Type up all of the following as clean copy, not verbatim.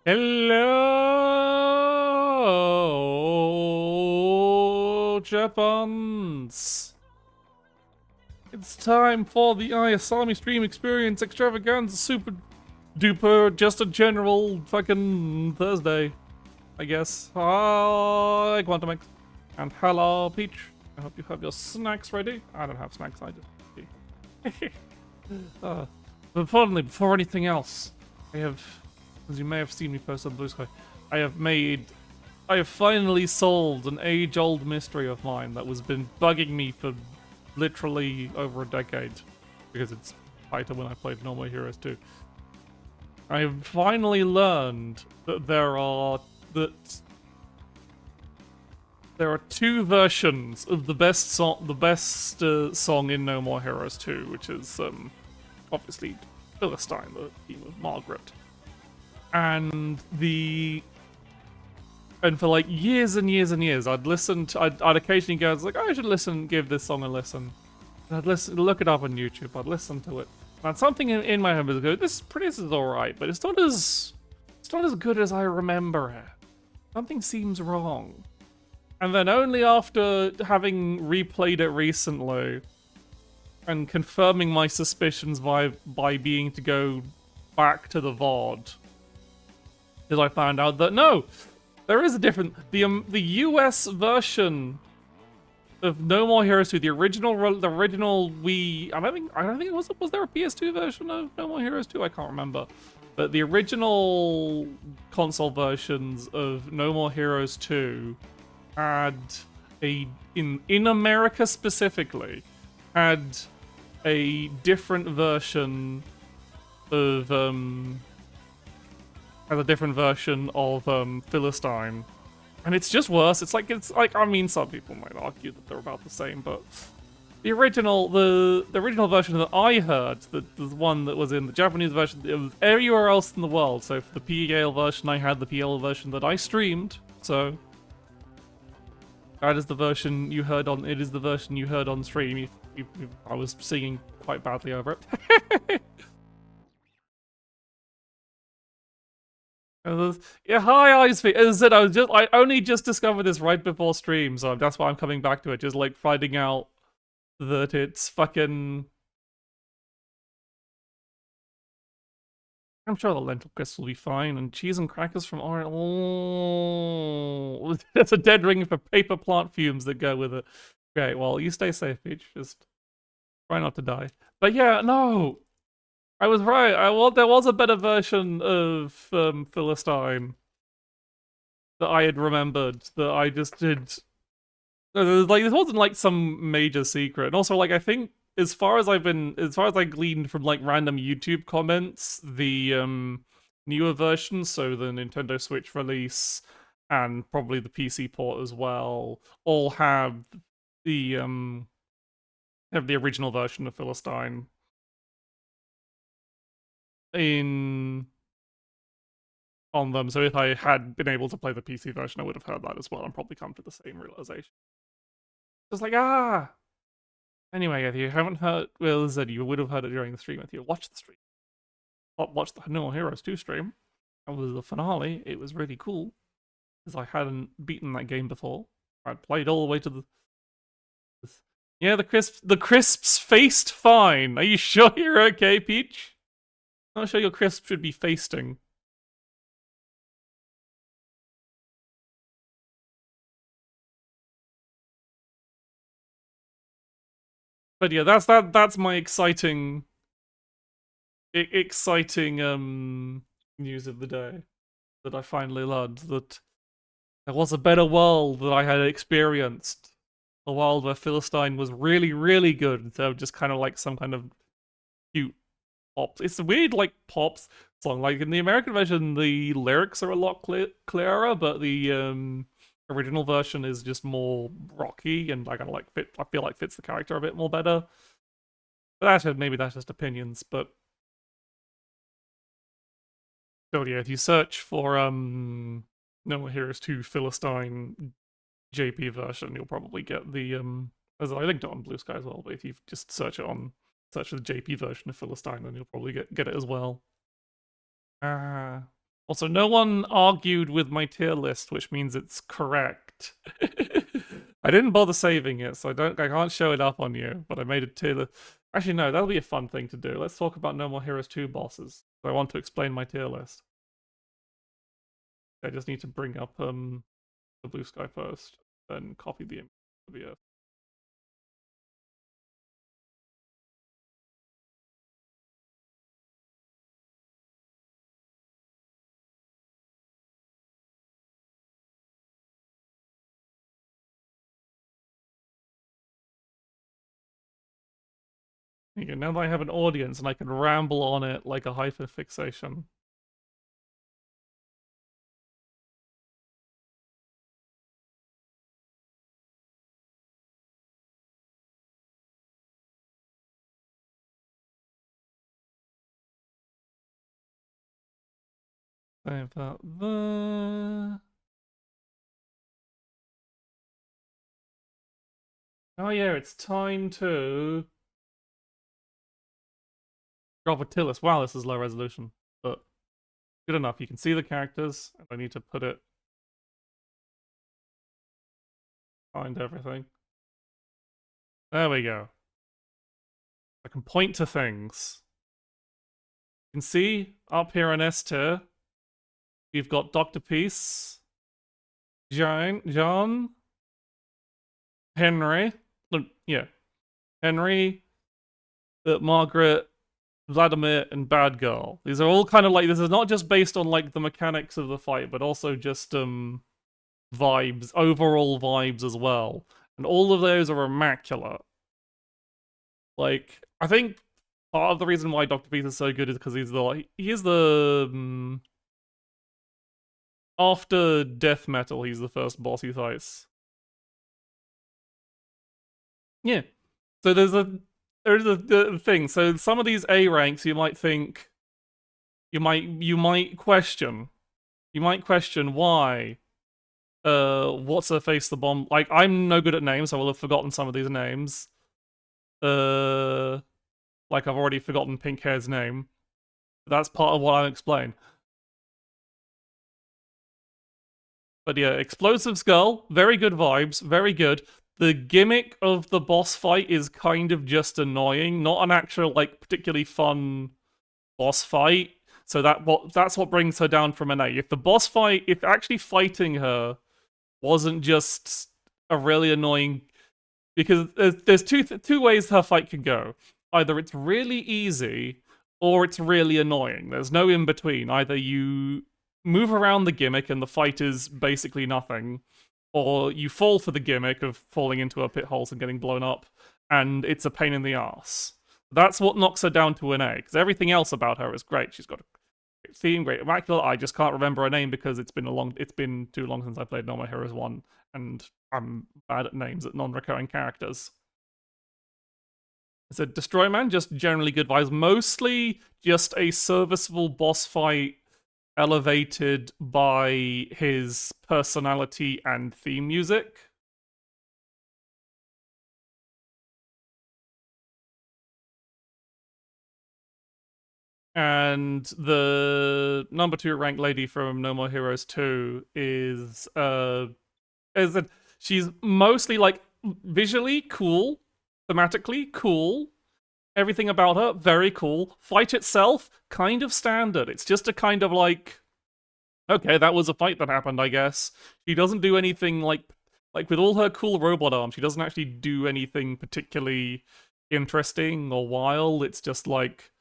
Hello, Japans. It's time for the Ayasami Stream Experience Extravaganza Super Duper, just a general fucking Thursday, I guess. Hi, Quantumix. And hello, Peach. I hope you have your snacks ready. I don't have snacks, I just... but importantly, before anything else, I have, as you may have seen me post on Blue Sky, I have finally solved an age-old mystery of mine that was been bugging me for literally over a decade, because it's tighter when I played No More Heroes 2. I have finally learned that there are two versions of the best song in No More Heroes 2, which is obviously Philistine, the theme of Margaret, and for like years and years and years, I'd occasionally go, like, oh, I should give this song a listen. And I'd look it up on YouTube, I'd listen to it. And something in my head was go, this is alright, but it's not as good as I remember it. Something seems wrong. And then only after having replayed it recently and confirming my suspicions by being to go back to the VOD, is I found out that no, there is a different. The US version of No More Heroes 2, the original Wii. I don't think it was there a PS2 version of No More Heroes 2? I can't remember. But the original console versions of No More Heroes 2 had in America specifically had a different version of Philistine, and it's just worse. It's like I mean, some people might argue that they're about the same, but the original version that I heard, the one that was in the Japanese version, it was everywhere else in the world. So for the PAL version, I had the PAL version that I streamed. So that is the version you heard on. It is the version you heard on stream. I was singing quite badly over it. Yeah, hi, Ice Feet. As I said, I only just discovered this right before stream, so that's why I'm coming back to it. Just like finding out that it's fucking. I'm sure the lentil crisps will be fine, and cheese and crackers from Orange. Oh, there's a dead ring for paper plant fumes that go with it. Great. Well, you stay safe, Peach. Just try not to die. But yeah, no. I was right. There was a better version of Philistine that I had remembered that I just did. Like, this wasn't like some major secret. And also, like, I think as far as I gleaned from like random YouTube comments, the newer versions, so the Nintendo Switch release and probably the PC port as well, all have the original version of Philistine on them. So if I had been able to play the PC version, I would have heard that as well and probably come to the same realization. Just like, Anyway, if you haven't heard, well, as I said, you would have heard it during the stream if you watched the stream. Watch the No More Heroes 2 stream. That was the finale. It was really cool because I hadn't beaten that game before. I'd played all the way to the. Yeah, the crisps faced fine. Are you sure you're okay, Peach? Not sure your crisp should be fasting. But yeah, that's my exciting news of the day. That I finally learned that there was a better world that I had experienced. A world where Philistine was really, really good instead of just kind of like some kind of cute pops. It's a weird, like, pops song. Like, in the American version, the lyrics are a lot clearer, but the original version is just more rocky and I kind of like I feel like fits the character a bit more better. But maybe that's just opinions, but still, yeah, if you search for No More Heroes 2 Philistine JP version, you'll probably get the as I linked it on Blue Sky as well, but if you just search for the JP version of Philistine, then you'll probably get it as well. Also, no one argued with my tier list, which means it's correct. I didn't bother saving it, so I can't show it up on you, but I made a tier list. Actually, no, that'll be a fun thing to do. Let's talk about No More Heroes 2 bosses. I want to explain my tier list. I just need to bring up the blue sky first, then copy the image of the earth. Okay, now that I have an audience and I can ramble on it like a hyperfixation. Save that there. Oh yeah, it's time to drop a tier list. Wow, this is low resolution, but good enough. You can see the characters, and I need to put it, find everything. There we go. I can point to things. You can see up here on S tier, we've got Dr. Peace, John, Henry, yeah, Henry, Margaret, Vladimir, and Bad Girl. These are all kind of like, this is not just based on like the mechanics of the fight, but also just vibes, overall vibes as well. And all of those are immaculate. Like, I think part of the reason why Dr. Peace is so good is because he is the after death metal, he's the first boss he fights. Yeah. So there's a thing. So some of these A ranks you might think you might question why what's her face the bomb, like I'm no good at names, so I will have forgotten some of these names. Like I've already forgotten Pink Hair's name. That's part of what I'll explain. But yeah, Explosive Skull, very good vibes, very good. The gimmick of the boss fight is kind of just annoying, not an actual like particularly fun boss fight. So that's what brings her down from an A. If the boss fight, if actually fighting her wasn't just a really annoying, because there's two ways her fight can go. Either it's really easy or it's really annoying. There's no in between. Either you move around the gimmick and the fight is basically nothing, or you fall for the gimmick of falling into her pit holes and getting blown up, and it's a pain in the ass. That's what knocks her down to an A, because everything else about her is great. She's got a great theme, great immaculate. I just can't remember her name because it's been too long since I played No More Heroes 1, and I'm bad at names at non-recurring characters. So Destroy Man, just generally good vibes. Mostly just a serviceable boss fight elevated by his personality and theme music. And the number 2 ranked lady from No More Heroes 2 is she's mostly like visually cool, thematically cool. Everything about her very cool. Fight itself kind of standard. It's just a kind of like, okay, that was a fight that happened, I guess. She doesn't do anything like with all her cool robot arms, she doesn't actually do anything particularly interesting or wild. It's just like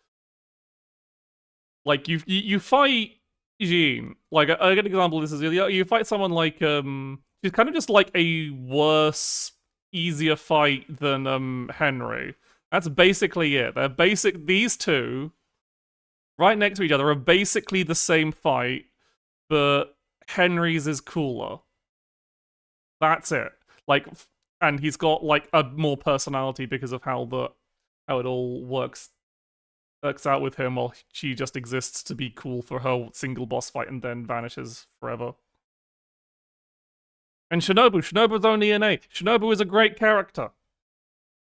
you fight Jean. Like a good example of this is you fight someone like she's kind of just like a worse, easier fight than Henry. That's basically it. These two right next to each other are basically the same fight, but Henry's is cooler. That's it. Like, and he's got like a more personality because of how it all works out with him, while she just exists to be cool for her single boss fight and then vanishes forever. And Shinobu's only an A. Shinobu is a great character.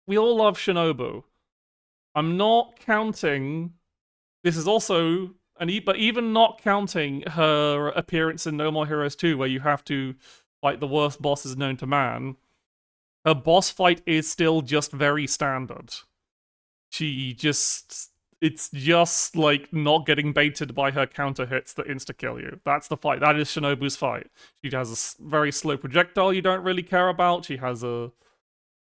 We all love Shinobu. I'm not counting. This is also But even not counting her appearance in No More Heroes 2, where you have to fight the worst bosses known to man, her boss fight is still just very standard. It's just like not getting baited by her counter hits that insta kill you. That's the fight. That is Shinobu's fight. She has a very slow projectile you don't really care about. She has a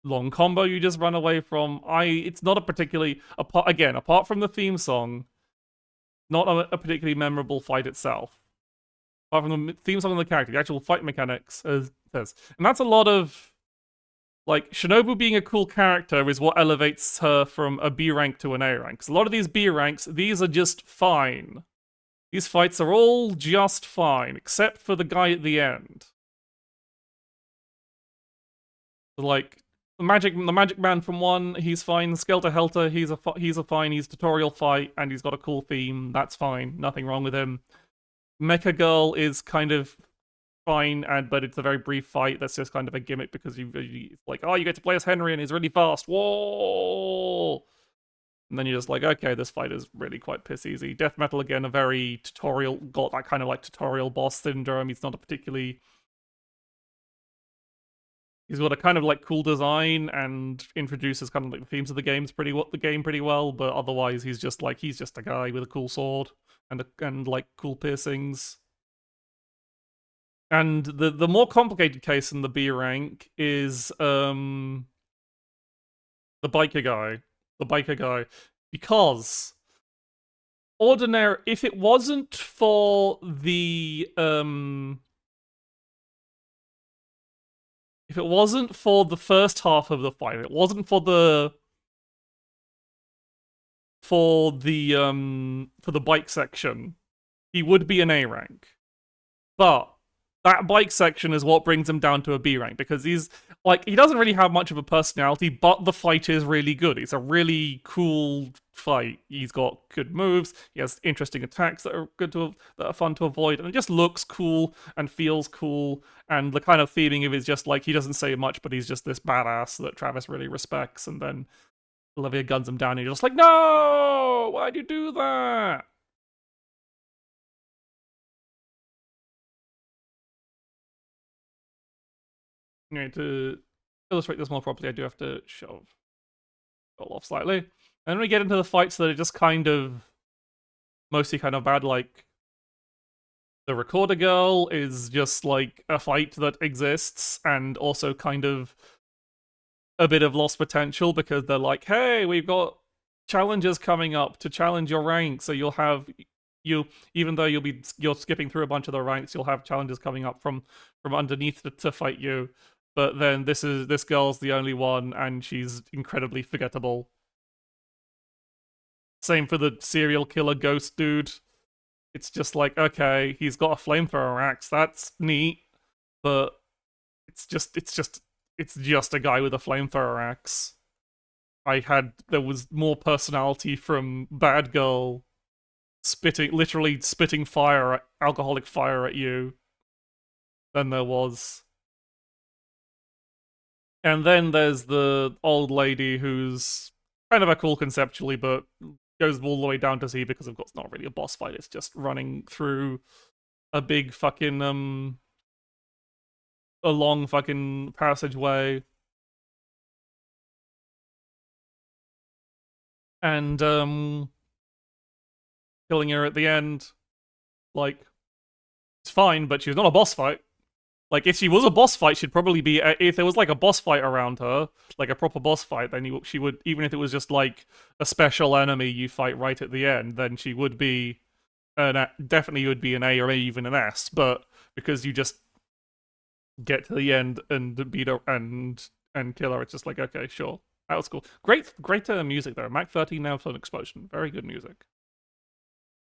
long combo you just run away from. It's not a particularly apart from the theme song, not a particularly memorable fight itself. Apart from the theme song and the character, the actual fight mechanics is this, and that's a lot of. Like, Shinobu being a cool character is what elevates her from a B rank to an A rank. Because a lot of these B ranks, these are just fine. These fights are all just fine, except for the guy at the end. Like, the Magic Man from 1, he's fine. Skelter Helter, he's a fine. He's tutorial fight, and he's got a cool theme. That's fine. Nothing wrong with him. Mecha Girl is kind of fine, but it's a very brief fight that's just kind of a gimmick because it's like, oh, you get to play as Henry and he's really fast. Whoa! And then you're just like, okay, this fight is really quite piss easy. Death Metal, again, a very tutorial, got that kind of like tutorial boss syndrome. He's not a particularly... He's got a kind of like cool design and introduces kind of like the themes of the game pretty well, but otherwise he's just a guy with a cool sword and like cool piercings. And the more complicated case in the B rank is the biker guy. Because if it wasn't for the first half of the fight, it wasn't for the bike section, he would be an A rank. But that bike section is what brings him down to a B rank, because he doesn't really have much of a personality, but the fight is really good. It's a really cool fight. He's got good moves, he has interesting attacks that are fun to avoid, and it just looks cool and feels cool, and the kind of theming of it is just like, he doesn't say much, but he's just this badass that Travis really respects, and then Olivia guns him down, and you're just like, no! Why'd you do that? Anyway, to illustrate this more properly, I do have to shove it off slightly. And then we get into the fights that are just kind of mostly kind of bad, like the Recorder Girl is just like a fight that exists and also kind of a bit of lost potential, because they're like, hey, we've got challenges coming up to challenge your rank, so even though you're skipping through a bunch of the ranks, you'll have challenges coming up from underneath to fight you. But then this girl's the only one, and she's incredibly forgettable. Same for the serial killer ghost dude. It's just like, okay, he's got a flamethrower axe, that's neat, but it's just a guy with a flamethrower axe. There was more personality from Bad Girl literally spitting alcoholic fire at you than there was. And then there's the old lady who's kind of a cool conceptually, but goes all the way down to Z because of course it's not really a boss fight, it's just running through a big fucking a long fucking passageway. And killing her at the end, like, it's fine, but she's not a boss fight. Like, if she was a boss fight, she'd probably be... If there was, like, a boss fight around her, like a proper boss fight, then she would... Even if it was just, like, a special enemy you fight right at the end, then she would be... definitely would be an A or maybe even an S, but because you just get to the end and beat her and kill her, it's just like, okay, sure. That was cool. Great music, though. Mac 13 now for an explosion. Very good music.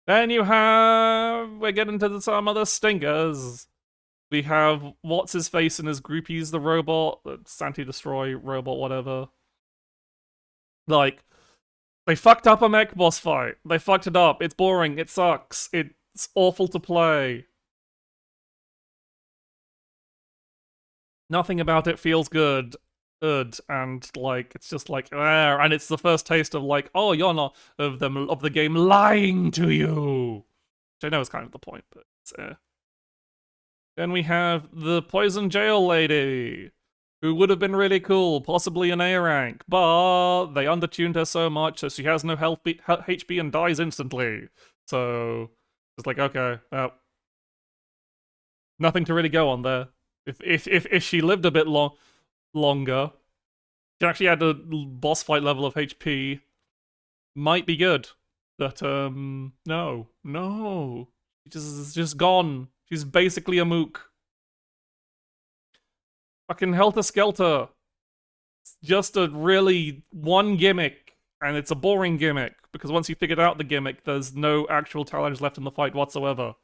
Then we're getting to some other stingers. We have What's-His-Face and his groupies, the robot, the Santi-Destroy robot, whatever. Like, they fucked up a mech boss fight. They fucked it up. It's boring. It sucks. It's awful to play. Nothing about it feels good. And like, it's just like, and it's the first taste of like, oh, you're not of the game lying to you. Which I know is kind of the point, but then we have the poison jail lady, who would have been really cool, possibly an A rank, but they undertuned her so much that she has no HP and dies instantly. So it's like, okay, well, nothing to really go on there. If she lived a bit longer, she actually had a boss fight level of HP, might be good. But no, she's just gone. She's basically a mook. Fucking Helter Skelter. It's just a really one gimmick, and it's a boring gimmick, because once you figured out the gimmick, there's no actual challenge left in the fight whatsoever.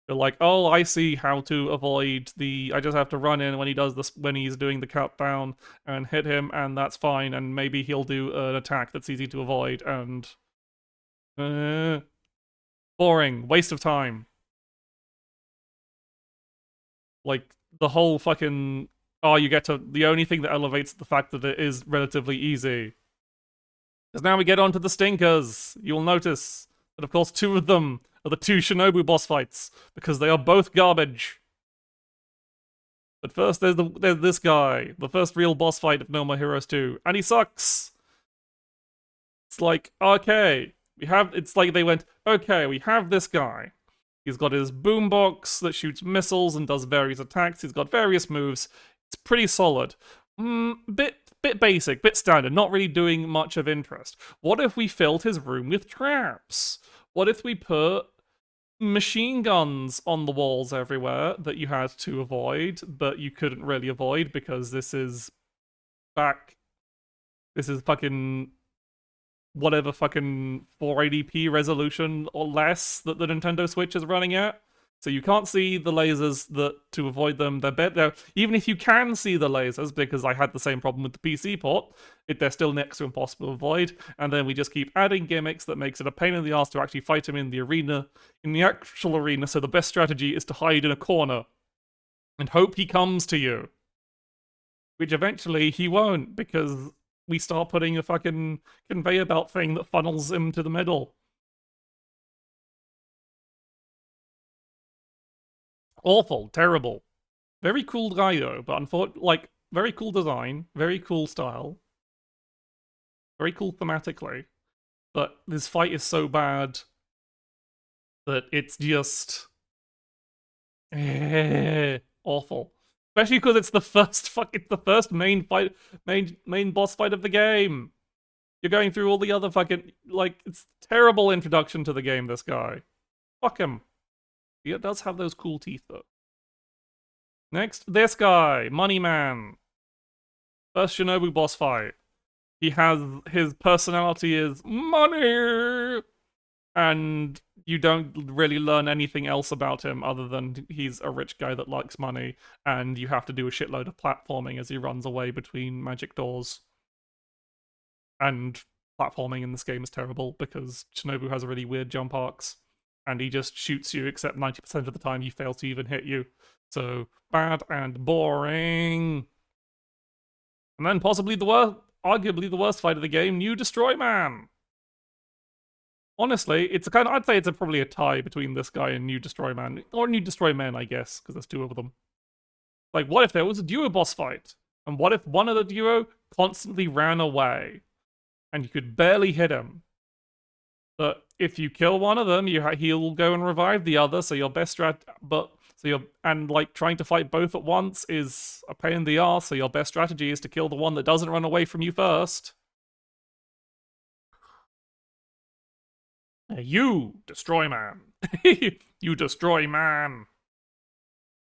You're like, oh, I see how to avoid the... I just have to run in when he does this, when he's doing the countdown, and hit him, and that's fine, and maybe he'll do an attack that's easy to avoid, and... boring. Waste of time. Like, the whole fucking... Oh, you get to... The only thing that elevates the fact that it is relatively easy. Because now we get on to the stinkers. You'll notice that, of course, two of them are the two Shinobu boss fights, because they are both garbage. But first, there's this guy, the first real boss fight of No More Heroes 2, and he sucks! It's like, okay, it's like they went, okay, we have this guy. He's got his boombox that shoots missiles and does various attacks, he's got various moves, it's pretty solid. Bit basic, bit standard, not really doing much of interest. What if we filled his room with traps? What if we put machine guns on the walls everywhere that you had to avoid, but you couldn't really avoid because this is fucking whatever fucking 480p resolution or less that the Nintendo Switch is running at. So you can't see the lasers to avoid them. They're even if you can see the lasers, because I had the same problem with the PC port, they're still next to impossible to avoid. And then we just keep adding gimmicks that makes it a pain in the ass to actually fight him in the arena, in the actual arena. So the best strategy is to hide in a corner and hope he comes to you. Which eventually he won't, because we start putting a fucking conveyor belt thing that funnels him to the middle. Awful, terrible. Very cool guy though, but unfortunately, like, very cool design, very cool style, very cool thematically. But this fight is so bad that it's just awful. Especially because it's the first main boss fight of the game. You're going through all the other fucking, like, it's terrible introduction to the game, this guy. Fuck him. He does have those cool teeth, though. Next, this guy, Money Man. First Shinobu boss fight. His personality is money! And you don't really learn anything else about him other than he's a rich guy that likes money, and you have to do a shitload of platforming as he runs away between magic doors. And platforming in this game is terrible, because Shinobu has really weird jump arcs. And he just shoots you, except 90% of the time he fails to even hit you. So, bad and boring. And then possibly arguably the worst fight of the game, New Destroy Man. Honestly, I'd say it's probably a tie between this guy and New Destroy Man. Or New Destroy Man, I guess, because there's two of them. Like, what if there was a duo boss fight? And what if one of the duo constantly ran away? And you could barely hit him. But if you kill one of them, he'll go and revive the other. So your best like trying to fight both at once is a pain in the arse. So your best strategy is to kill the one that doesn't run away from you first. You destroy man. You destroy man.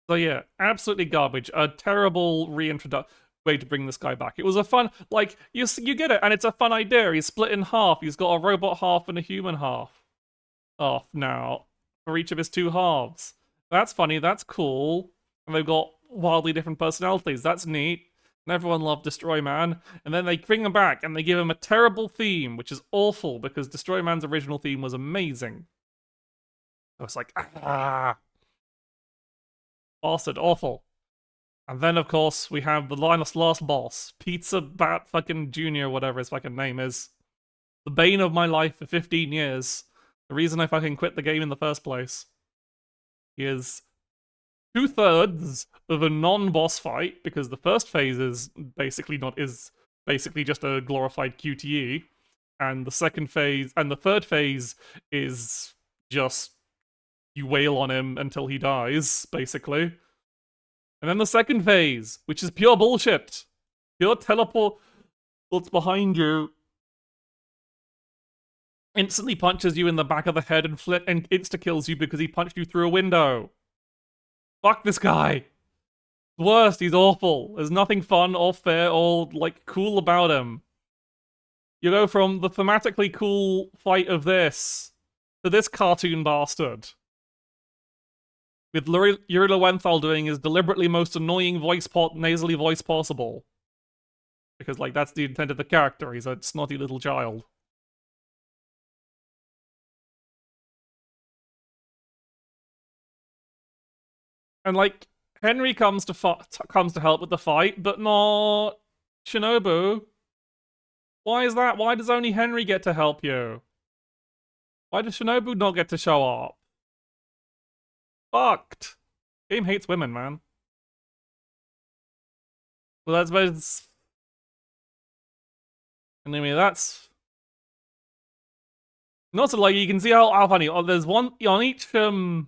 So yeah, absolutely garbage. A terrible reintroduction. Way to bring this guy back. It was a fun, like, you get it, and it's a fun idea. He's split in half. He's got a robot half and a human half. Off now for each of his two halves. That's funny. That's cool. And they've got wildly different personalities. That's neat. And everyone loved Destroy Man. And then they bring him back and they give him a terrible theme, which is awful because Destroy Man's original theme was amazing. So it's like, bastard, awful. And then, of course, we have the last boss, Pizza Bat fucking Jr., whatever his fucking name is. The bane of my life for 15 years. The reason I fucking quit the game in the first place. is 2/3 of a non-boss fight, because the first phase is basically just a glorified QTE, and the third phase is just you wail on him until he dies, basically. And then the second phase, which is pure bullshit. Pure teleport what's behind you. Instantly punches you in the back of the head and insta-kills you because he punched you through a window. Fuck this guy. Worst, he's awful. There's nothing fun or fair or, like, cool about him. You go from the thematically cool fight of this to this cartoon bastard. With Yuri Lowenthal doing his deliberately most annoying nasally voice possible. Because, like, that's the intent of the character. He's a snotty little child. And, like, Henry comes to help with the fight, but not Shinobu. Why is that? Why does only Henry get to help you? Why does Shinobu not get to show up? Fucked. Game hates women, man. Well, that's... Anyway, that's... And also, like, you can see how funny... there's one... On each, end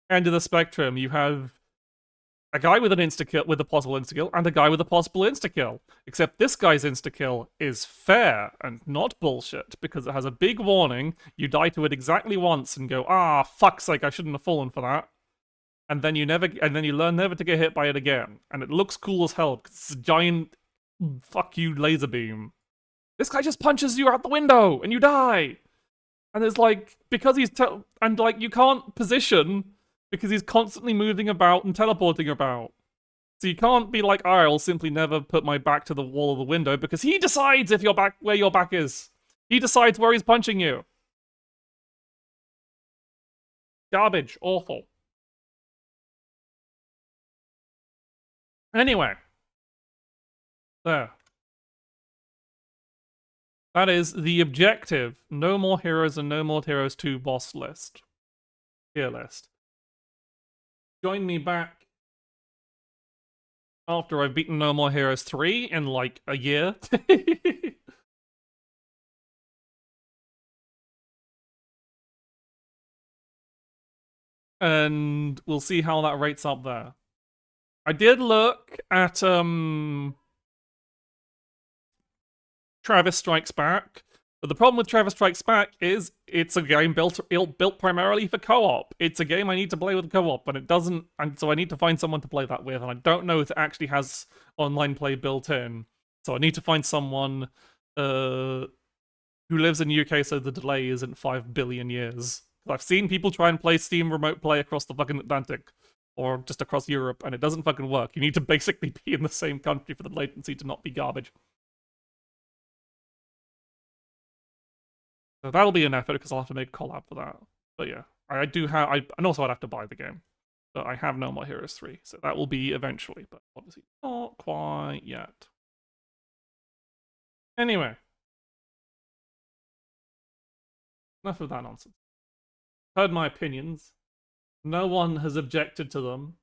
of the spectrum, you have a guy with an insta-kill, with a possible insta-kill, and a guy with a possible insta-kill. Except this guy's insta-kill is fair and not bullshit, because it has a big warning, you die to it exactly once and go, ah, fuck's sake, I shouldn't have fallen for that. And then you learn never to get hit by it again. And it looks cool as hell, because it's a giant fuck you laser beam. This guy just punches you out the window, and you die! And it's like, because he's and like, you can't position because he's constantly moving about and teleporting about. So you can't be like, I'll simply never put my back to the wall of the window, because he decides if where your back is. He decides where he's punching you. Garbage. Awful. Anyway. There. That is the objective. No More Heroes and No More Heroes 2 boss list. Tier list. Join me back after I've beaten No More Heroes 3 in like a year. And we'll see how that rates up there. I did look at Travis Strikes Back. But the problem with Travis Strikes Back is it's a game built primarily for co-op. It's a game I need to play with co-op, and it doesn't, and so I need to find someone to play that with, and I don't know if it actually has online play built in. So I need to find someone who lives in the UK so the delay isn't 5 billion years. I've seen people try and play Steam Remote Play across the fucking Atlantic, or just across Europe, and it doesn't fucking work. You need to basically be in the same country for the latency to not be garbage. So that'll be an effort, because I'll have to make a collab for that. But yeah, and also I'd have to buy the game. But I have No More Heroes 3, so that will be eventually, but obviously not quite yet. Anyway. Enough of that nonsense. Heard my opinions. No one has objected to them.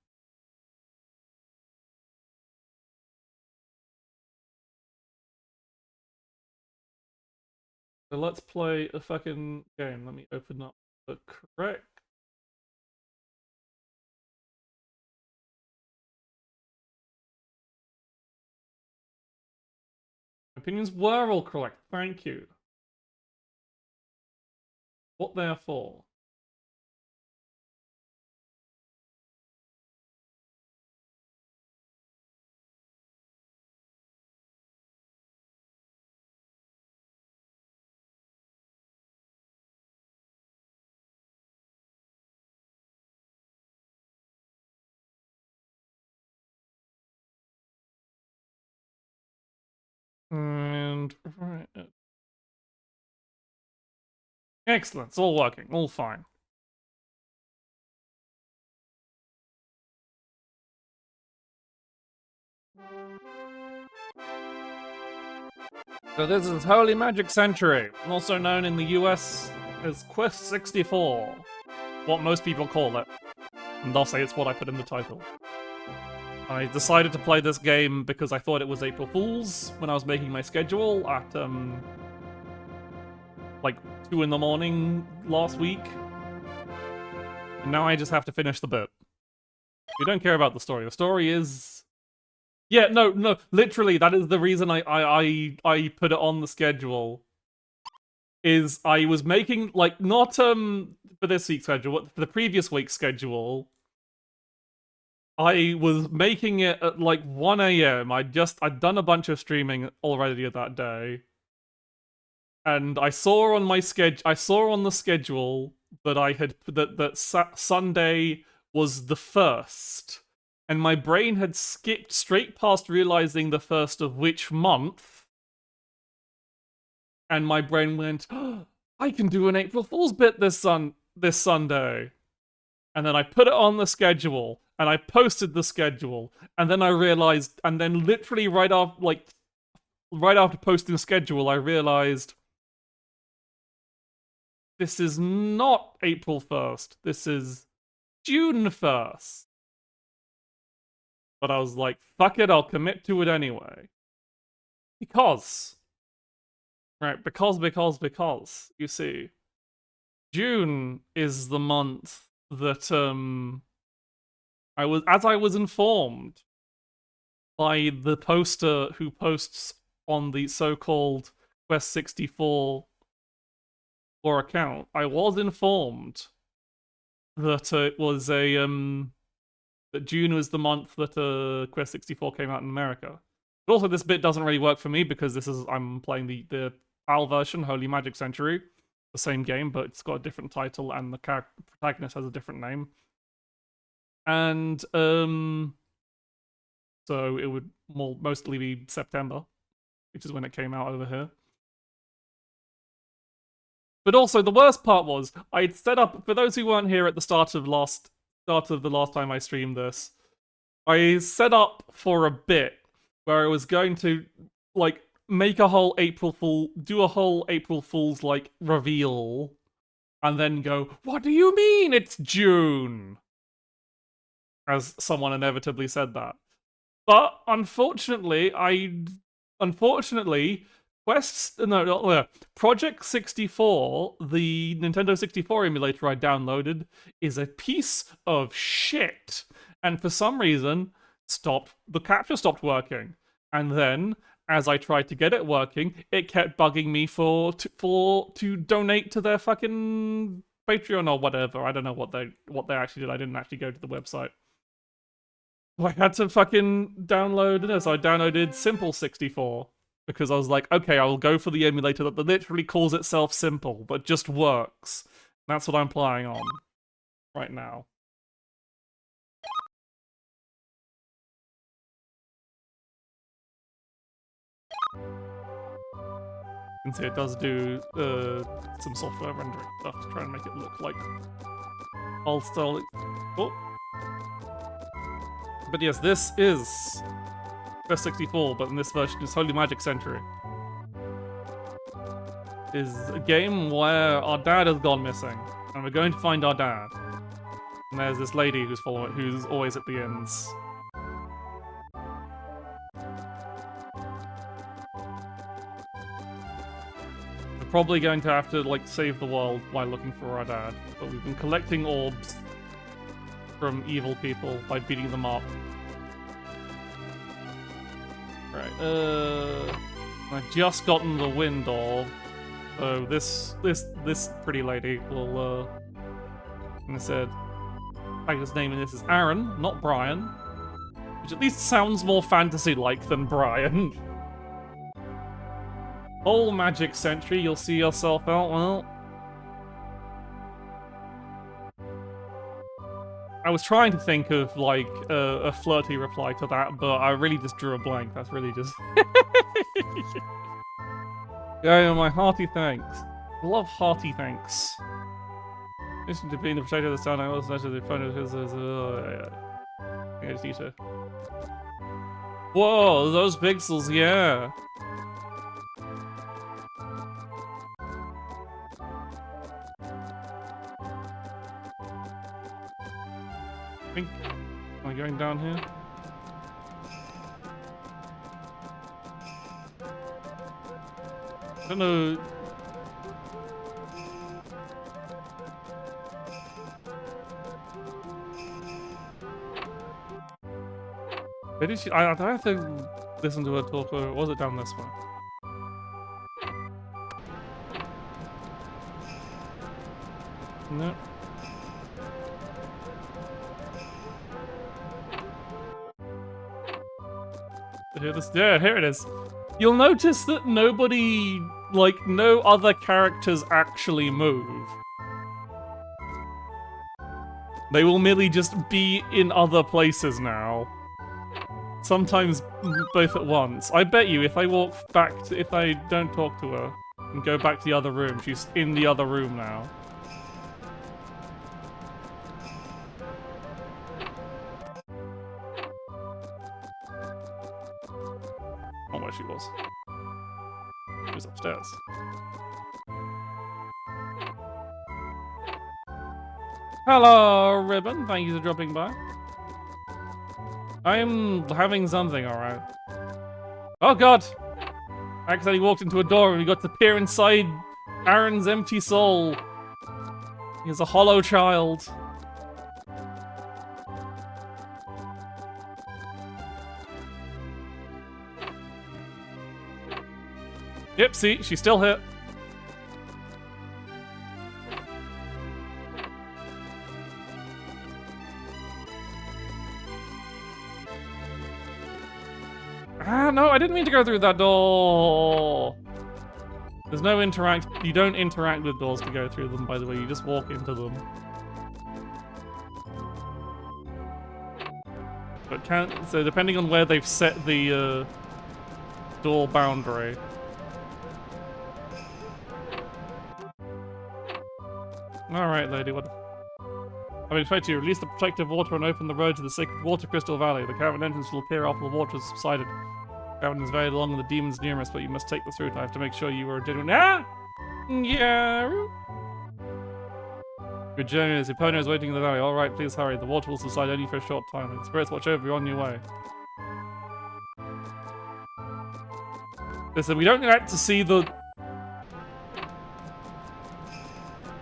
So let's play a fucking game. Let me open up the correct. Opinions were all correct. Thank you. What therefore? And right. Excellent. It's all working. All fine. So this is Holy Magic Century, also known in the US as Quest 64. What most people call it. And I'll say it's what I put in the title. I decided to play this game because I thought it was April Fool's when I was making my schedule at, like 2 in the morning last week. And now I just have to finish the bit. We don't care about the story. The story is... Yeah, no, literally, that is the reason I put it on the schedule. Is I was making, like, not, for this week's schedule, but for the previous week's schedule, I was making it at, like, 1 AM. I'd done a bunch of streaming already that day. And I saw on the schedule that I had, that Sunday was the 1st. And my brain had skipped straight past realizing the 1st of which month. And my brain went, oh, I can do an April Fool's bit this Sunday. And then I put it on the schedule, and I posted the schedule, and then I realized, and then literally right after posting the schedule, I realized this is not April 1st. This is June 1st. But I was like, fuck it, I'll commit to it anyway. Because, you see, June is the month that, I was informed by the poster who posts on the so-called Quest 64 account, I was informed that it was a, that June was the month that Quest 64 came out in America. But also, this bit doesn't really work for me because I'm playing the PAL version, Holy Magic Century, the same game, but it's got a different title and the protagonist has a different name. And so it would mostly be September, which is when it came out over here. But also, the worst part was, I'd set up, for those who weren't here at the start of the last time I streamed this, I set up for a bit where I was going to, like, make a whole do a whole April Fool's, like, reveal, and then go, what do you mean it's June? As someone inevitably said that. But, unfortunately, Project 64, the Nintendo 64 emulator I downloaded, is a piece of shit. And for some reason, the capture stopped working. And then, as I tried to get it working, it kept bugging me to donate to their fucking Patreon or whatever. I don't know what they actually did. I didn't actually go to the website. I had to fucking download this. I downloaded Simple 64. Because I was like, okay, I will go for the emulator that literally calls itself Simple, but just works. That's what I'm playing on right now. You can see it does do some software rendering stuff to try and make it look like old style. Oh. But yes, this is Quest 64, but in this version is Holy Magic Century. Is a game where our dad has gone missing, and we're going to find our dad. And there's this lady who's always at the inns. We're probably going to have to, like, save the world while looking for our dad, but we've been collecting orbs from evil people by beating them up. Right, I've just gotten the wind orb, so this pretty lady will, and I said, in fact, his name in this is Aaron, not Brian, which at least sounds more fantasy-like than Brian. Whole Magic Century, you'll see yourself out, well... I was trying to think of, like, a flirty reply to that, but I really just drew a blank. That's really just... Yeah, my hearty thanks. I love hearty thanks. Listen to being the potato of the sound, I also mentioned the phone of his... I just need to... Whoa, those pixels, yeah! think... Am I going down here? I don't know... Where did she... I have to listen to her talk, or was it down this way? No. Yeah, here it is. You'll notice that nobody, like, no other characters actually move. They will merely just be in other places now. Sometimes both at once. I bet you if I walk back to, if I don't talk to her and go back to the other room, she's in the other room now. Not where she was. She was upstairs. Hello, Ribbon. Thank you for dropping by. I am having something, alright. Oh god! I accidentally walked into a door and we got to peer inside Aaron's empty soul. He is a hollow child. Yep, see, she's still here. Ah, no, I didn't mean to go through that door. There's no interact. You don't interact with doors to go through them, by the way. You just walk into them. But can't. So depending on where they've set the door boundary. All right, lady. What? I expect you to release the protective water and open the road to the sacred water crystal valley. The cavern entrance will appear after the water has subsided. The cavern is very long and the demons numerous, but you must take this route. I have to make sure you are a genuine. Ah! Yeah. Good journey. The opponent is waiting in the valley. All right, please hurry. The water will subside only for a short time. The spirits watch over you on your way. Listen, we don't get to see the.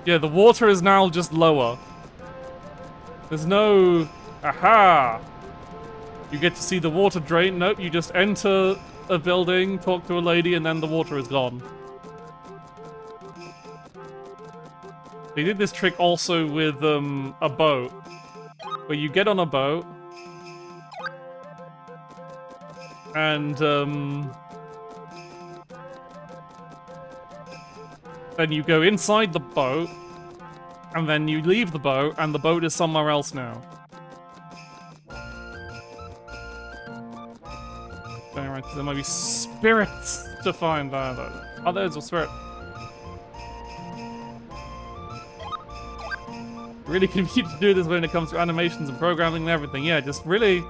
Yeah, the water is now just lower. There's no... Aha! You get to see the water drain. Nope, you just enter a building, talk to a lady, and then the water is gone. They did this trick also with a boat. Where you get on a boat. And then you go inside the boat. And then you leave the boat, and the boat is somewhere else now. Alright, there might be spirits to find there, though. Oh, there's a spirit. Really convenient to do this when it comes to animations and programming and everything. Yeah, just really...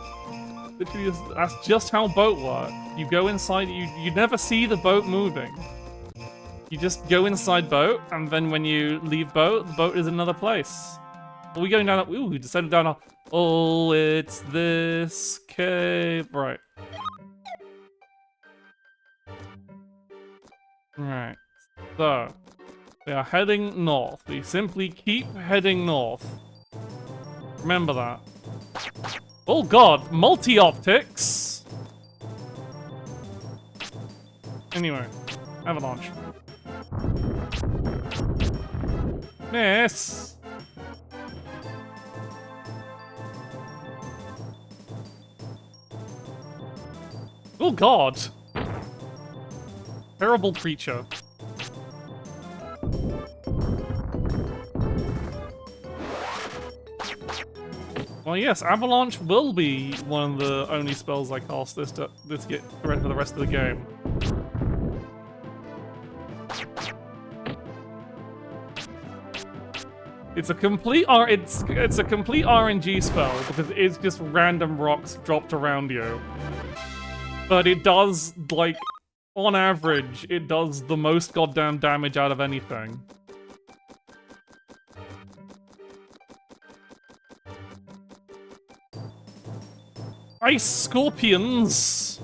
Literally, that's just how boat works. You go inside, you never see the boat moving. You just go inside boat, and then when you leave boat, the boat is in another place. Are we going down? Ooh, we descended down a... Oh, it's this cave. Right. Right. So, we are heading north. We simply keep heading north. Remember that. Oh god, multi-optics! Anyway, Avalanche. Yes. Oh god. Terrible creature. Well, yes, Avalanche will be one of the only spells I cast this get ready for the rest of the game. It's a complete it's a complete RNG spell because it's just random rocks dropped around you. But it does, like, on average, it does the most goddamn damage out of anything. Ice scorpions!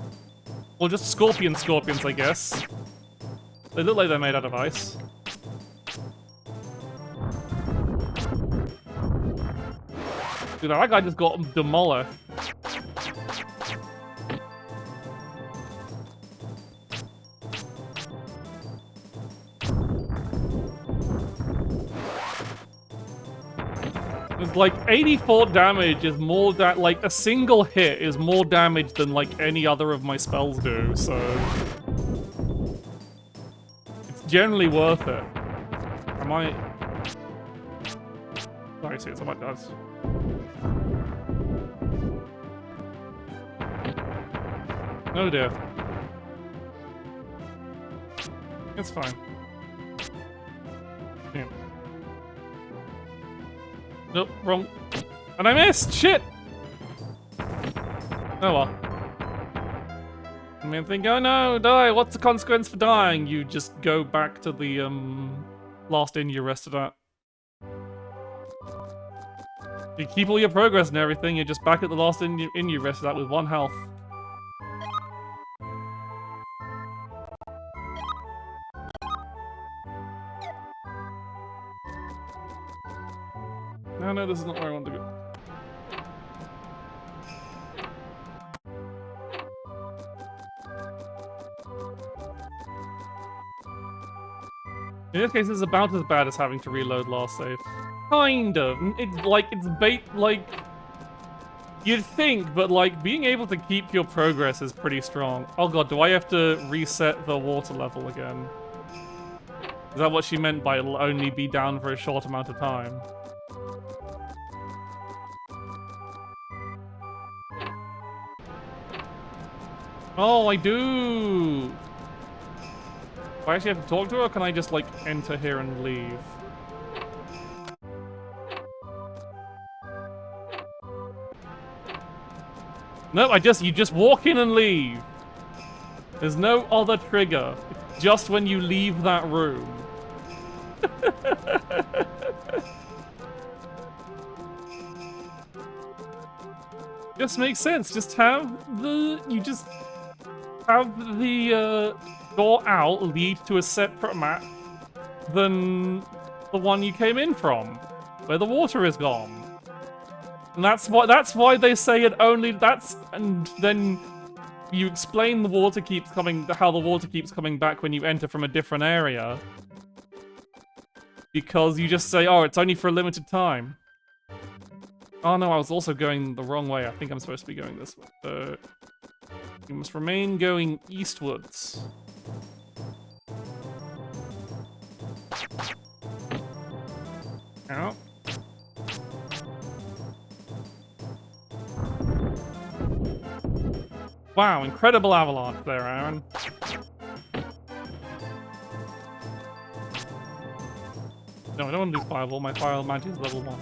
Well, just scorpions, I guess. They look like they're made out of ice. Dude, that guy just got demolished. It's like 84 damage is more like a single hit is more damage than like any other of my spells do, so it's generally worth it. I might... Sorry, see, it's on my does. Oh dear. It's fine. Yeah. Nope, wrong. And I missed! Shit! Oh well. I mean, think, oh no, die! What's the consequence for dying? You just go back to the, last inn you rested at. You keep all your progress and everything, you're just back at the last inn you rested at with 1 health. No, this is not where I want to go. In this case, it's about as bad as having to reload last save. Kind of. It's like, it's bait, like... You'd think, but like, being able to keep your progress is pretty strong. Oh god, do I have to reset the water level again? Is that what she meant by it'll only be down for a short amount of time? Oh, I do! Do I actually have to talk to her, or can I just, like, enter here and leave? No, you just walk in and leave. There's no other trigger. It's just when you leave that room. Just makes sense. Just have the... You just... Have the, door out lead to a separate map than the one you came in from, where the water is gone. And that's why they say it only... And then you explain the water keeps coming... How the water keeps coming back when you enter from a different area. Because you just say, oh, it's only for a limited time. Oh no, I was also going the wrong way. I think I'm supposed to be going this way. You must remain going eastwards. Ow. Wow, incredible avalanche there, Aaron. No, I don't want to do Fireball. My Fireball magic is level 1.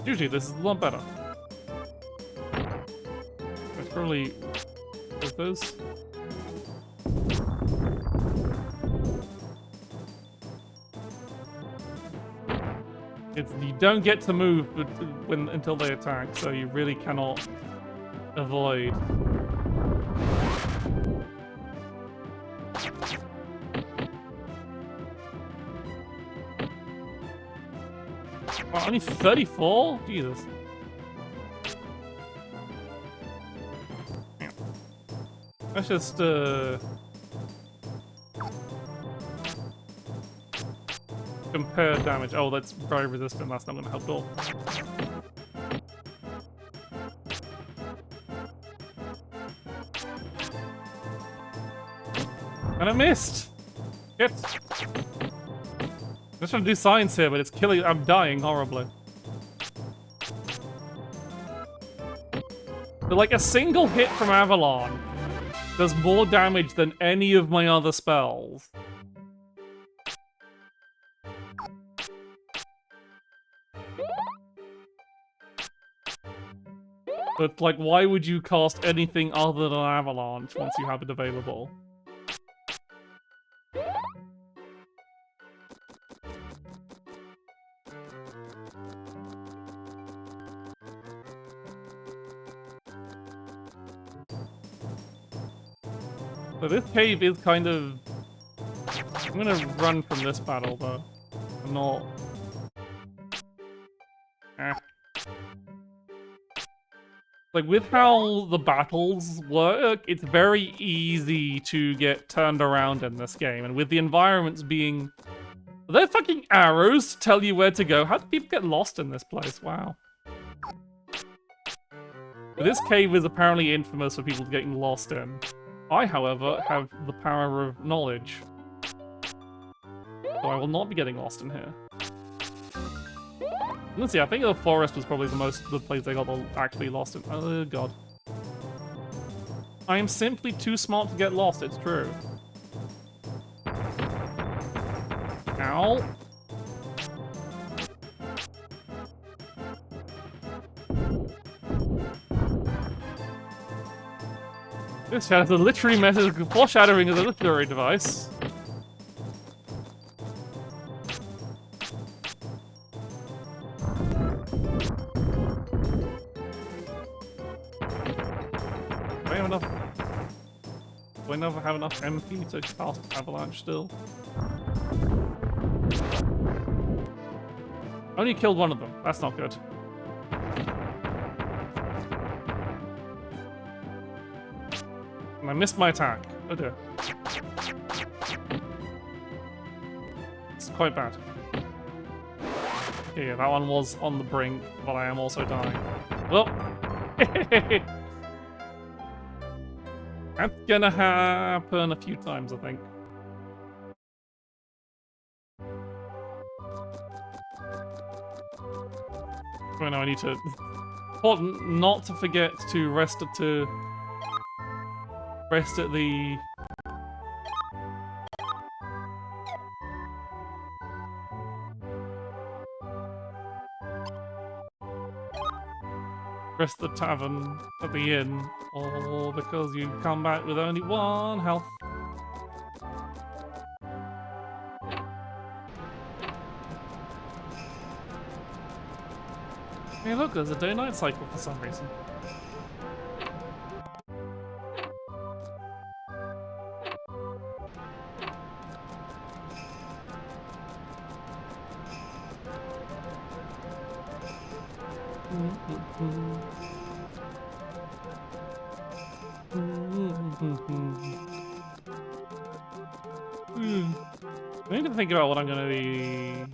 Usually this is a lot better. It's probably with those. You don't get to move until they attack, so you really cannot avoid. Oh, only 34? Jesus. Let's just, compare damage. Oh, that's very resistant. That's not going to help at all. And I missed! Shit! I'm just trying to do science here, but it's killing. I'm dying horribly. But like a single hit from Avalanche does more damage than any of my other spells. But like, why would you cast anything other than Avalanche once you have it available? So this cave is kind of... I'm gonna run from this battle, though. I'm not... Like, with how the battles work, it's very easy to get turned around in this game. And with the environments being... Are there fucking arrows to tell you where to go? How do people get lost in this place? Wow. But this cave is apparently infamous for people getting lost in. I, however, have the power of knowledge. So I will not be getting lost in here. Let's see, I think the forest was probably the place I got actually lost in. Oh god. I am simply too smart to get lost, it's true. Ow. This has a literary method of foreshadowing as a literary device. Do I never have enough MP to cast Avalanche still? Only killed one of them. That's not good. And I missed my attack. Oh dear. It's quite bad. Okay, yeah, that one was on the brink, but I am also dying. Well, that's gonna happen a few times, I think. Right now I need to... Important not to forget to rest at the... Rest at the tavern at the inn, or because you come back with only 1 health. Hey look, there's a day-night cycle for some reason. I need to think about what I'm going to be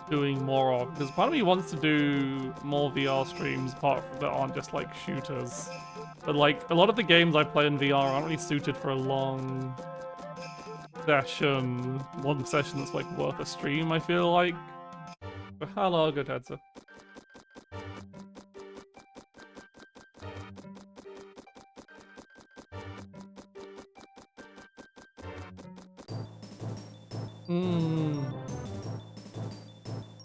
doing more of, because part of me wants to do more VR streams apart from that aren't just like shooters. But like, a lot of the games I play in VR aren't really suited for a long session that's like worth a stream, I feel like. But hello, good headset.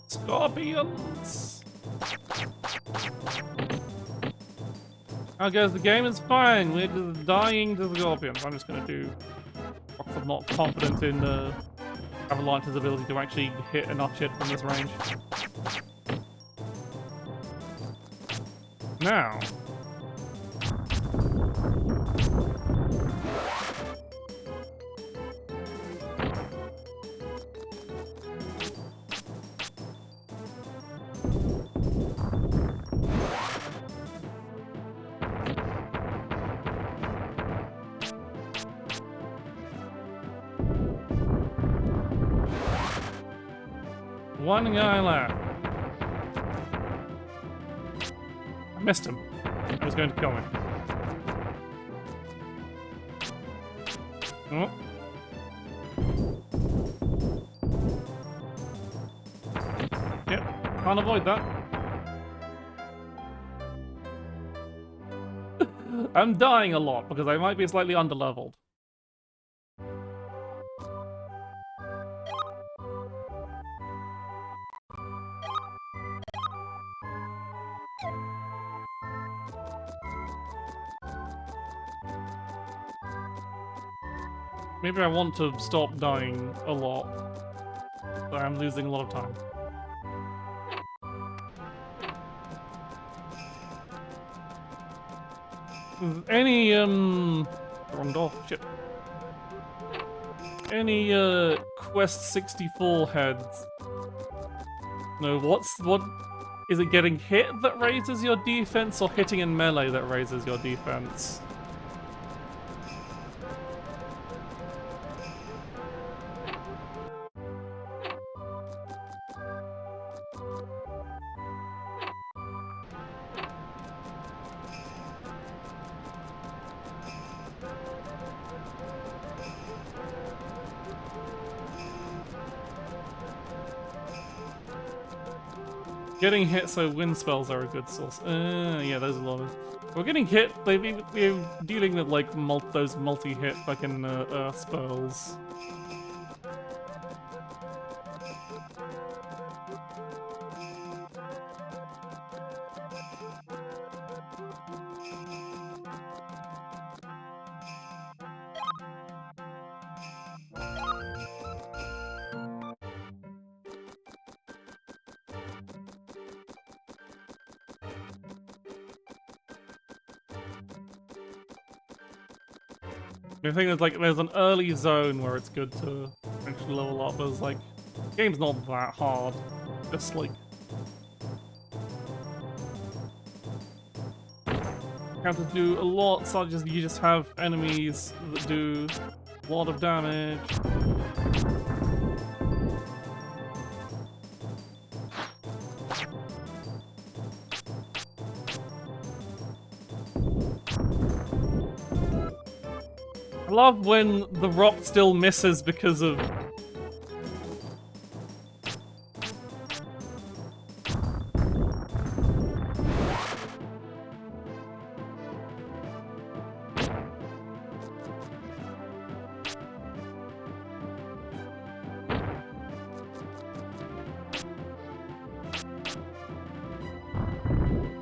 Scorpions! I guess the game is fine, we're just dying to the scorpions. I'm just gonna do... I'm not confident in Avalanche's ability to actually hit enough shit from this range. Now... One guy left. I missed him. I was going to kill him. Oh. Yep, can't avoid that. I'm dying a lot because I might be slightly underleveled. Maybe I want to stop dying a lot, but I'm losing a lot of time. Any, wrong door, shit. any Quest 64 heads? No, what is it getting hit that raises your defense or hitting in melee that raises your defense? Getting hit, so wind spells are a good source. Yeah, there's a lot of. We're getting hit. We're dealing with like those multi-hit fucking earth spells. The thing is, like, there's an early zone where it's good to actually level up. There's like, game's not that hard. Just like, you have to do a lot. So you just have enemies that do a lot of damage. I love when the rock still misses because of...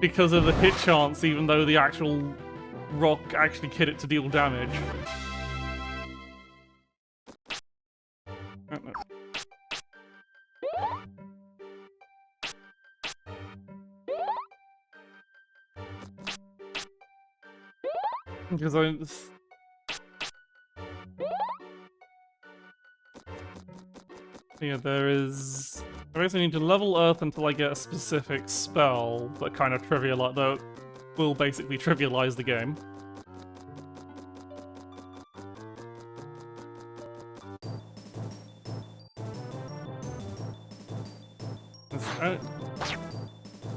because of the hit chance, even though the actual rock actually hit it to deal damage. Because yeah, there is... I basically need to level Earth until I get a specific spell that kind of that will basically trivialize the game.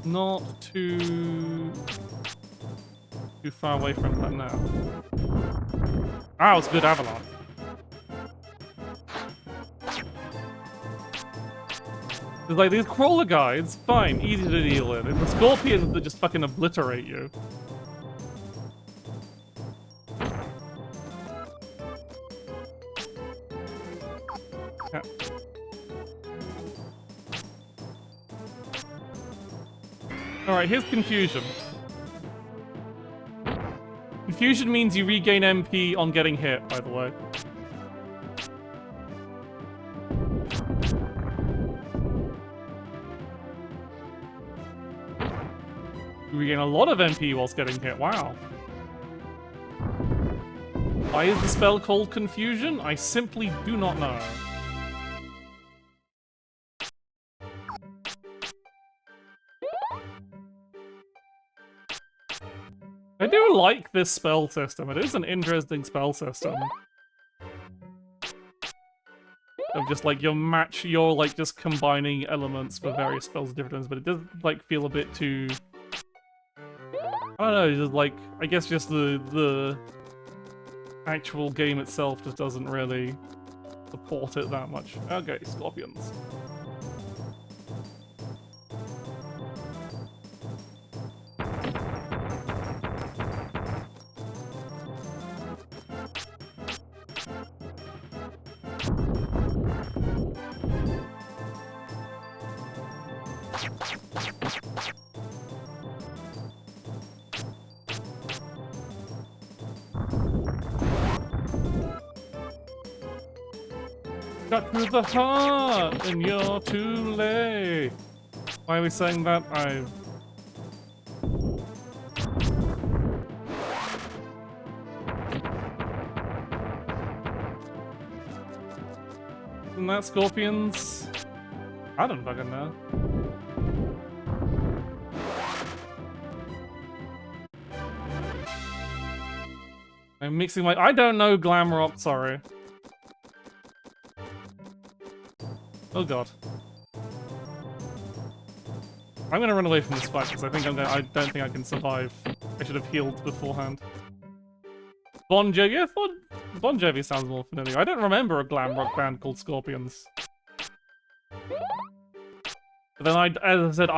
Not too far away from that now. Ah, it's a good Avalanche. It's like, these crawler guides, fine, easy to deal with. It's the scorpions that just fucking obliterate you. Yeah. Alright, here's confusion. Confusion means you regain MP on getting hit, by the way. You regain a lot of MP whilst getting hit, wow. Why is the spell called Confusion? I simply do not know. I do like this spell system. It is an interesting spell system. Of just like you're like just combining elements for various spells different, but it does like feel a bit too... I don't know, just like, I guess just the actual game itself just doesn't really support it that much. Okay, scorpions. Got through the heart, and you're too late. Why are we saying that? Isn't that scorpions? I don't fucking know. I'm mixing my... I don't know glam rock, sorry. Oh god. I'm gonna run away from this fight because I don't think I can survive. I should have healed beforehand. Bon Jovi? Yeah, Bon Jovi sounds more familiar. I don't remember a glam rock band called Scorpions. But then as I said,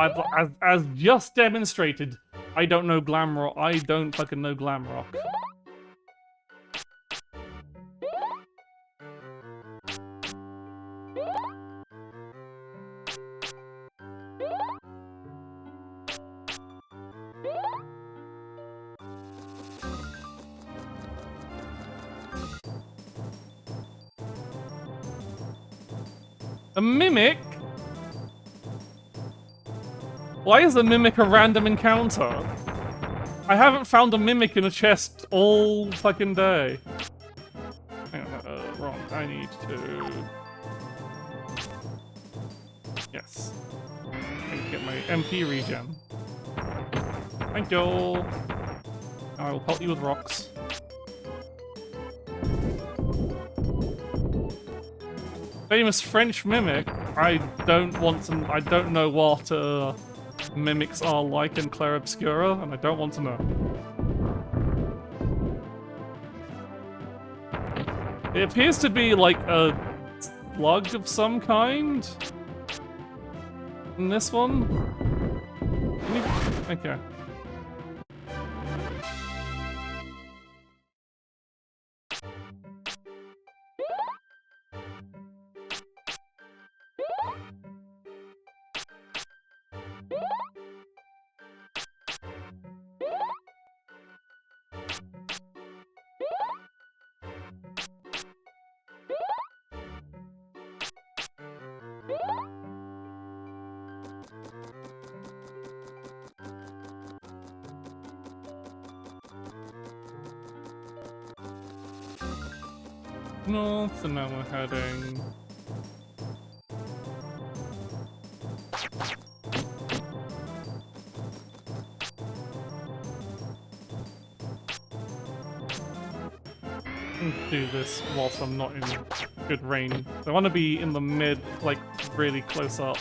as just demonstrated, I don't know glam rock. I don't fucking know glam rock. A mimic? Why is a mimic a random encounter? I haven't found a mimic in a chest all fucking day. Hang on, wrong. I need to... Yes. I need to get my MP regen. Thank you. I will pelt you with rocks. Famous French mimic. I don't know what mimics are like in Clair Obscura, and I don't want to know. It appears to be like a slug of some kind. In this one? Okay. North, and now we're heading... do this whilst I'm not in good range. I want to be in the mid, like, really close up.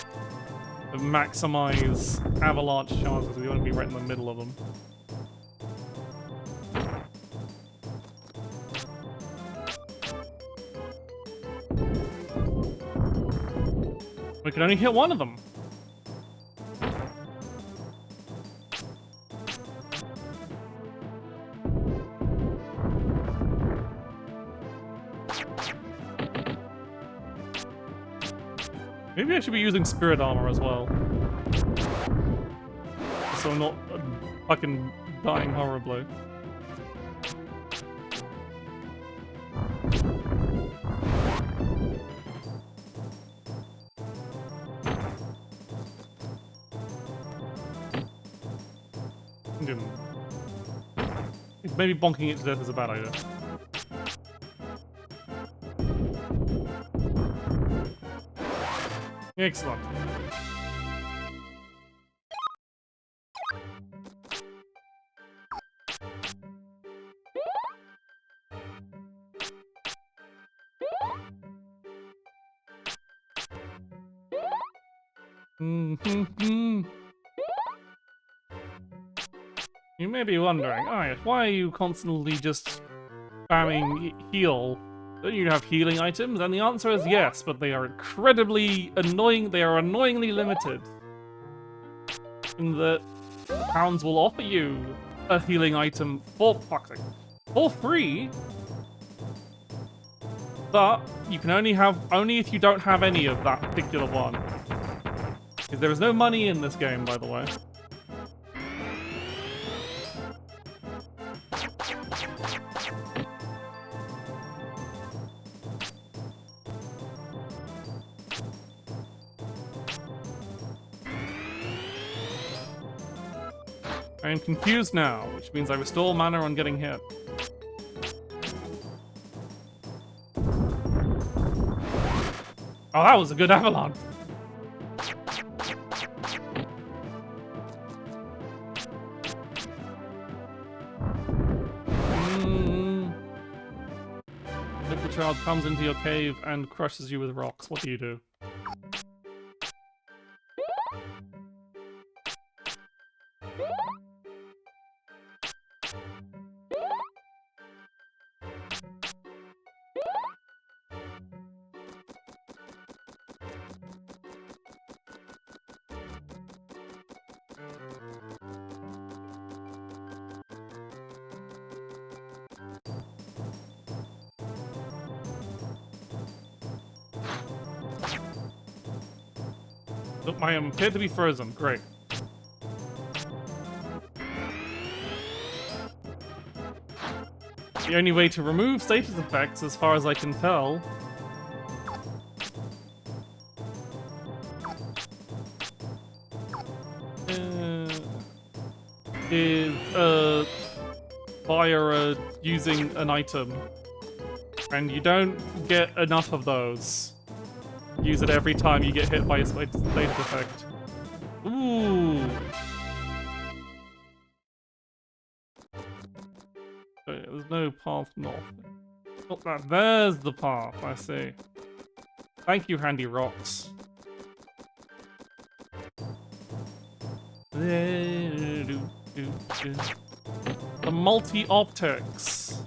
To maximize Avalanche chances, we want to be right in the middle of them. We can only hit one of them. Maybe I should be using spirit armor as well. So I'm not fucking dying horribly. Maybe bonking it to death is a bad idea. Excellent. You may be wondering, oh yes, why are you constantly just spamming heal? Don't you have healing items? And the answer is yes, but they are incredibly annoying. They are annoyingly limited. In that towns will offer you a healing item for free, but you can only if you don't have any of that particular one. Because there is no money in this game, by the way. I am confused now, which means I restore mana on getting hit. Oh, that was a good avalanche. Little child comes into your cave and crushes you with rocks. What do you do? Oh, I am appeared to be frozen. Great. The only way to remove status effects, as far as I can tell, is via using an item. And you don't get enough of those. Use it every time you get hit by a status effect. Ooh. Okay, there's no path north. Oh, there's the path, I see. Thank you, handy rocks. The multi-optics.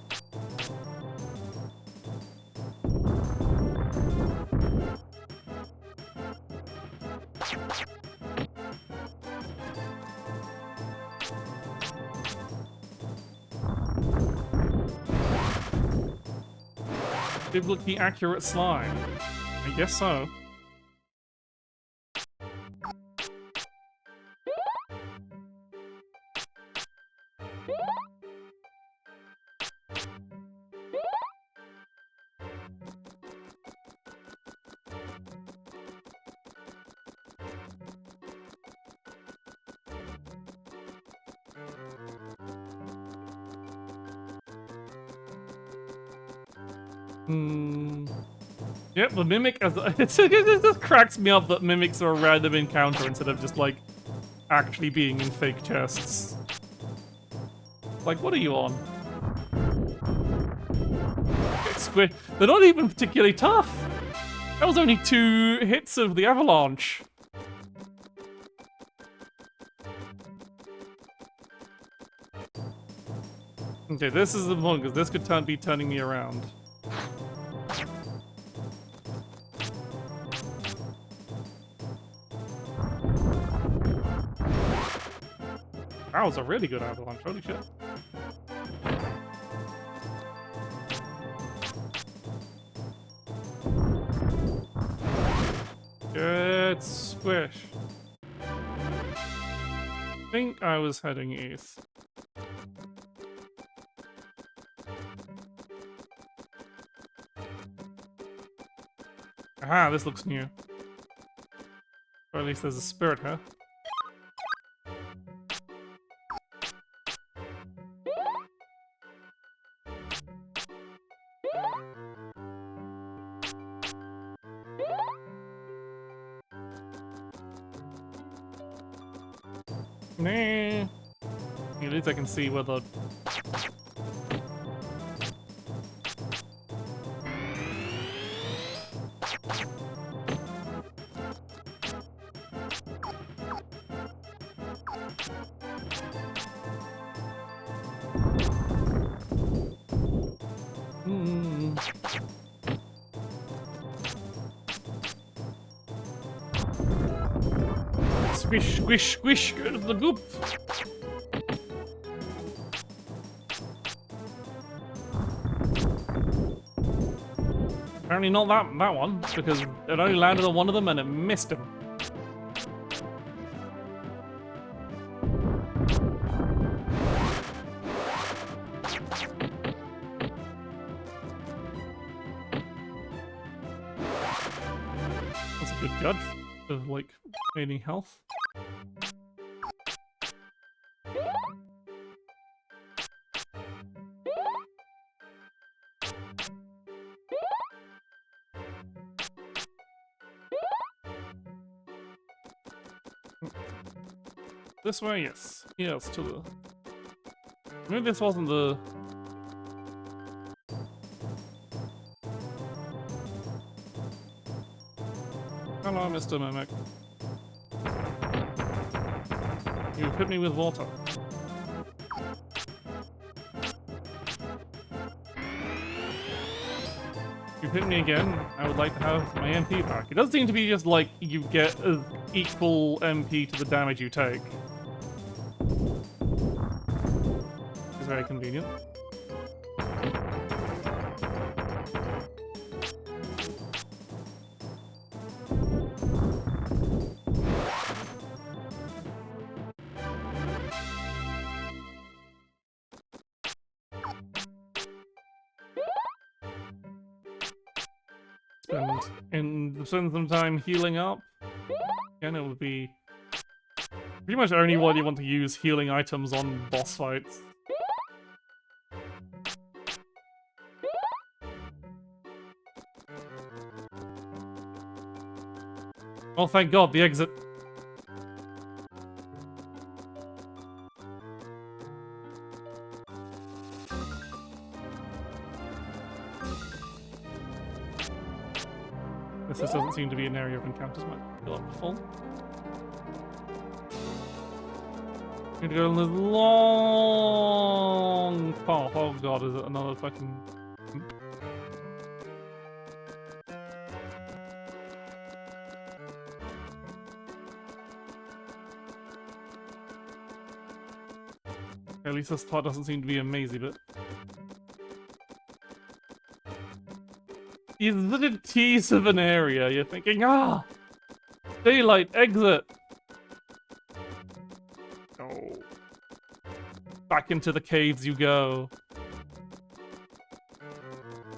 Biblically accurate slime. I guess so. Yep, the mimic as it just cracks me up that mimics are a random encounter instead of just like actually being in fake chests. Like, what are you on? They're not even particularly tough. That was only 2 hits of the Avalanche. Okay, this is the one because this could be turning me around. That was a really good avalanche, holy shit. Good squish. I think I was heading east. Aha, this looks new. Or at least there's a spirit here. Nah. At least I can see where the... Squish, squish, squish, go to the goop! Apparently not that one, because it only landed on one of them and it missed him. That's a good judge of, like, gaining health. This way, yes. Yes, to the... Maybe this wasn't the... Hello, Mr. Mimic. You hit me with water. You hit me again, I would like to have my MP back. It does seem to be just like you get equal MP to the damage you take. It's very convenient. Spend some time healing up. Again, it would be pretty much only what you want to use healing items on boss fights. Oh, thank God, the exit. This doesn't seem to be an area of encounters. Might fill up to full. Need to go on this long path. Oh God, is it another fucking... At least this part doesn't seem to be a mazy bit. It's such a tease of an area. You're thinking, ah, daylight, exit. Oh, back into the caves you go.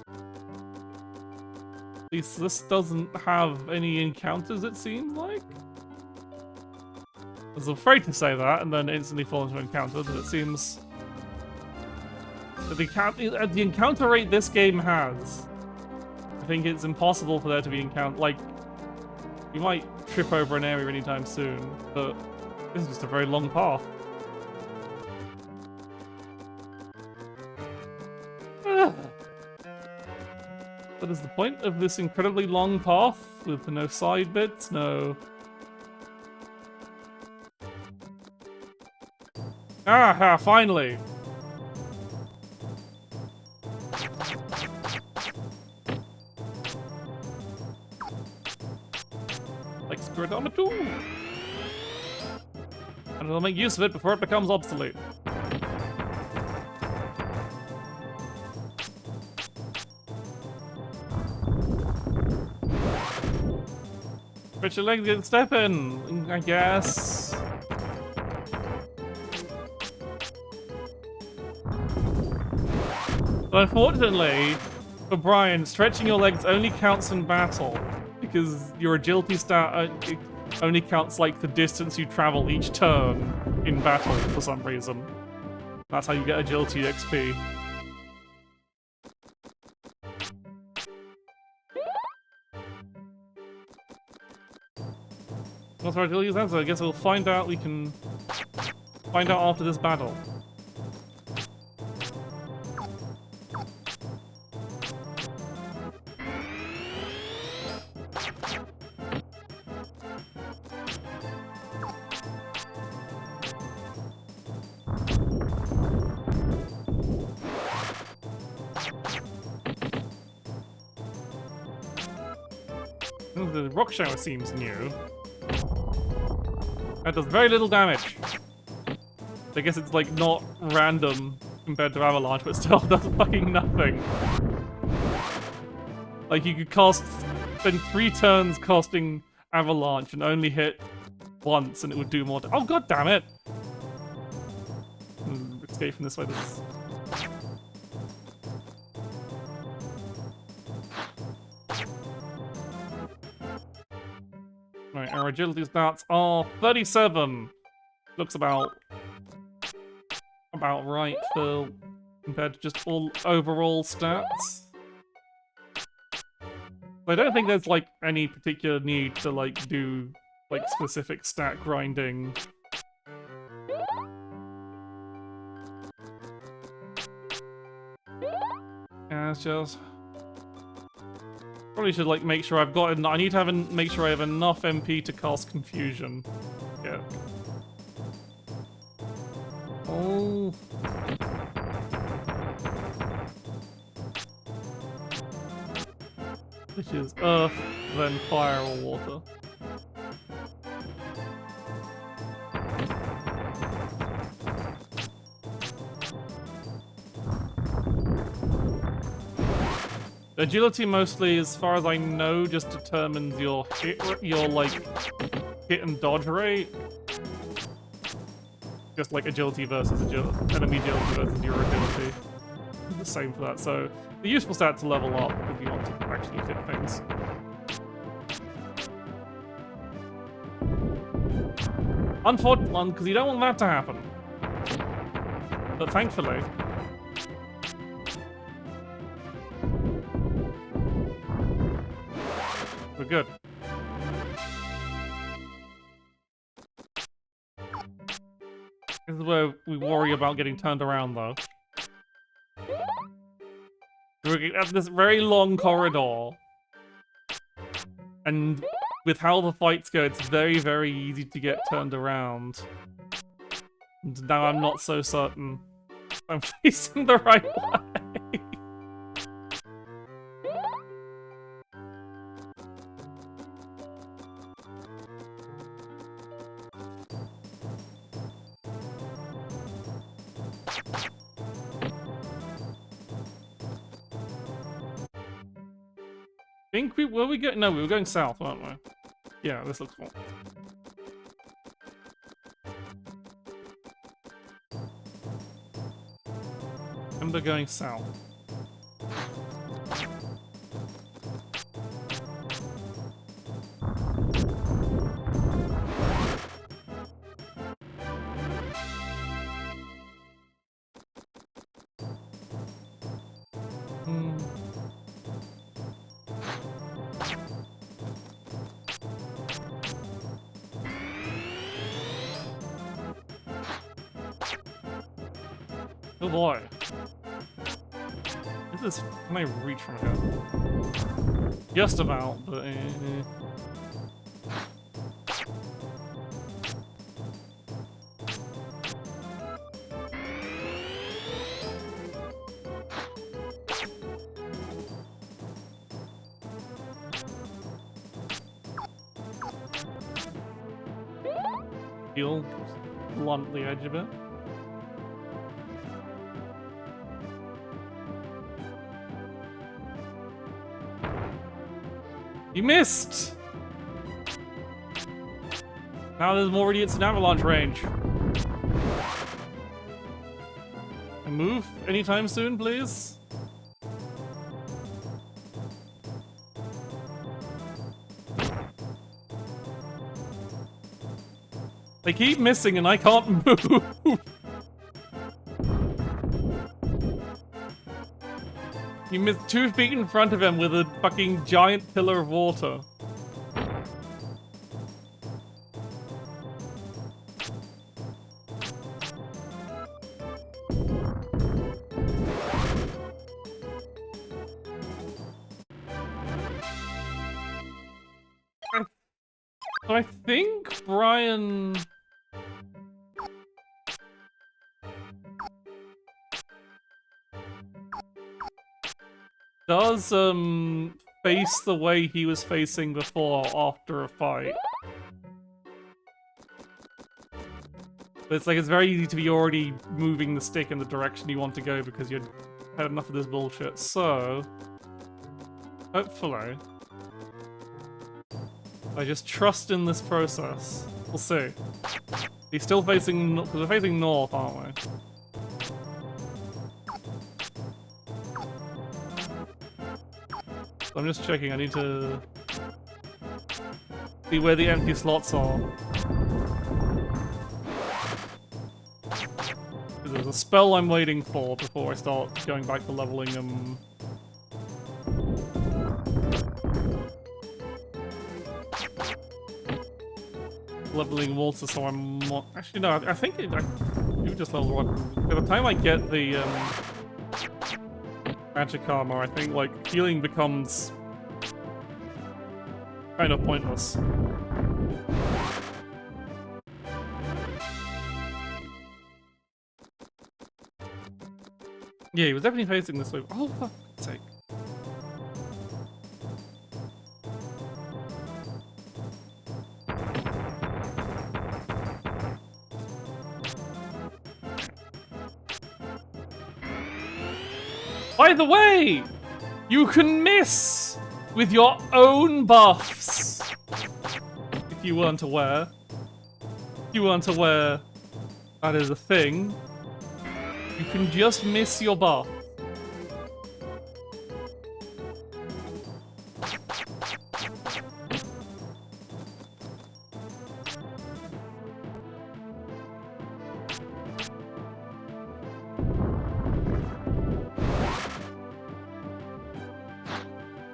At least this doesn't have any encounters, it seems like. I was afraid to say that and then instantly fall into an encounter, but it seems that the encounter rate this game has, I think it's impossible for there to be encounter. Like, you might trip over an area anytime soon, but this is just a very long path. What is the point of this incredibly long path with no side bits? No. Ah, finally! Like Spiridometer! And I'll make use of it before it becomes obsolete. Stretch your legs and step in, I guess. But unfortunately, for Brian, stretching your legs only counts in battle, because your agility stat only counts like the distance you travel each turn in battle for some reason. That's how you get agility XP. What's our agility answer? I guess we'll find out. We can find out after this battle. The rock shower seems new. That does very little damage. I guess it's like not random compared to Avalanche, but still does fucking nothing. Like you could spend 3 turns casting Avalanche and only hit once and it would do more oh god damn it! Escape from this way. Right, our agility stats are 37. Looks about right for compared to just all overall stats. I don't think there's like any particular need to like do like specific stat grinding It's just... Probably should, like, make sure I've got... I need to make sure I have enough MP to cast Confusion. Yeah. Oh... Which is earth, then fire or water. Agility mostly, as far as I know, just determines your like hit and dodge rate. Just like agility versus enemy agility versus your agility. The same for that. So the useful stat to level up if you want to actually hit things. Unfortunate one, because you don't want that to happen. But thankfully. We're good. This is where we worry about getting turned around, though. We're at this very long corridor. And with how the fights go, it's very, very easy to get turned around. And now I'm not so certain I'm facing the right way. Were we going? No, we were going south, weren't we? Yeah, this looks cool. Remember going south. Oh boy. Can I reach from here? Just about, but Feel blunt the edge a bit. You missed! Now there's more idiots in Avalanche range. And move anytime soon, please? They keep missing and I can't move! You missed 2 feet in front of him with a fucking giant pillar of water. I think Brian... does, face the way he was facing before after a fight. But it's like, it's very easy to be already moving the stick in the direction you want to go because you've had enough of this bullshit. So, hopefully, I just trust in this process. We'll see. He's still facing, because we're facing north, aren't we? I'm just checking, I need to see where the empty slots are. There's a spell I'm waiting for before I start going back to leveling them. Leveling water, so I'm not... Actually, no, I think I do just level 1. By the time I get the magic armor, I think, like, healing becomes kind of pointless. Yeah, he was definitely facing this way. Oh, for fuck's sake. By the way, you can miss with your own buffs. If you weren't aware. If you weren't aware that is a thing. You can just miss your buff.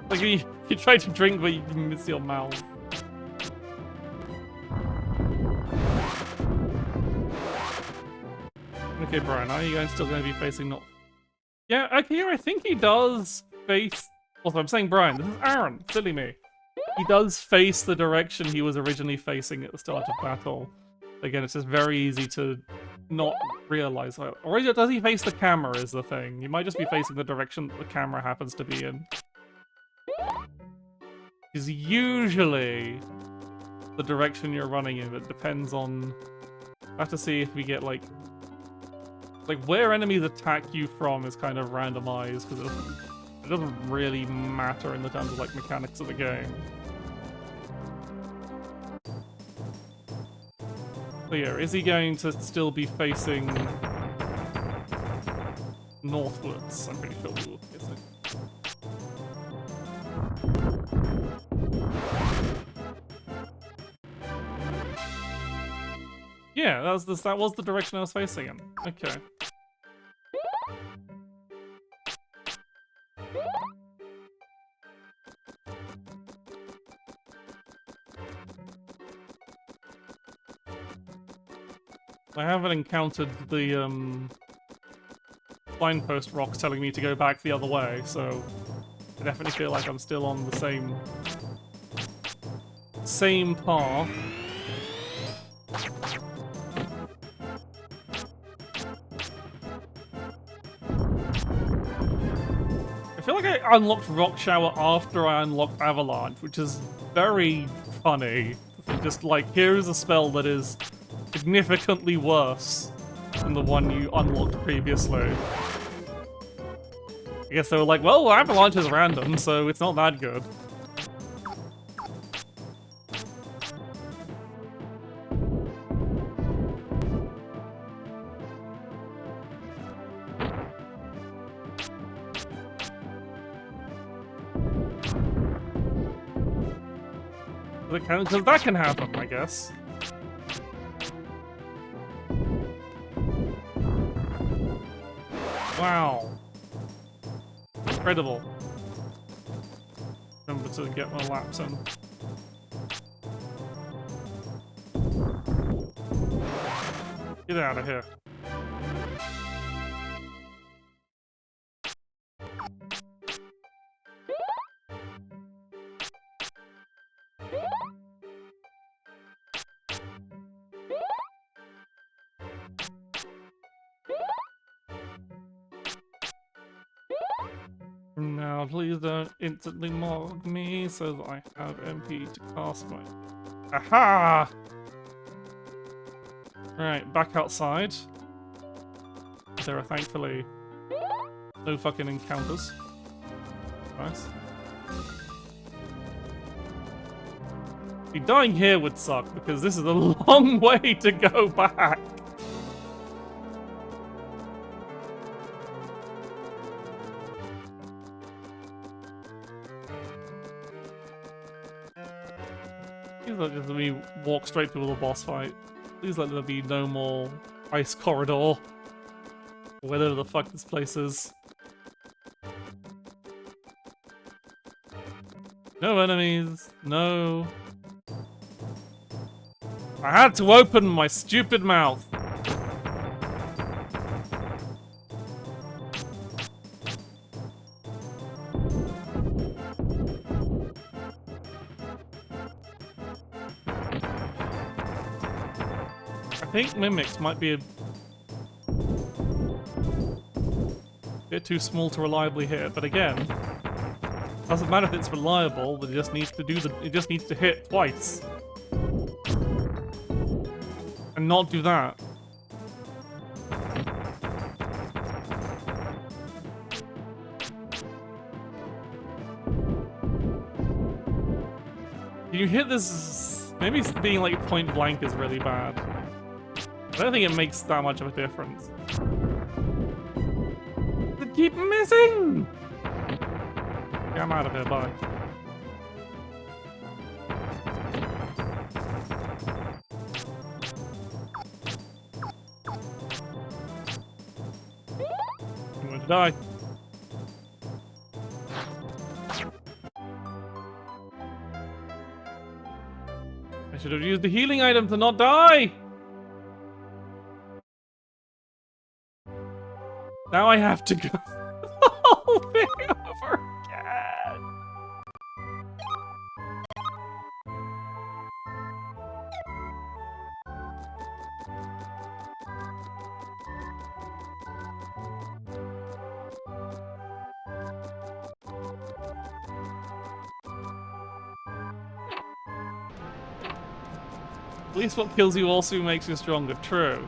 Like you try to drink but you miss your mouth. Okay, Brian, are you still going to be facing north? Yeah, okay, I think he does face... Also, I'm saying Brian, this is Aaron, silly me. He does face the direction he was originally facing at the start of battle. Again, it's just very easy to not realize. Or does he face the camera is the thing. You might just be facing the direction that the camera happens to be in. Is usually the direction you're running in. It depends on... I have to see if we get, like, where enemies attack you from is kind of randomized, because it doesn't really matter in the terms of, like, mechanics of the game. So yeah, is he going to still be facing northwards? I'm pretty sure we will face it. Yeah, that was the direction I was facing in. Okay. I haven't encountered the signpost rocks telling me to go back the other way, so I definitely feel like I'm still on the same path. I feel like I unlocked Rock Shower after I unlocked Avalanche, which is very funny. Just like, here's a spell that is significantly worse than the one you unlocked previously. I guess they were like, well, Avalanche is random, so it's not that good. Because that can happen, I guess. Wow. Incredible. Remember to get my laps in. Get out of here. Now, please don't instantly mock me so that I have MP to cast my... Aha! Right, back outside. There are thankfully no fucking encounters. Nice. See, dying here would suck because this is a long way to go back. Please let just me walk straight through the boss fight. Please let there be no more ice corridor. Whatever the fuck this place is. No enemies. No. I had to open my stupid mouth. I think Mimics might be a bit too small to reliably hit, but again, doesn't matter if it's reliable, it just needs to hit twice. And not do that. You hit this... Maybe being like point blank is really bad. I don't think it makes that much of a difference. They keep missing! Okay, I'm out of here, bye. I'm going to die. I should have used the healing item to not die! Now I have to go the whole thing over again! At least what kills you also makes you stronger, true.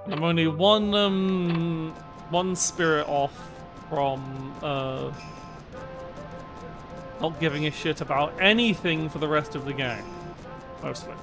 I'm only one spirit off from not giving a shit about anything for the rest of the game. Mostly.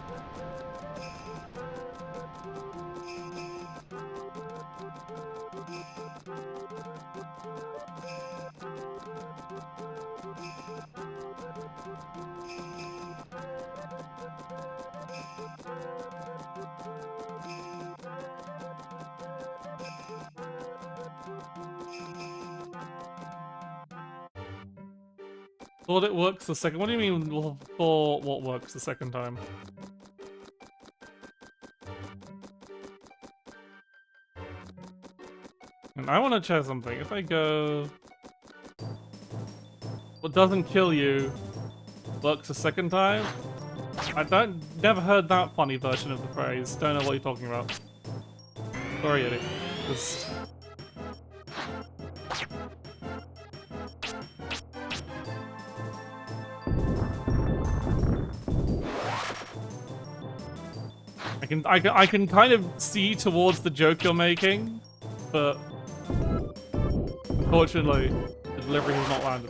Thought it works the second. What do you mean for what works the second time? And I want to check something. If I go, what doesn't kill you works the second time? Never heard that funny version of the phrase. Don't know what you're talking about. Sorry, Eddie. Just... I can kind of see towards the joke you're making, but unfortunately, the delivery has not landed.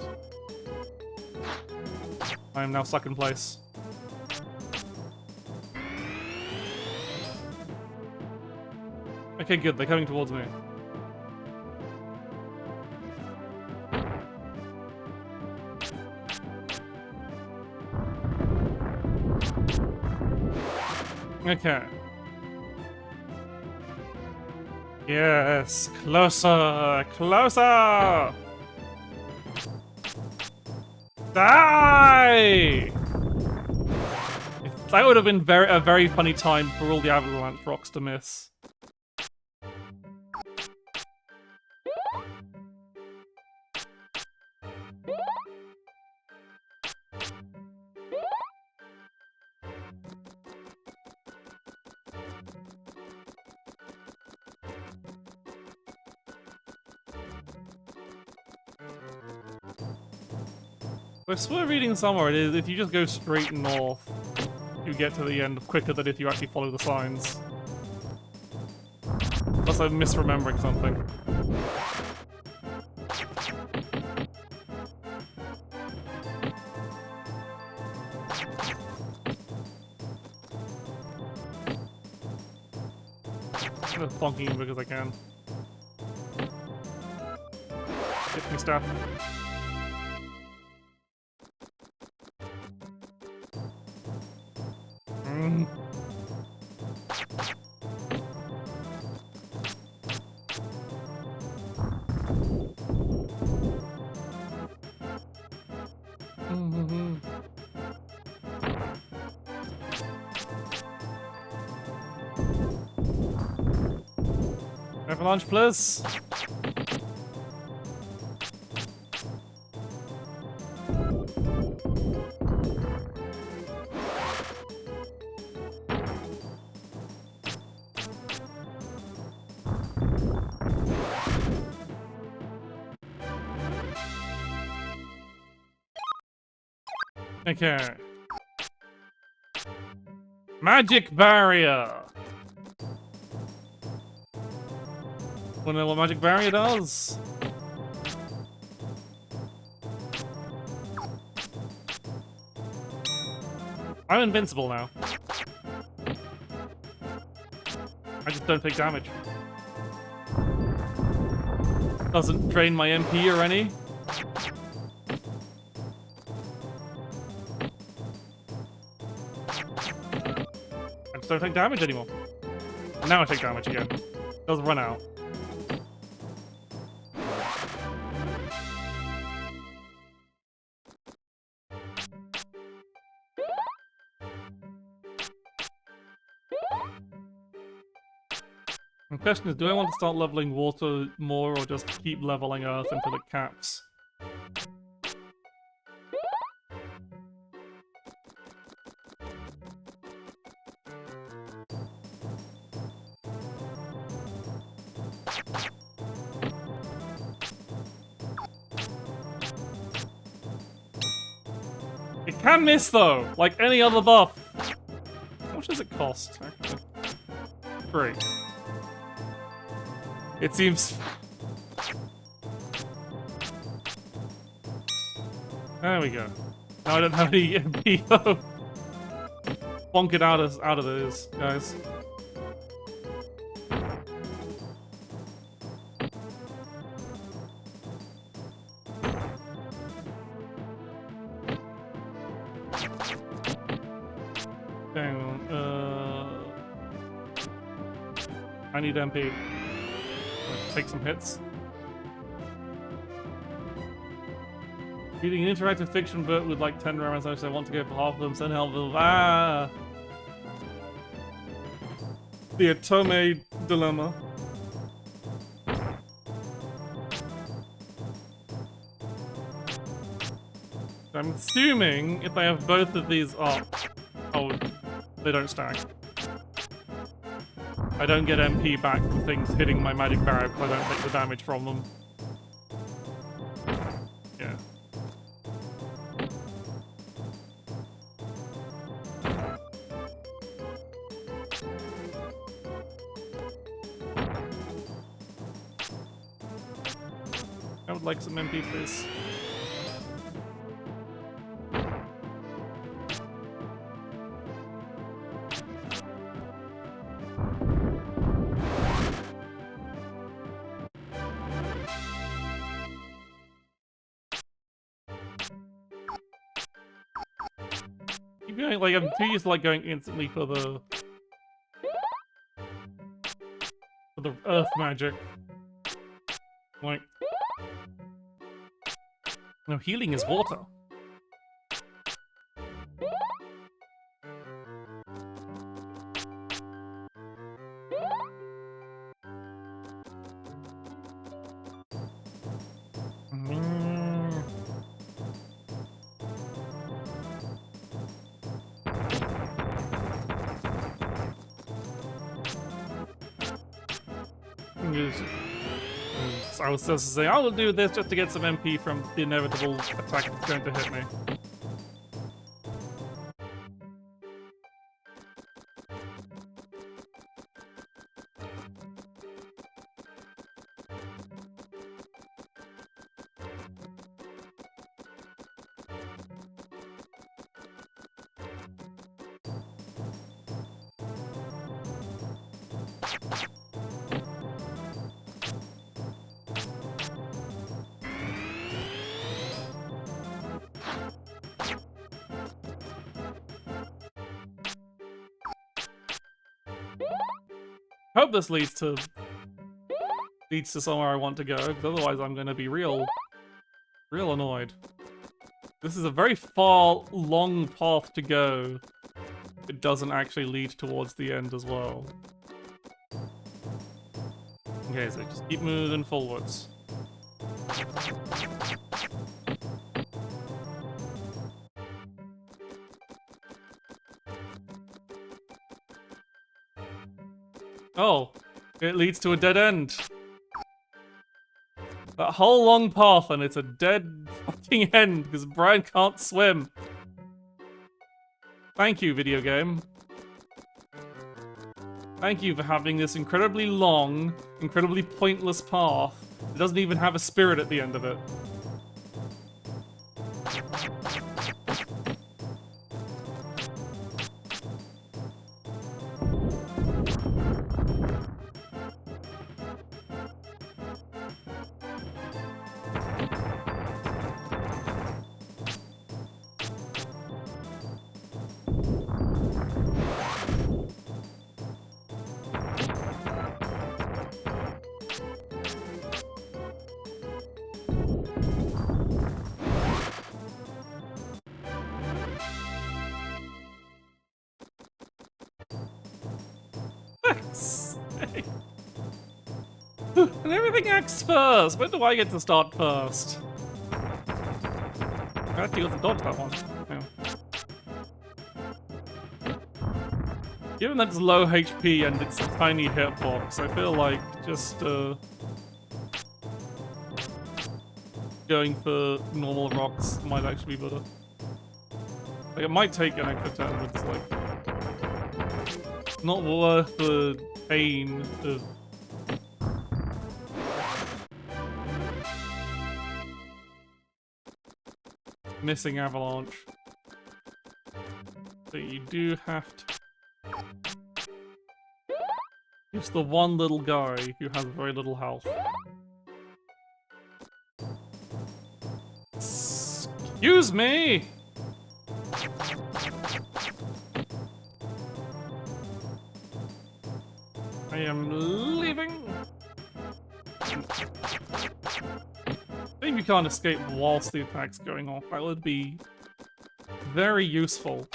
I am now stuck in place. Okay, good. They're coming towards me. Okay. Yes, closer, closer! Die! That would have been a very funny time for all the Avalanche rocks to miss. I swear reading somewhere it is if you just go straight north, you get to the end quicker than if you actually follow the signs. Unless I'm misremembering something. I'm just bonking him because I can. Get me stabbed. Avalanche, please. Okay. Magic barrier. Wanna know what magic barrier does? I'm invincible now. I just don't take damage. Doesn't drain my MP or any. I just don't take damage anymore. Now I take damage again. Does run out. The question is, do I want to start leveling water more or just keep leveling earth until it caps? It can miss though, like any other buff. How much does it cost, actually? Great. It seems... There we go. Now I don't have any MP though. Bonk it out of those, guys. Hang on, I need MP. Let's take some hits. Reading an interactive fiction book with like 10 rounds, I want to go for half of them, send half of them. Ah! The Atome Dilemma. I'm assuming if I have both of these up, oh, they don't stack. I don't get MP back from things hitting my magic barrier because I don't take the damage from them. Yeah. I would like some MP, please. Keep going, like, I'm too used to like going instantly for the earth magic. Like, no, healing is water. I was supposed to say, I'll do this just to get some MP from the inevitable attack that's going to hit me. I hope this leads to somewhere I want to go, because otherwise I'm going to be real annoyed. This is a very far, long path to go. It doesn't actually lead towards the end as well. Okay, so just keep moving forwards. Oh, it leads to a dead end. That whole long path and it's a dead fucking end because Brian can't swim. Thank you, video game. Thank you for having this incredibly long, incredibly pointless path. It doesn't even have a spirit at the end of it. And everything acts first. When do I get to start first? I have to go to dodge that one. Yeah. Given that it's low HP and it's a tiny hitbox, I feel like just going for normal rocks might actually be better. Like, it might take an extra turn, but it's like not worth the pain of missing Avalanche. But you do have to. It's the one little guy who has very little health. Excuse me! I am leaving. Maybe you can't escape whilst the attack's going off. That would be very useful.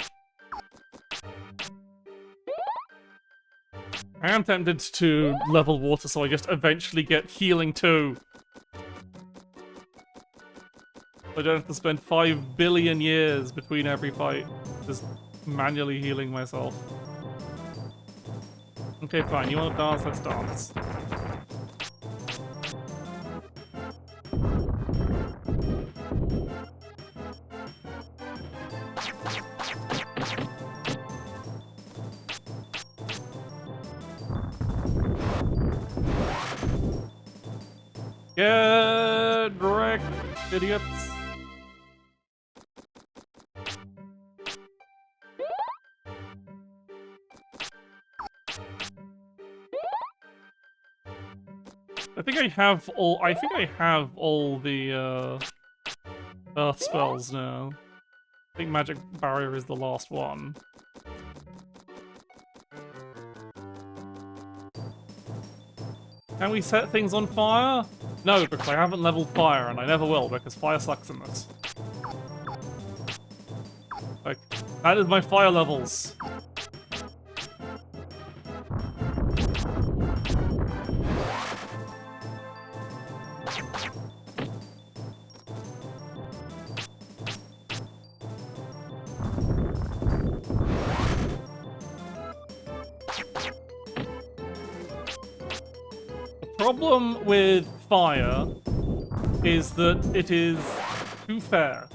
I am tempted to level water so I just eventually get healing too. I don't have to spend 5 billion years between every fight just manually healing myself. Okay, fine. You want to dance? Let's dance. Get wrecked, idiots. I think I have all the earth spells now. I think magic barrier is the last one. Can we set things on fire? No, because I haven't leveled fire, and I never will, because fire sucks in this. Like, that is my fire levels. The problem with fire is that it is too fair.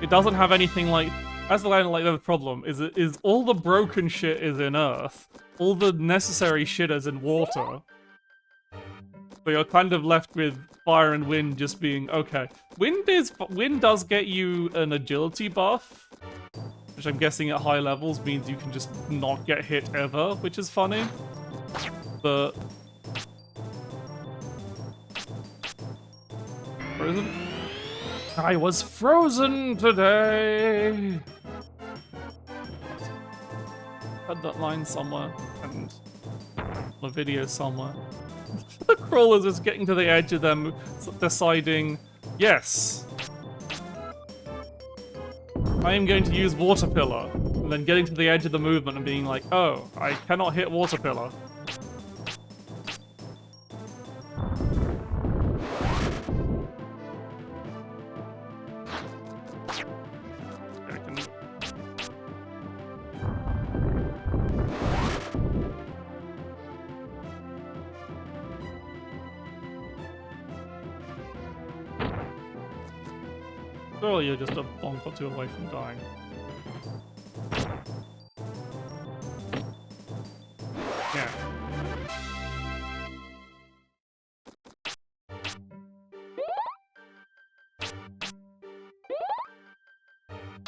It doesn't have anything like... That's the line, like, the problem, is all the broken shit is in earth, all the necessary shit is in water. So you're kind of left with fire and wind just being okay. Wind does get you an agility buff, which I'm guessing at high levels means you can just not get hit ever, which is funny. But... Frozen? I was frozen today! Had that line somewhere, and a video somewhere. The crawler's just getting to the edge of them, deciding, yes, I am going to use Water Pillar, and then getting to the edge of the movement and being like, oh, I cannot hit Water Pillar. Surely you're just a bonk or two away from dying.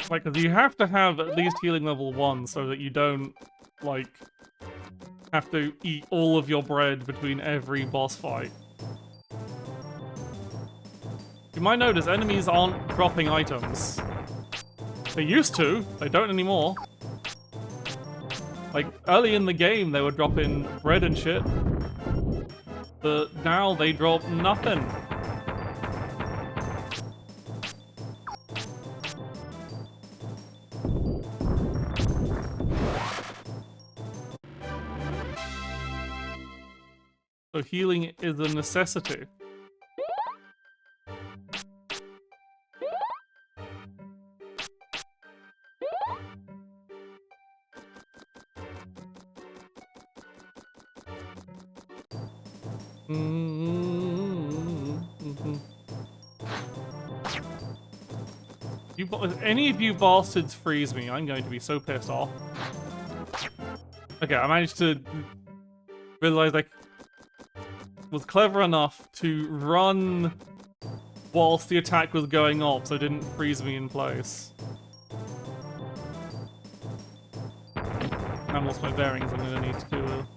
Like, 'cause you have to have at least healing level 1 so that you don't, like, have to eat all of your bread between every boss fight. You might notice enemies aren't dropping items. They used to, they don't anymore. Like, early in the game, they were dropping bread and shit. But now they drop nothing. So healing is a necessity. If any of you bastards freeze me, I'm going to be so pissed off. Okay, I managed to realize I was clever enough to run whilst the attack was going off, so it didn't freeze me in place. I lost my bearings, I'm gonna need to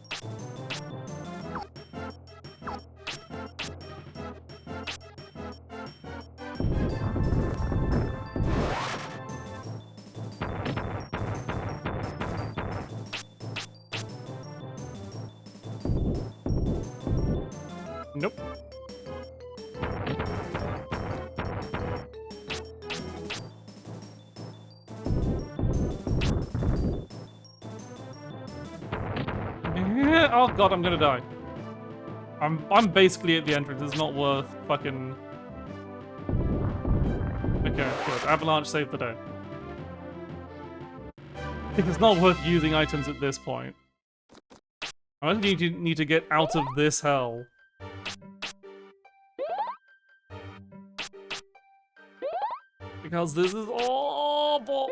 Nope. Oh god, I'm gonna die. I'm basically at the entrance. It's not worth fucking. Okay, good. Avalanche saved the day. It's not worth using items at this point. I need to get out of this hell. Because this is awful.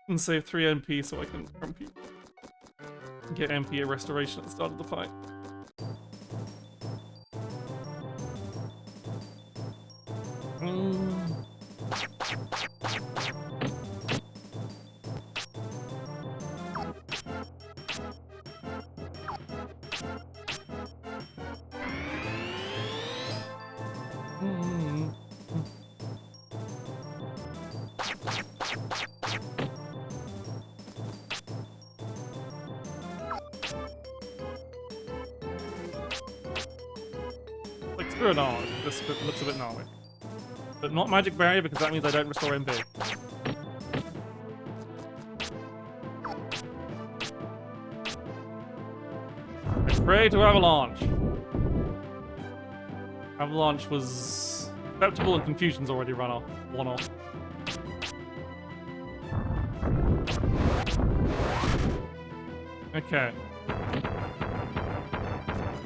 And save 3 MP so I can get MP at restoration at the start of the fight. Like, screw it on. This looks a bit gnarly. But not magic barrier because that means I don't restore MP. I pray to Avalanche. Avalanche was acceptable and Confusion's already run off. One off. Okay.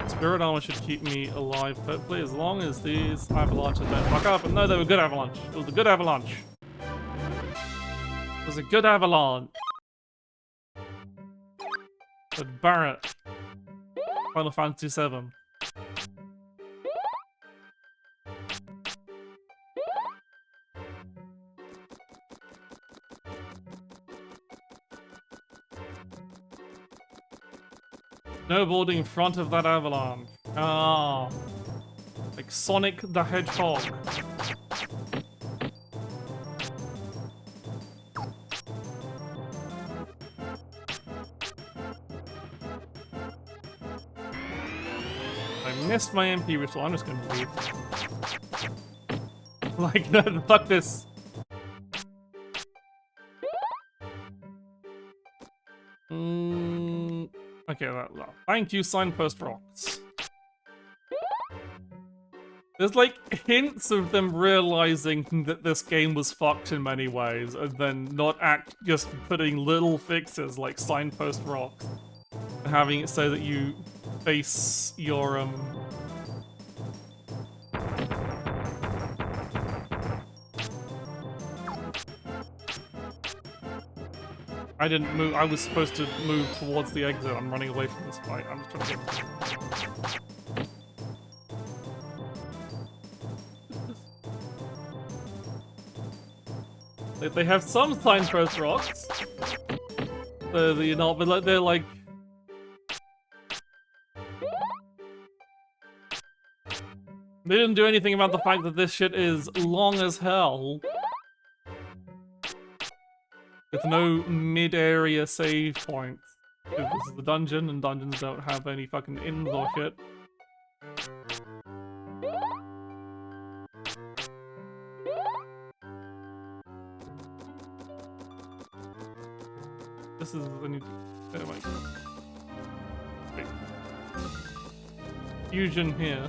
Spirit Armor should keep me alive, hopefully, as long as these avalanches don't fuck up. And no, they were good avalanche. It was a good avalanche. It was a good avalanche. But Barrett. Final Fantasy VII. Snowboarding in front of that avalanche. Ah. Like Sonic the Hedgehog. I missed my MP restore. I'm just gonna leave. Like, no, fuck this. Okay, that. Thank you, Signpost Rocks. There's like hints of them realizing that this game was fucked in many ways, and then not just putting little fixes like Signpost Rocks, and having it so that you face your I didn't move. I was supposed to move towards the exit. I'm running away from this fight. I'm just trying to get. They have some signpost rocks. So you're not, but like, they're like... They didn't do anything about the fact that this shit is long as hell. With no mid-area save points. Because this is a dungeon, and dungeons don't have any fucking inns or shit. This is the new... Oh my god. Wait. Fusion here.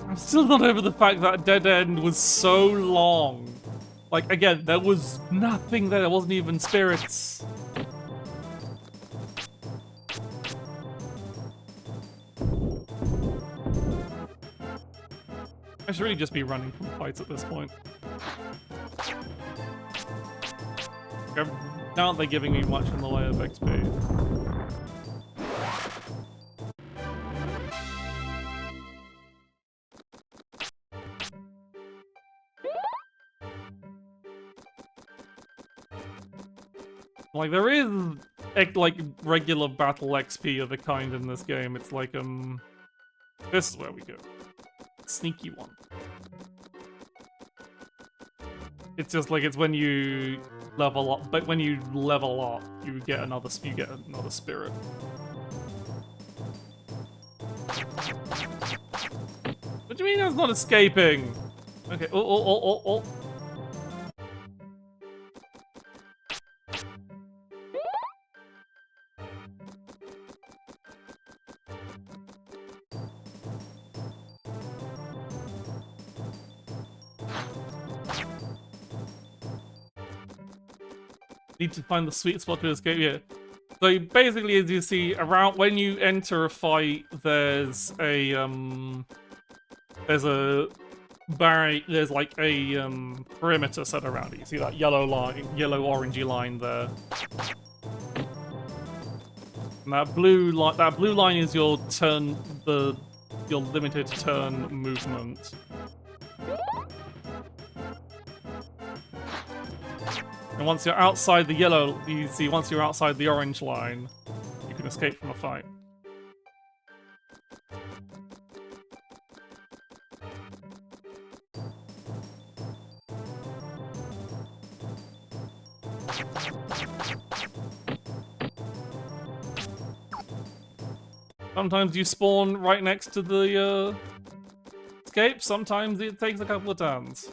I'm still not over the fact that dead end was so long. Like, again, there was nothing there. There wasn't even spirits. I should really just be running from fights at this point. Now aren't they giving me much in the way of XP? Like, there is, like, regular battle XP of a kind in this game. It's like, this is where we go. Sneaky one. It's just like, it's when you level up, but when you level up, you get another spirit. What do you mean that's not escaping? Okay, oh. Need to find the sweet spot to escape. Yeah. So basically, as you see, around when you enter a fight, there's a there's like a perimeter set around it. You see that yellow line, yellow-orangey line there. And that blue line is your turn, your limited turn movement. And once you're outside the yellow, you see, once you're outside the orange line, you can escape from a fight. Sometimes you spawn right next to the escape, sometimes it takes a couple of turns.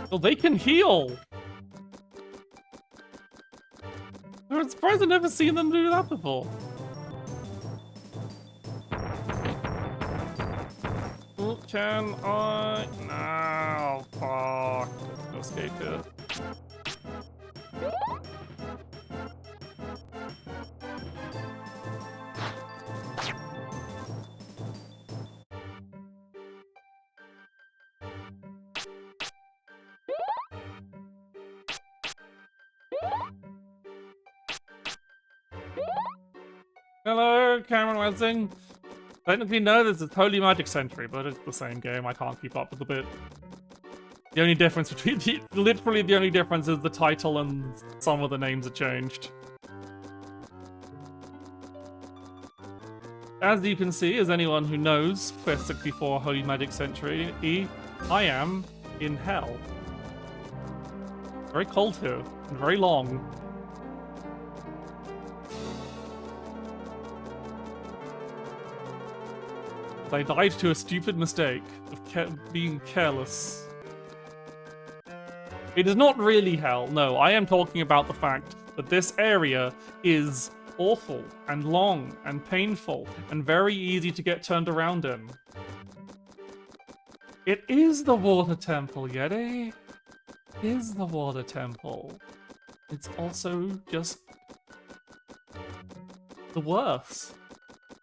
Well, they can heal! I'm surprised I've never seen them do that before. Oh, can I? No, fuck. No escape here. Hello, Cameron Wensing. Technically, no, this is Holy Magic Century, but it's the same game. I can't keep up with the bit. The only difference between literally the only difference is the title and some of the names are changed. As you can see, as anyone who knows Quest 64 Holy Magic Century, I am in hell. Very cold here, and very long. They died to a stupid mistake of being careless. It is not really hell. No, I am talking about the fact that this area is awful and long and painful and very easy to get turned around in. It is the water temple, Yeti. It is the water temple. It's also just the worst.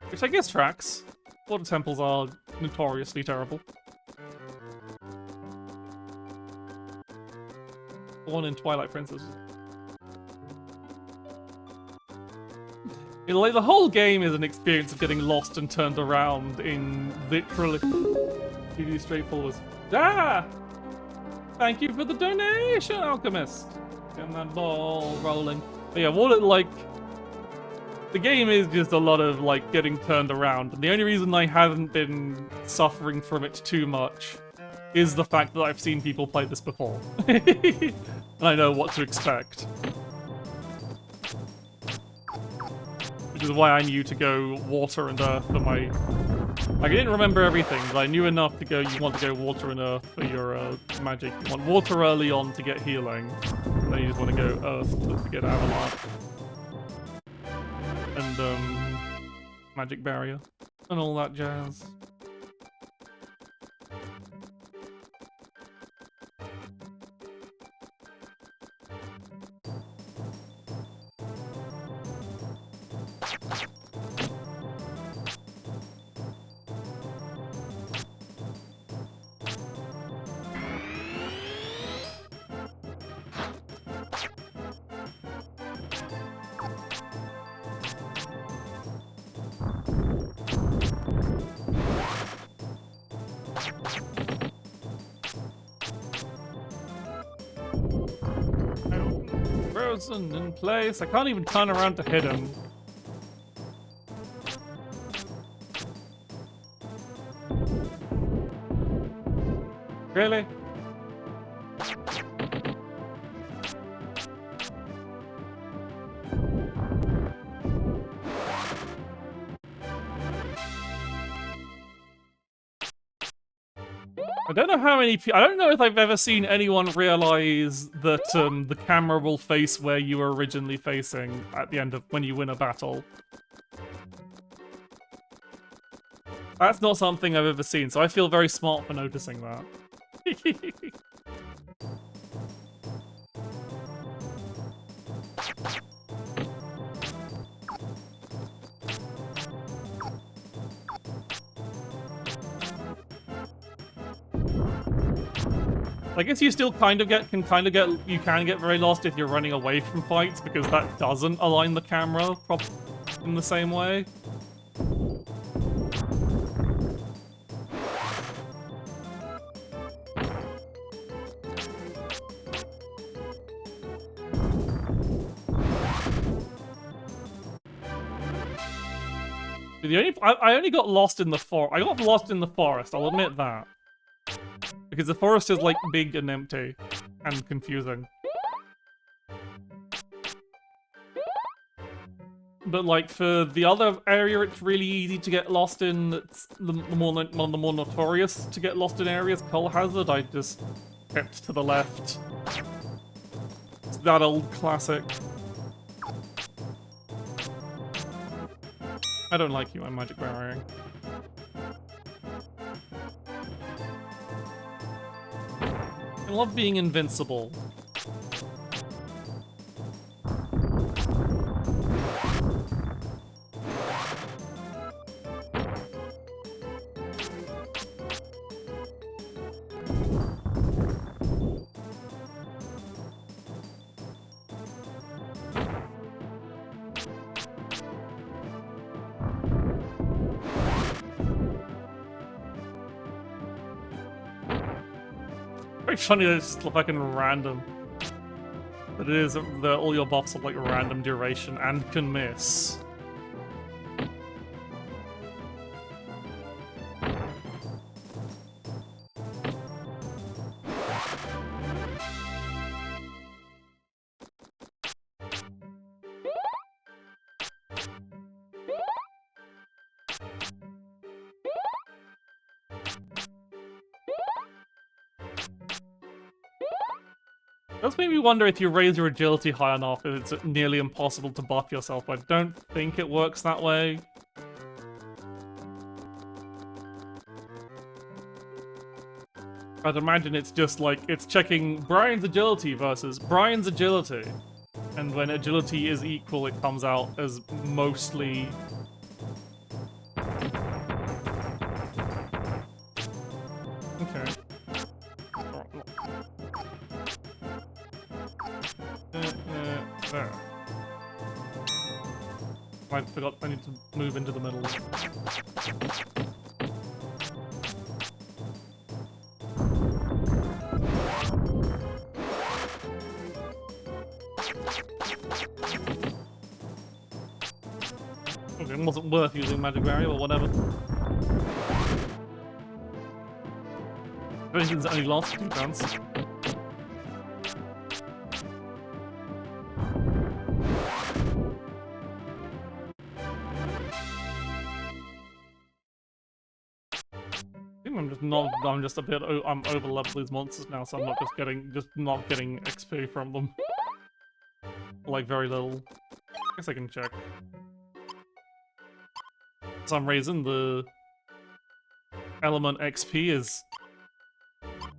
Which I guess tracks. Water temples are notoriously terrible. One in Twilight Princess. Like, the whole game is an experience of getting lost and turned around in literally really straightforward. Ah! Thank you for the donation, Alchemist. Getting that ball rolling. But yeah, what it like. The game is just a lot of like getting turned around, and the only reason I haven't been suffering from it too much is the fact that I've seen people play this before. And I know what to expect. Which is why I knew to go water and earth for my... Like, I didn't remember everything, but I knew enough to go, you want to go water and earth for your magic. You want water early on to get healing, and then you just want to go earth to get Avalanche. And, magic barrier. And all that jazz. Frozen in place. I can't even turn around to hit him. Really? I don't know how many I don't know if I've ever seen anyone realize that the camera will face where you were originally facing at the end of when you win a battle. That's not something I've ever seen, so I feel very smart for noticing that. I guess you still you can get very lost if you're running away from fights, because that doesn't align the camera in the same way. I only got lost in the forest. I got lost in the forest, I'll admit that. Because the forest is, like, big and empty and confusing. But, like, for the other area, it's really easy to get lost in. It's the more notorious to get lost in areas. Coal Hazard, I just kept to the left. It's that old classic. I don't like you, I'm magic barriering. I love being invincible. Very funny that it's just fucking random. But it is that all your buffs have like random duration and can miss. Does make me wonder if you raise your agility high enough, if it's nearly impossible to buff yourself. I don't think it works that way. I'd imagine it's just like, it's checking Brian's agility versus Brian's agility. And when agility is equal, it comes out as mostly... Okay. There. I forgot I need to move into the middle. Okay, it wasn't worth using magic barrier, but whatever. Everything's only lost 2 turns. I'm just a bit. I'm over leveled these monsters now, so I'm not not getting XP from them. Like very little. I guess I can check. For some reason, the element XP is.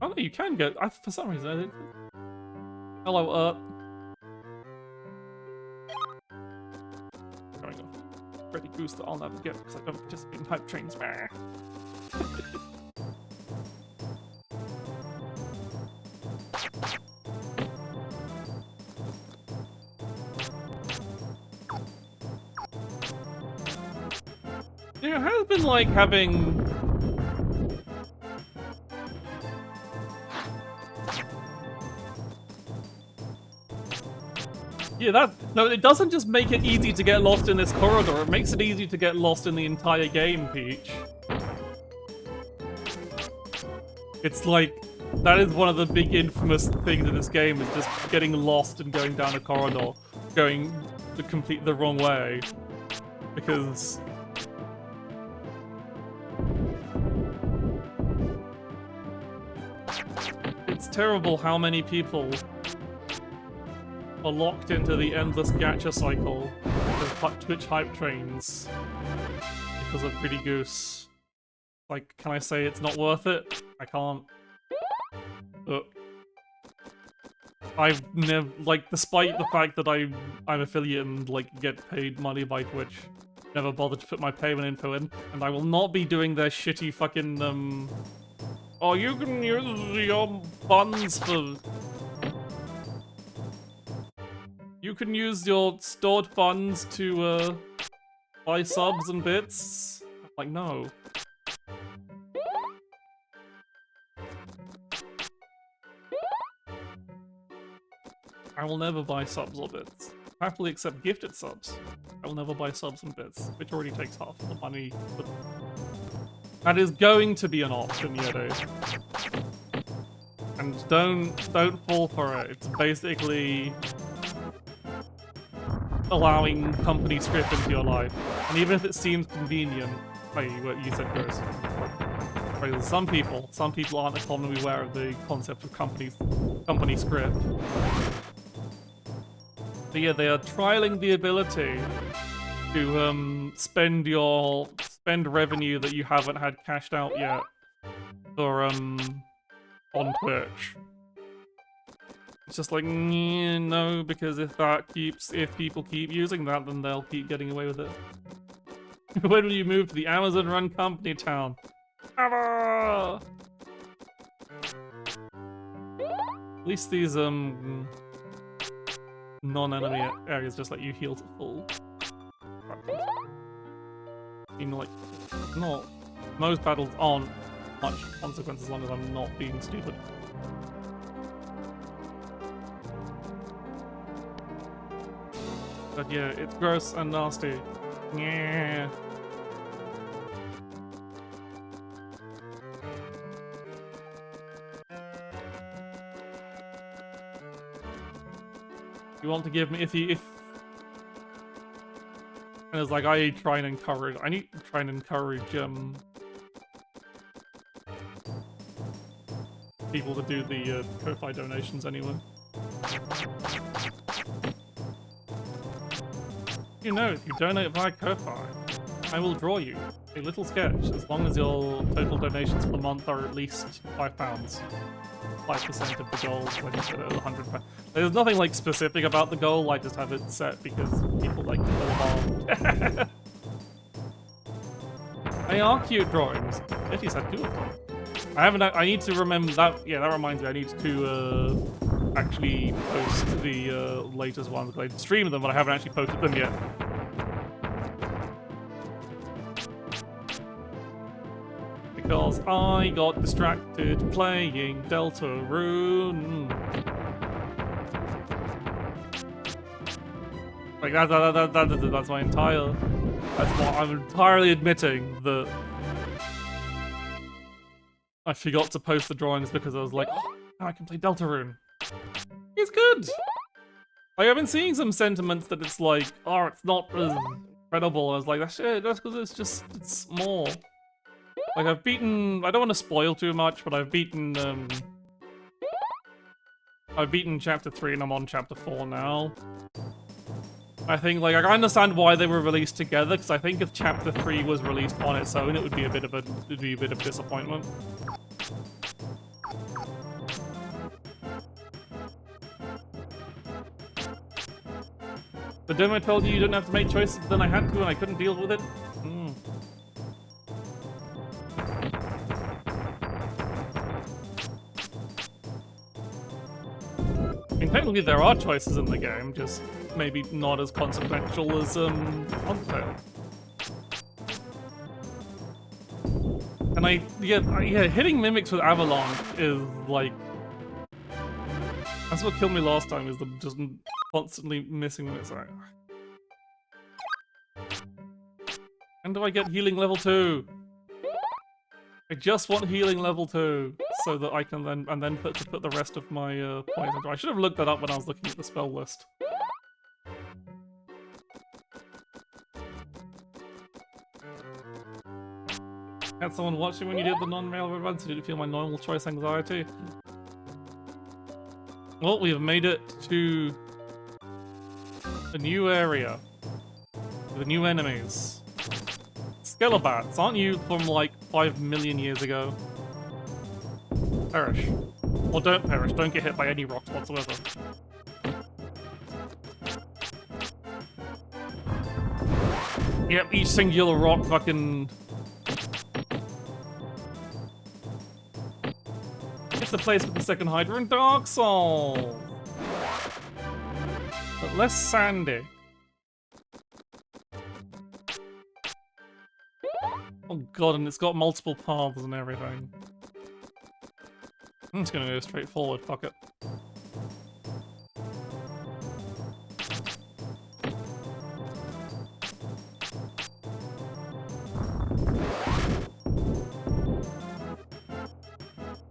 Oh no, you can get. For some reason, I didn't. Hello, Going off. Pretty goose that I'll never get because I don't participate in hype trains. It has been like having. Yeah, no, it doesn't just make it easy to get lost in this corridor, it makes it easy to get lost in the entire game, Peach. It's like, that is one of the big infamous things in this game, is just getting lost and going down a corridor, going the wrong way. Because... it's terrible how many people are locked into the endless gacha cycle of Twitch hype trains because of Pretty Goose. Like, can I say it's not worth it? I can't. I've never, like, despite the fact that I'm affiliate and, like, get paid money by Twitch, never bothered to put my payment info in, and I will not be doing their shitty fucking, oh, you can use your funds for... You can use your stored funds to, buy subs and bits. Like, no. I will never buy subs or bits. Happily accept gifted subs. I will never buy subs and bits, which already takes half of the money. But that is going to be an option, Yodo. And don't fall for it. It's basically allowing company script into your life. And even if it seems convenient, like what you said, Chris, some people aren't autonomously aware of the concept of company script. But yeah, they are trialing the ability to spend revenue that you haven't had cashed out yet for on Twitch. It's just like, no, because if people keep using that, then they'll keep getting away with it. When will you move to the Amazon-run company town? Never! At least these non-enemy areas just let you heal to full. I mean, like, most battles aren't much consequence as long as I'm not being stupid. But yeah, it's gross and nasty. Yeah. You want to give me if and it's like I need to try and encourage people to do the Ko-Fi donations anyway. You know, if you donate via Ko-Fi, I will draw you a little sketch as long as your total donations for the month are at least £5. 5% of the goal, when you get it £100. There's nothing like specific about the goal, I just have it set because people like to go hard. They are cute drawings. Betty's had 2 of them. I need to remember that, yeah, that reminds me, I need to actually post the latest ones. I streamed them, but I haven't actually posted them yet. because I got distracted playing Deltarune. Like that's my entire. That's what I'm entirely admitting that I forgot to post the drawings because I was like, oh, now I can play Deltarune. It's good. Like I've been seeing some sentiments that it's like, oh, it's not as incredible. I was like, that's because it's small. Like I've beaten. I don't want to spoil too much, but I've beaten chapter 3 and I'm on chapter 4 now. I think, like, I understand why they were released together, because I think if Chapter 3 was released on its own, it would be a bit of a disappointment. But didn't I told you didn't have to make choices, then I had to and I couldn't deal with it? I mean, technically there are choices in the game, just maybe not as consequential as Undertale. And hitting mimics with Avalanche is like, that's what killed me last time, is just constantly missing them. It's like, when do I get healing level 2? I just want healing level 2 so that I can then put the rest of my points into. I should have looked that up when I was looking at the spell list. Had someone watching when you did the non-railroad run, so did it feel my normal choice anxiety? Well, we have made it to a new area with new enemies. Skelebats, aren't you from like 5 million years ago? Perish. Or don't perish, don't get hit by any rocks whatsoever. Yep, each singular rock fucking... It's the place with the second Hydra in Dark Souls! But less sandy. Oh god, and it's got multiple paths and everything. I'm just gonna go straight forward, fuck it.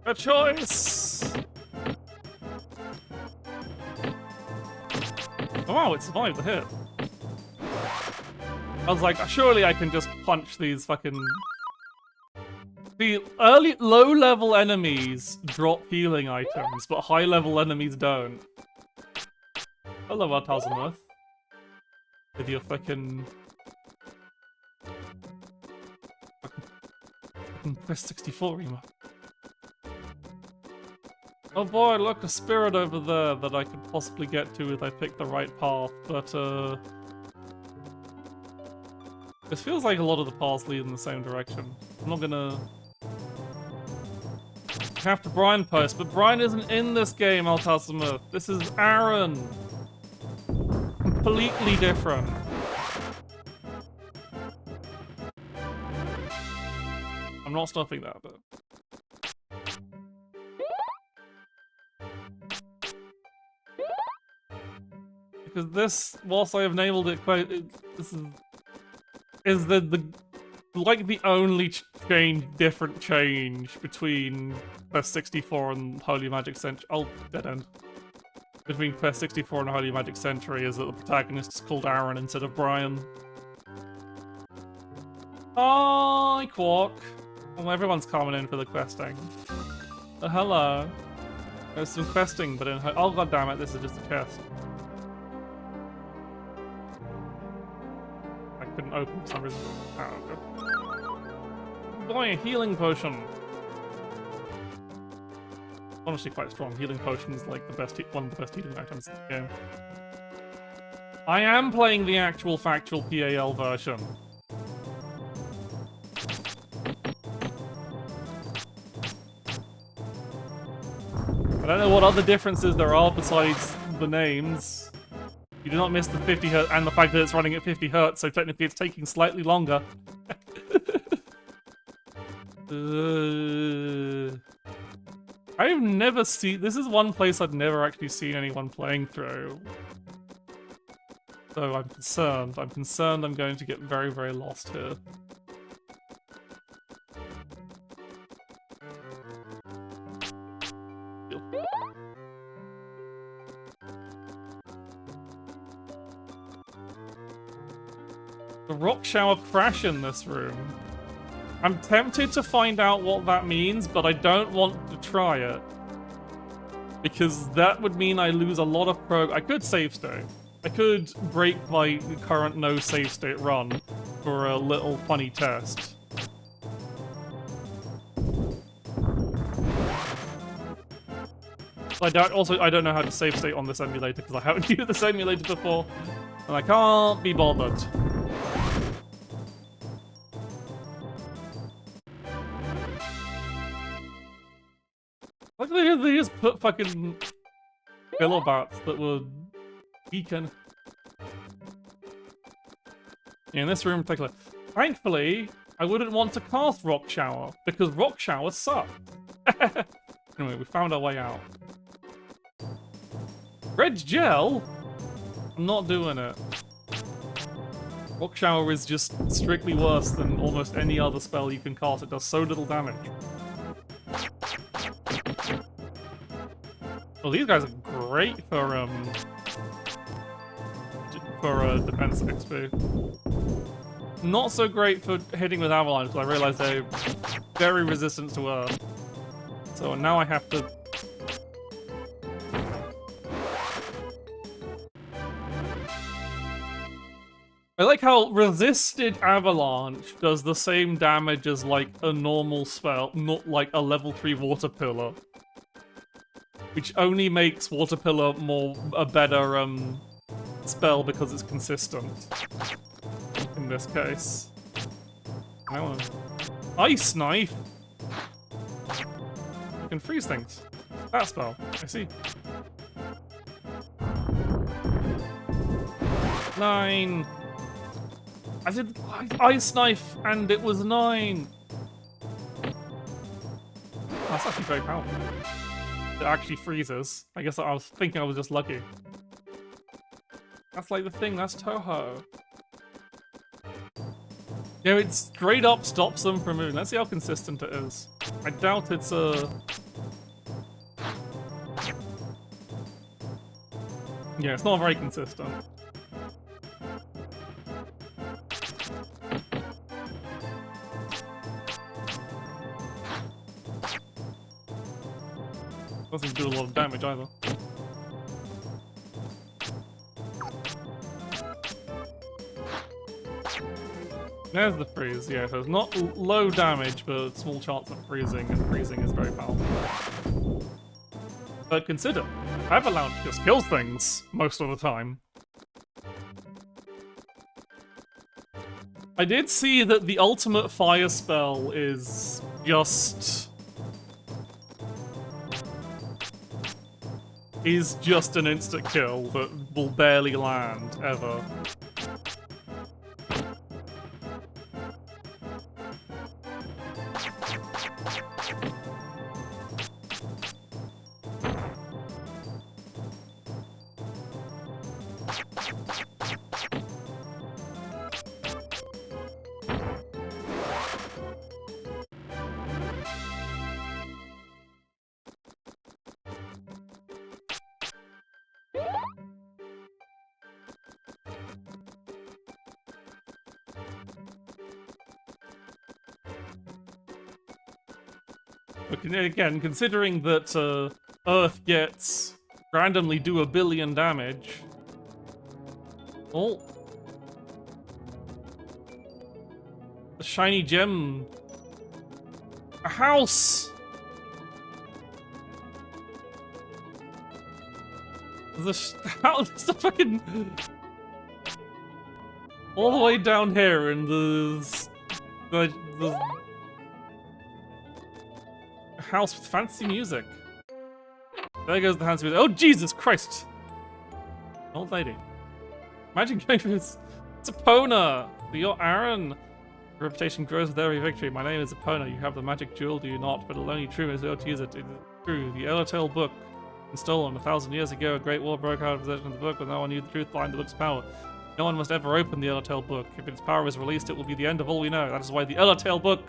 A choice! Oh wow, it survived the hit. I was like, surely I can just punch these fucking... The low-level enemies drop healing items, but high-level enemies don't. Hello, Artazamuth. With your fucking Quest 64 emote. Oh boy, look, a spirit over there that I could possibly get to if I pick the right path, but this feels like a lot of the paths lead in the same direction. I'm not gonna have to Brian post, but Brian isn't in this game, Altasamuth. This is Aaron. Completely different. I'm not stopping that, but... Because this, whilst I have enabled it quite, this is the only different change between Quest 64 and Holy Magic Century. Oh, dead end. Between Quest 64 and Holy Magic Century is that the protagonist is called Aaron instead of Brian. Hi, Quark. Well, everyone's coming in for the questing. Hello. There's some questing, but in oh god damn it, this is just a chest. I couldn't open for some reason. Oh, okay. Boy, a healing potion. Honestly, quite strong. Healing potion is like the best, one of the best healing items in the game. I am playing the actual factual PAL version. I don't know what other differences there are besides the names. You do not miss the 50 Hz and the fact that it's running at 50 Hz, so technically it's taking slightly longer. I've never seen... This is one place I've never actually seen anyone playing through. So I'm concerned. I'm concerned I'm going to get very, very lost here. The rock shower crash in this room. I'm tempted to find out what that means, but I don't want to try it. Because that would mean I lose a lot of I could save state. I could break my current no save state run for a little funny test. I don't know how to save state on this emulator because I haven't used this emulator before, and I can't be bothered. Like they just put fucking kilobats that would weaken. Yeah, in this room in particular. Thankfully, I wouldn't want to cast Rock Shower because Rock Shower sucked. Anyway, we found our way out. Red gel? I'm not doing it. Rock Shower is just strictly worse than almost any other spell you can cast. It does so little damage. Well, these guys are great for defense XP. Not so great for hitting with Avalanche, because I realize they're very resistant to Earth. So now I have to... I like how resisted Avalanche does the same damage as like a normal spell, not like a level 3 Water Pillar. Which only makes Water Pillar a better spell because it's consistent. In this case. Ice Knife! You can freeze things. That spell, I see. 9! I did Ice Knife and it was 9! That's actually very powerful. It actually freezes. I guess I was thinking I was just lucky. That's like the thing, that's Toho. You know, it straight up stops them from moving. Let's see how consistent it is. I doubt it's yeah, it's not very consistent. Doesn't do a lot of damage either. There's the freeze, yeah, so it's not low damage, but small chance of freezing, and freezing is very powerful. But consider, Avalanche just kills things most of the time. I did see that the ultimate fire spell is just an instant kill that will barely land, ever. Again, considering that Earth gets randomly do 1 billion damage. Oh. A shiny gem. A house! There's a fucking... all the way down here in the house with fancy music. There goes the fancy music. Oh, Jesus Christ! Old lady. Imagine going through this. It's Epona! You're Aaron. Your reputation grows with every victory. My name is Epona. You have the magic jewel, do you not? But only true is able to use it. It is true. The Ellertail book was stolen 1,000 years ago. A great war broke out of possession of the book, but no one knew the truth behind the book's power. No one must ever open the Ellertail book. If its power is released, it will be the end of all we know. That is why the Ellertail book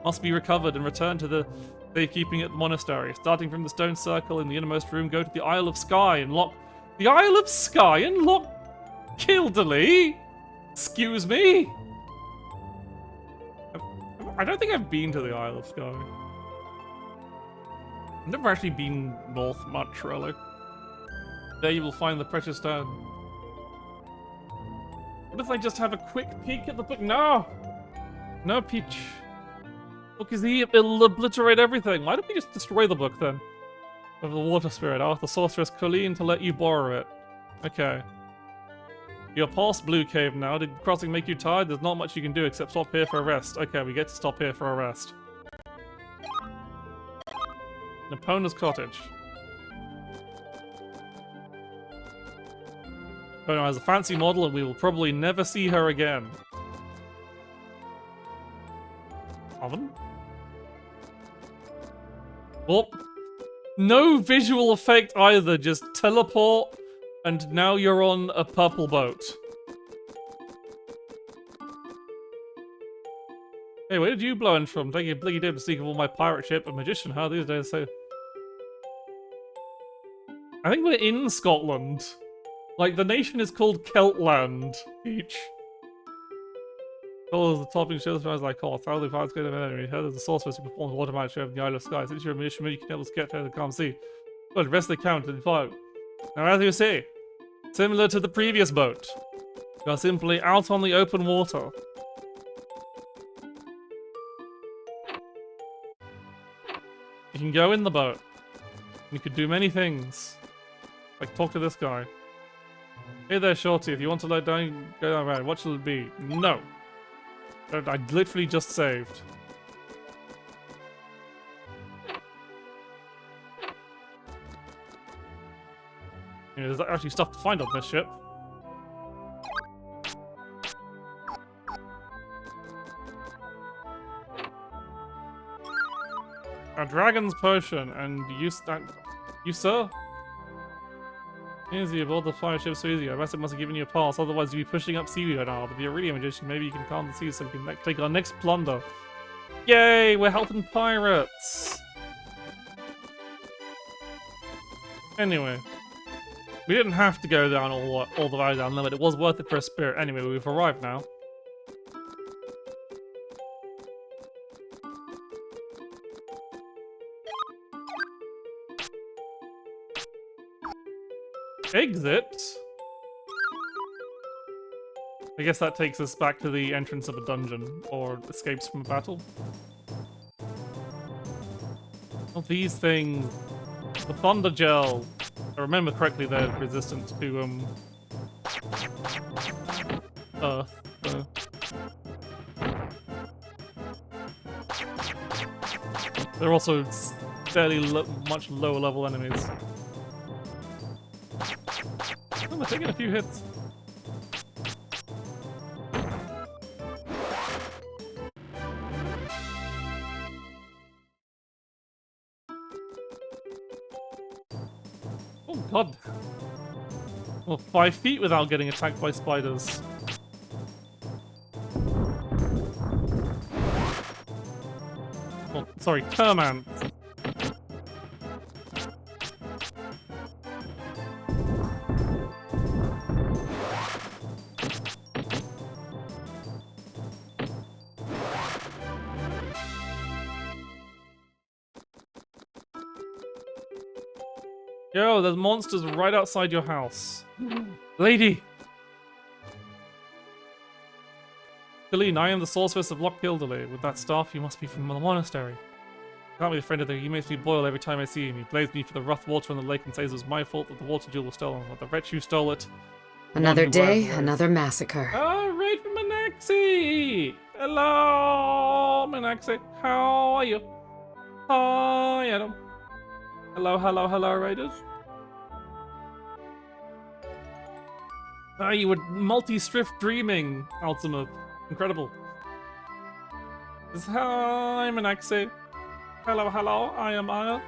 must be recovered and returned to the safekeeping at the monastery. Starting from the stone circle in the innermost room, go to the Isle of Skye and lock... The Isle of Skye and lock... Kildally? Excuse me? I don't think I've been to the Isle of Skye. I've never actually been north much, really. There you will find the precious stone. What if I just have a quick peek at the book? No! No, Peach. Look, it'll obliterate everything. Why don't we just destroy the book, then? Of the water spirit. I'll ask the sorceress Colleen to let you borrow it. Okay. You're past Blue Cave now. Did crossing make you tired? There's not much you can do except stop here for a rest. Okay, we get to stop here for a rest. Epona's cottage. Epona has a fancy model and we will probably never see her again. Oven? Oh. No visual effect either, just teleport, and now you're on a purple boat. Hey, where did you blow in from? Taking a bliggy dip to seek of all my pirate ship. A magician, huh? These days, so... I think we're in Scotland. Like, the nation is called Keltland, Peach. Colors the topping shows as I call. Thoroughly fights good enemy. Heard of the sorceress who performs water magic over the Isle of Skye. Since you're a magician, you can help us get to the calm sea. Good, rest of the count in 5. Now, as you see, similar to the previous boat, you are simply out on the open water. You can go in the boat. You could do many things. Like talk to this guy. Hey there, Shorty, if you want to load down, go down around. What shall it be? No. I literally just saved. You know, there's actually stuff to find on this ship. A dragon's potion, and you sir? Easy aboard the flying ship so easy. I must have given you a pass, otherwise you'd be pushing up seaweed right now. But if you're really a magician, maybe you can calm the seas so we can take our next plunder. Yay! We're helping pirates! Anyway. We didn't have to go down all the way down there, but it was worth it for a spirit. Anyway, we've arrived now. Exit? I guess that takes us back to the entrance of a dungeon, or escapes from a battle. Oh, these things. The Thunder Gel. If I remember correctly, they're resistant to, Earth. They're also fairly much lower level enemies. Oh, they're taking a few hits. Oh god. Well, 5 feet without getting attacked by spiders. Oh, sorry, termants. Yo, there's monsters right outside your house. Lady! Colleen, I am the sorceress of Loch Gilderley. With that staff, you must be from the monastery. I can't be a friend of the. He makes me boil every time I see him. He blames me for the rough water on the lake and says it was my fault that the water jewel was stolen. But the wretch who stole it. Another day, another massacre. Oh, right from Minaxi! Hello, Minaxi. How are you? Hi, Adam. Hello, hello, hello, Raiders. Ah, you were multi-strift dreaming, Ultima. Incredible. Hi, Manaxi. Hello, hello. I am Aya.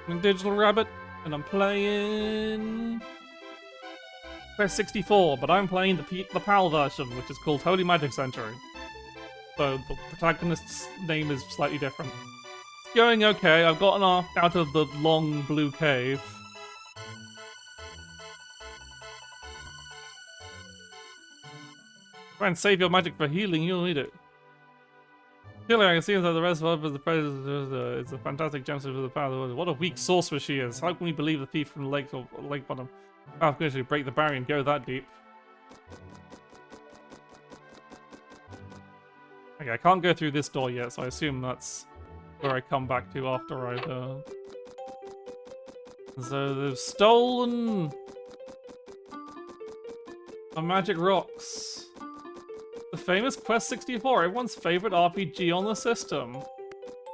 I'm a Digital Rabbit, and I'm playing Quest 64, but I'm playing the PAL version, which is called Holy Magic Century. So the protagonist's name is slightly different. It's going okay. I've gotten out of the long blue cave. Try and save your magic for healing. You'll need it. Clearly, I can see that the rest of the president is a fantastic gemstone for the power. What a weak sorceress she is. How can we believe the thief from the lake or lake bottom? How can we break the barrier and go that deep? Okay, I can't go through this door yet, so I assume that's where I come back to after I've So they've stolen my magic rocks. The famous Quest 64, everyone's favorite RPG on the system.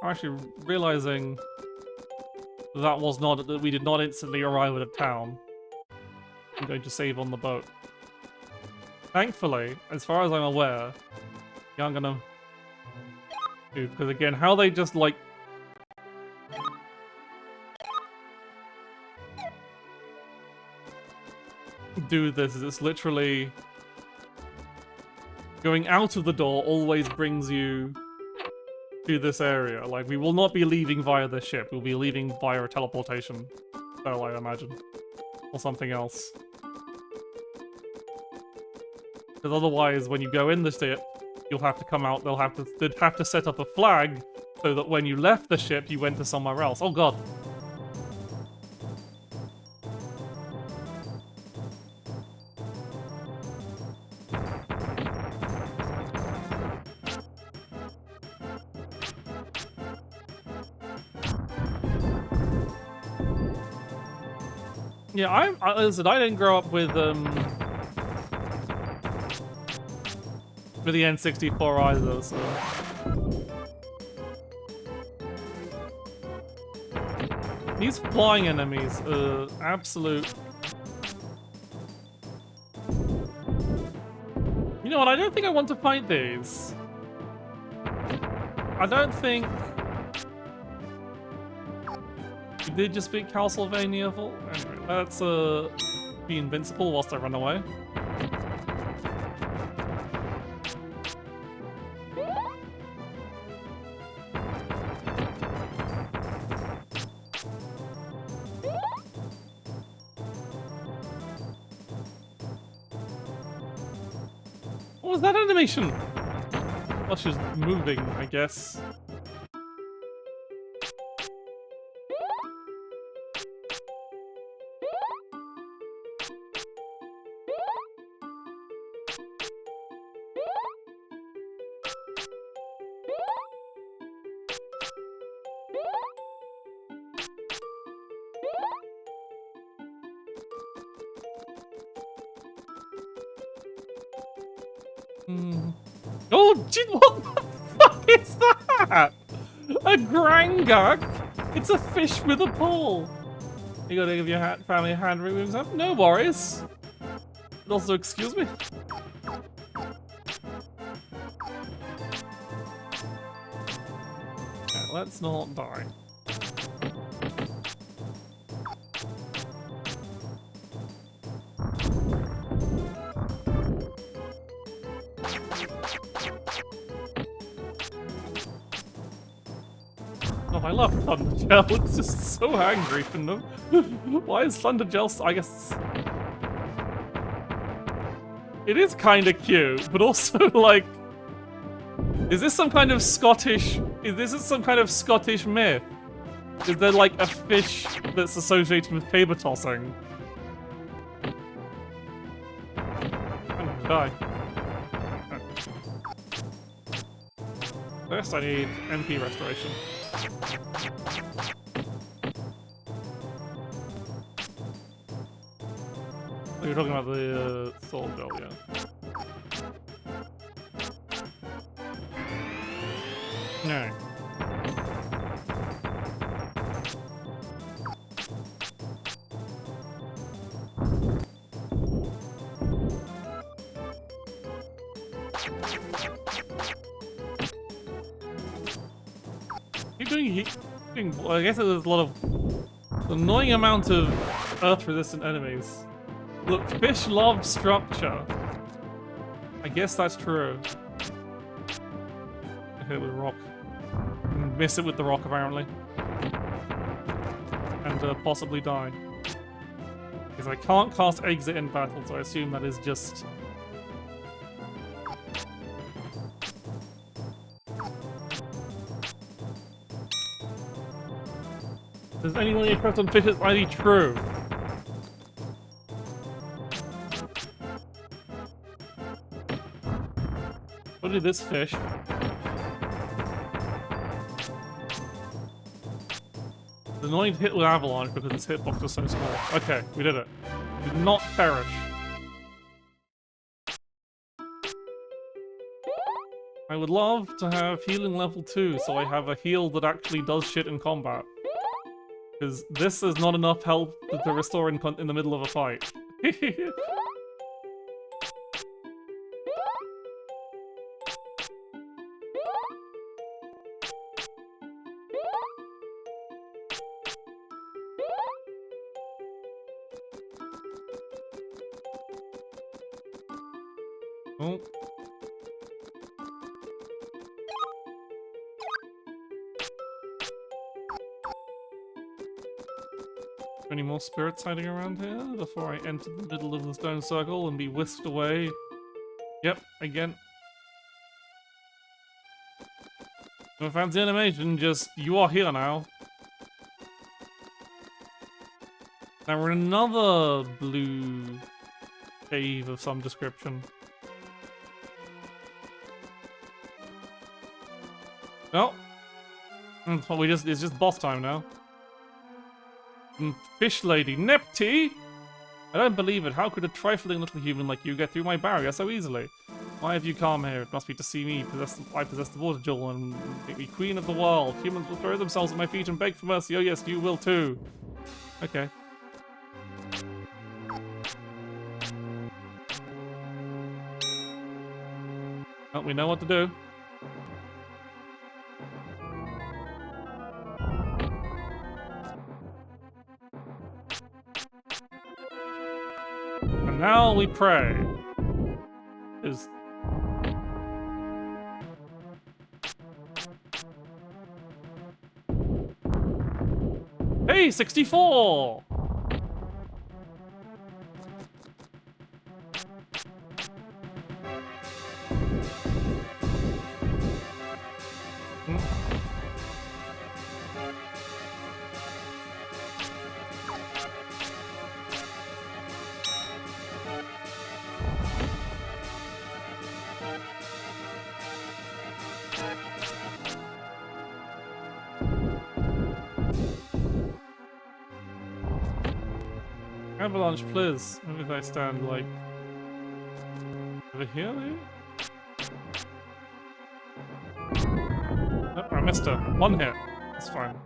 I'm actually realizing that we did not instantly arrive at a town. I'm going to save on the boat. Thankfully, as far as I'm aware, yeah, I'm gonna do, because again, how they just like do this is it's literally going out of the door always brings you to this area. Like, we will not be leaving via the ship. We'll be leaving via a teleportation spell, I imagine. Or something else. Because otherwise, when you go in the ship, you'll have to come out, they'd have to set up a flag so that when you left the ship, you went to somewhere else. Oh god. Yeah, listen, I didn't grow up with the N64 either, so... These flying enemies are absolute... You know what, I don't think I want to fight these. I don't think... You did just beat Castlevania full? Anyway, let's be invincible whilst I run away. What was that animation? Well, she's moving, I guess. Oh, gee, what the fuck is that? A Grangak? It's a fish with a paw. You gotta give your family a hand removes up? No worries. But also, excuse me? Okay, let's not die. Oh, I love Thundergel. It's just so angry for them. Why is Thundergel? I guess it is kind of cute, but also like, is this some kind of Scottish? Is this some kind of Scottish myth? Is there like a fish that's associated with paper tossing? I'm gonna die. First, I need MP restoration. Oh, you're talking about the soul gel, yeah. No. Keep doing. Well, I guess there's a lot of annoying amount of earth-resistant enemies. Look, fish love structure. I guess that's true. I hit it with a rock. Miss it with the rock, apparently. And possibly die. Because I can't cast Exit in battle, so I assume that is just... Does anyone impressed on fish? It's highly true. What did this fish? It's annoying to hit with Avalanche because its hitbox is so small. Okay, we did it. We did not perish. I would love to have healing level 2, so I have a heal that actually does shit in combat. Because this is not enough health to restore in the middle of a fight. Oh. Any more spirits hiding around here before I enter the middle of the stone circle and be whisked away? Yep, again. No fancy animation, just you are here now. Now we're in another blue cave of some description. No. Well, it's just boss time now. Fish lady, Nepti! I don't believe it. How could a trifling little human like you get through my barrier so easily? Why have you come here? It must be to see me. I possess the water jewel and make me queen of the world. Humans will throw themselves at my feet and beg for mercy. Oh yes, you will too. Okay. Well, we know what to do. And now we pray. Is hey, 64! Avalanche, please. Maybe if I stand, like, over here, maybe? Oh, I missed her. One hit. That's fine.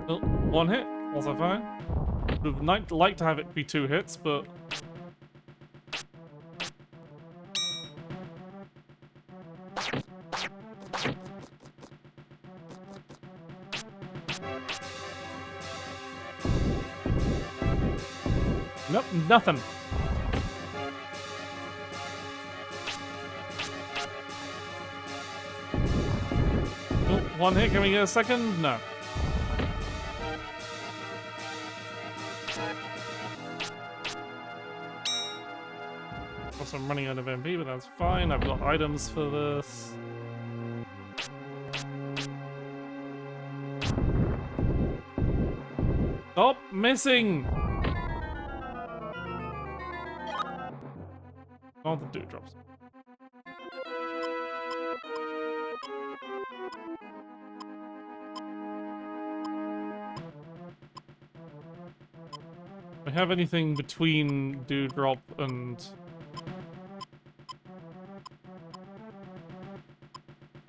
Oh, one hit. Also fine. Would have liked to have it be 2 hits, but... Nope, nothing. Oh, one hit, can we get a second? No. Also, I'm running out of MP, but that's fine. I've got items for this. Stop missing! All the dewdrops. Do I have anything between dewdrop and...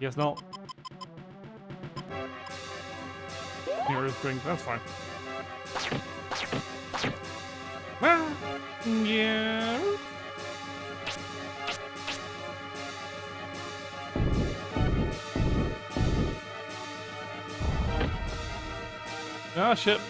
Yes, not. Here is drink, that's fine. Ah, yeah. Ah, shit.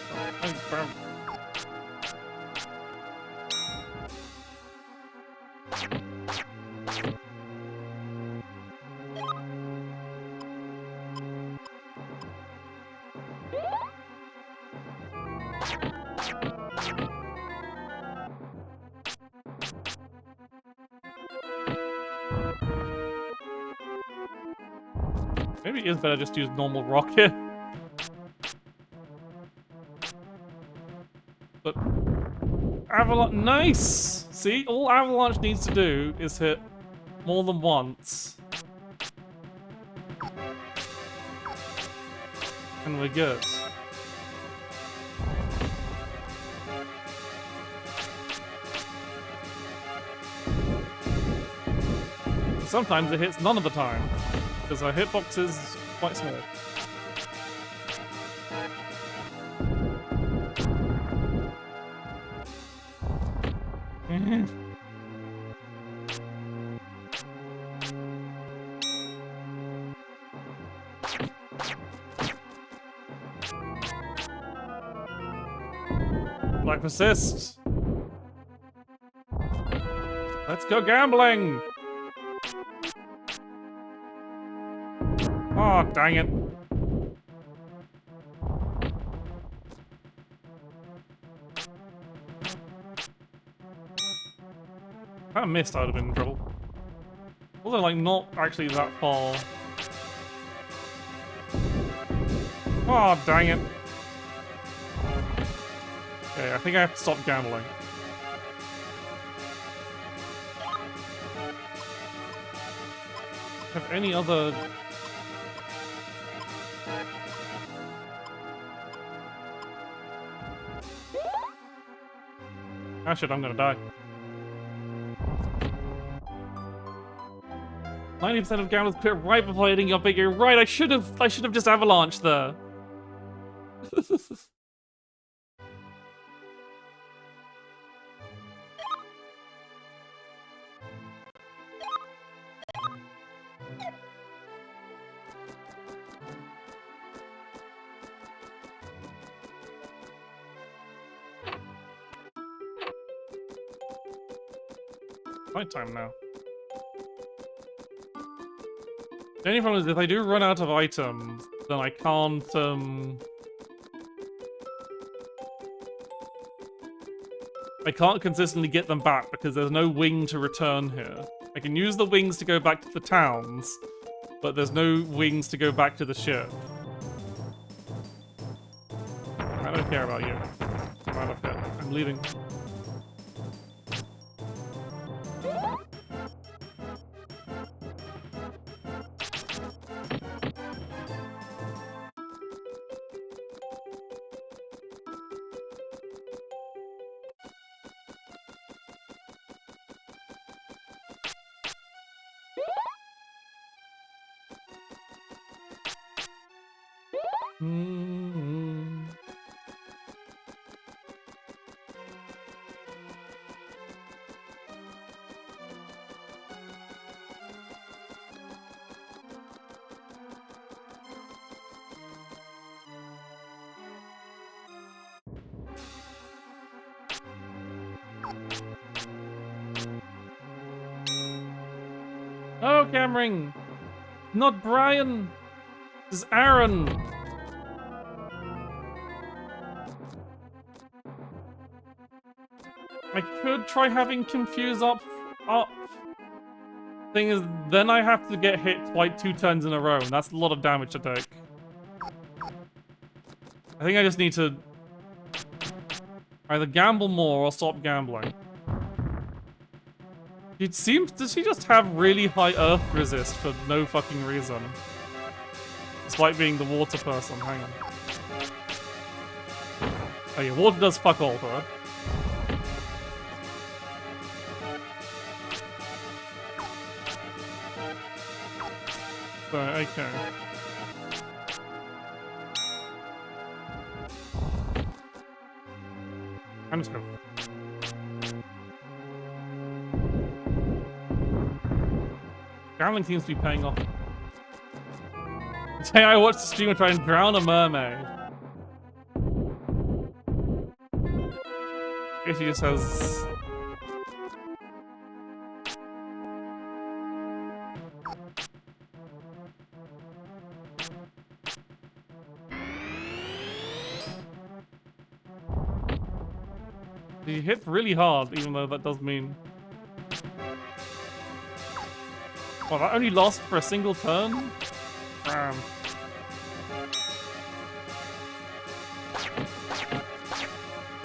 Maybe it is better just to use normal rocket. But Avalanche, nice! See, all Avalanche needs to do is hit more than once. And we're good. Sometimes it hits none of the time, because our hitbox is quite small. Black persist. Let's go gambling. Oh, dang it. If I missed, I would have been in trouble. Although, like, not actually that far. Oh, dang it. Okay, I think I have to stop gambling. Have any other... Ah shit, I'm gonna die. 90% of gamblers quit right before hitting your big. You're right, I should have just avalanched there. Night time now. The only problem is if I do run out of items, then I can't, I can't consistently get them back because there's no wing to return here. I can use the wings to go back to the towns, but there's no wings to go back to the ship. I don't care about you. I'm out of here. I'm leaving. Oh, Cameron! Not Brian! This is Aaron! I could try having Confuse up. Thing is, then I have to get hit like 2 turns in a row, and that's a lot of damage to take. I think I just need to either gamble more or stop gambling. It seems, does she just have really high earth resist for no fucking reason? Despite being the water person, hang on. Oh yeah, water does fuck all for her. So, okay. I'm just going. Gambling seems to be paying off. Today I watched the streamer try and drown a mermaid. case he just has... He hits really hard, even though that does mean... Well, that only lasts for a single turn? Damn.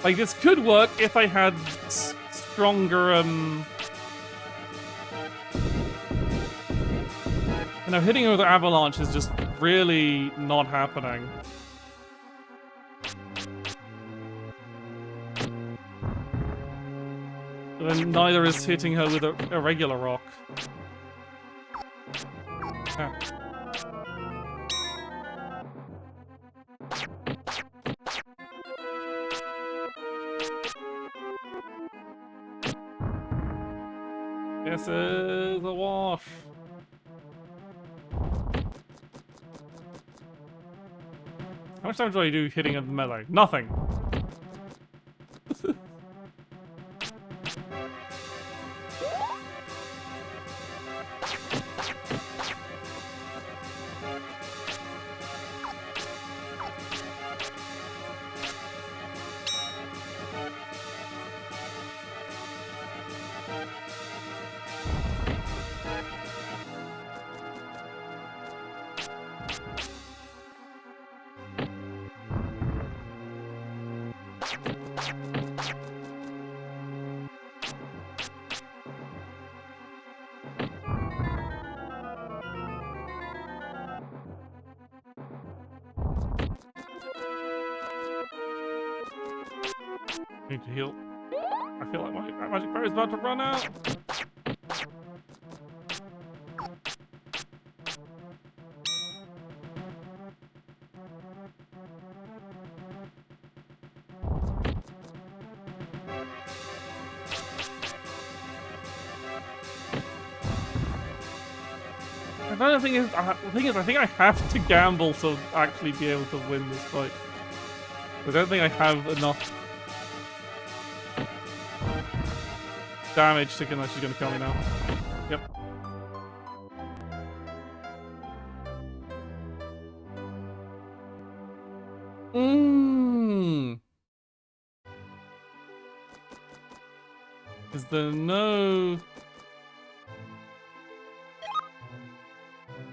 Like, this could work if I had stronger, You know, hitting with Avalanche is just really not happening. And neither is hitting her with a regular rock. Ah. This is a wash. How much damage do I do hitting at the melee? Nothing. Need to heal. I feel like my magic power is about to run out. The thing is, I think I have to gamble to actually be able to win this fight. I don't think I have enough damage to know she's gonna kill me now. Yep. Is there no...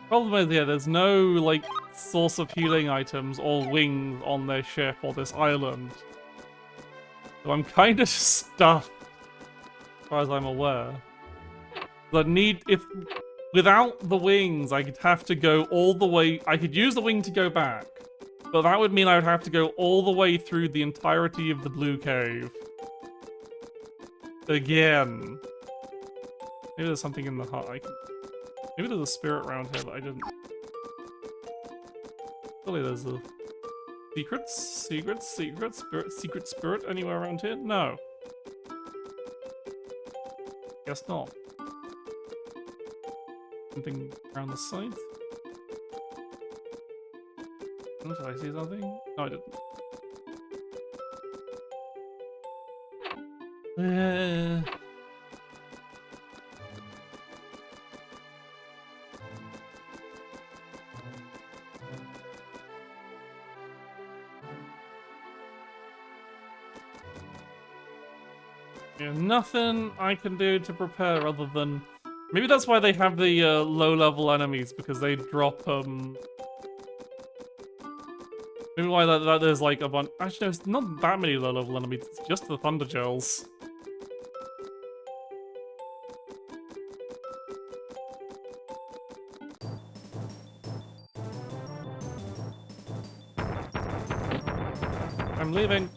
Problem is, yeah, there's no, like, source of healing items or wings on their ship or this island. So I'm kind of stuffed, as far as I'm aware. But without the wings, I could have to go all the way... I could use the wing to go back. But that would mean I would have to go all the way through the entirety of the Blue Cave. Again. Maybe there's something in the hut I can... Maybe there's a spirit around here that I didn't... Surely there's a... Secret spirit anywhere around here? No. Guess not. Something around the side? Oh, did I see something? No, I didn't. Yeah, nothing I can do to prepare other than... Maybe that's why they have the low-level enemies, because they drop, Maybe why that there's like a bunch... Actually, there's not that many low-level enemies, it's just the Thunder Gels. I'm leaving.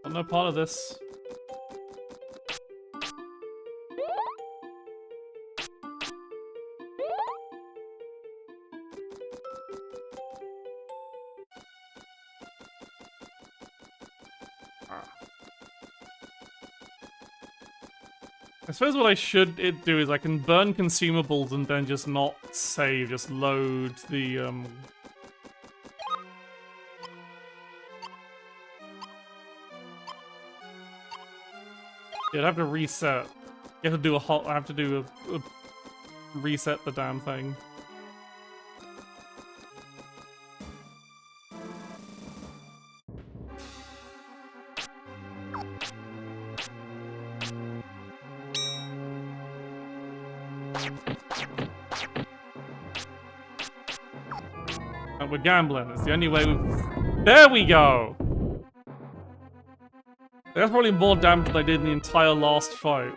I'm no part of this. I suppose what I should do is I can burn consumables and then just not save, just load the Yeah, I'd have to reset. You have to do a hot. I have to do a reset the damn thing. And we're gambling. It's the only way we. There we go. That's probably more damage than I did in the entire last fight.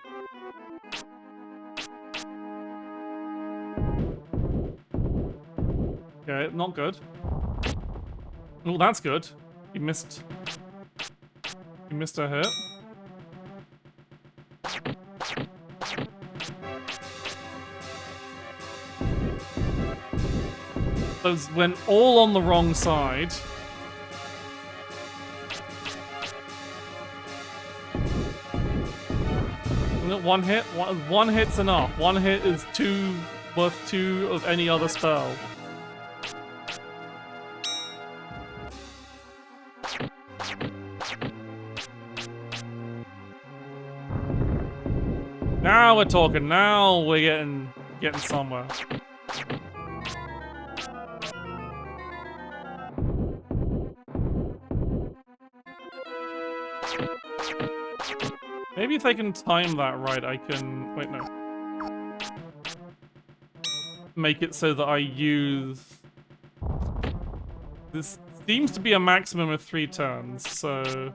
Okay, not good. Oh, that's good. You missed. You missed a hit. Those went all on the wrong side. One hit? One hit's enough. One hit is worth 2 of any other spell. Now we're talking. Now we're getting somewhere. Maybe if I can time that right, I can... Wait, no. Make it so that I use... This seems to be a maximum of 3 turns, so...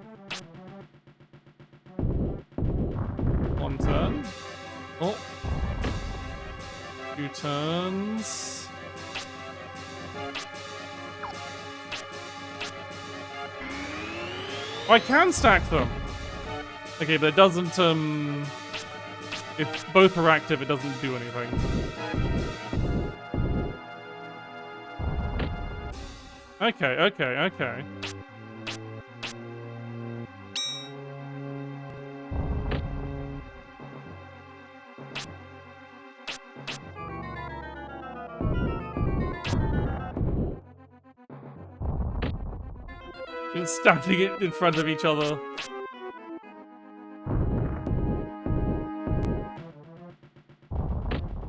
1 turn. Oh. 2 turns. Oh, I can stack them! Okay, but it doesn't, if both are active, it doesn't do anything. Okay. It's stacking it in front of each other.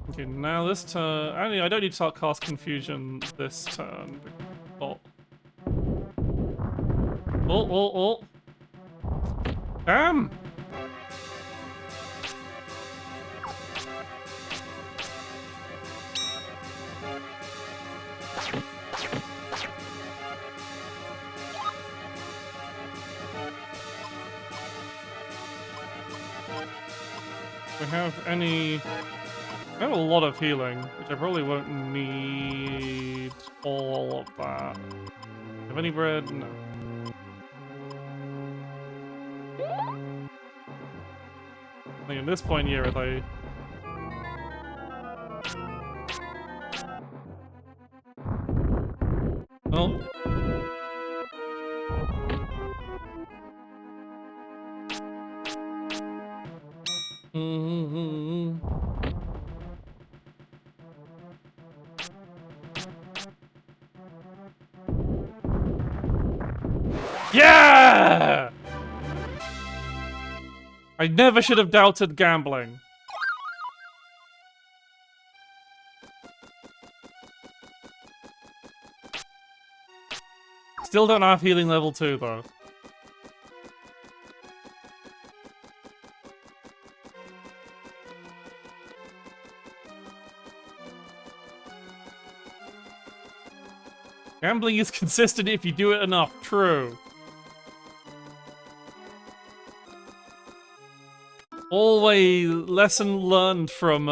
Okay, now this turn... I don't need to cast Confusion this turn. Oh. Oh. Damn! We have any... I have a lot of healing, which I probably won't need all of that. Have any bread? No. I think at this point here, if I... Oh. Yeah! I never should have doubted gambling. Still don't have healing level 2 though. Gambling is consistent if you do it enough. True. Always lesson learned from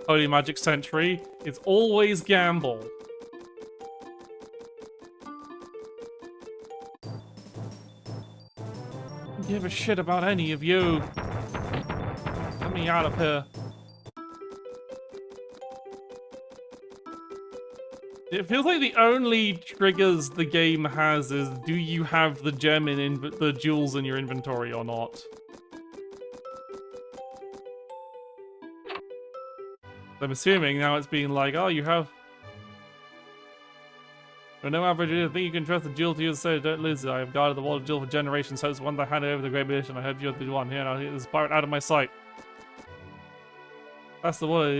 Holy Magic Century is always gamble. Don't give a shit about any of you. Get me out of here. It feels like the only triggers the game has is do you have the gem in the jewels in your inventory or not. I'm assuming now it's being like, oh, you have But no average idiot think you can trust the jewel to use, so don't lose it. I have guarded the water jewel for generations, so it's one that handed over the great mission. I hope you're the one. Here, now, this pirate out of my sight. That's the one.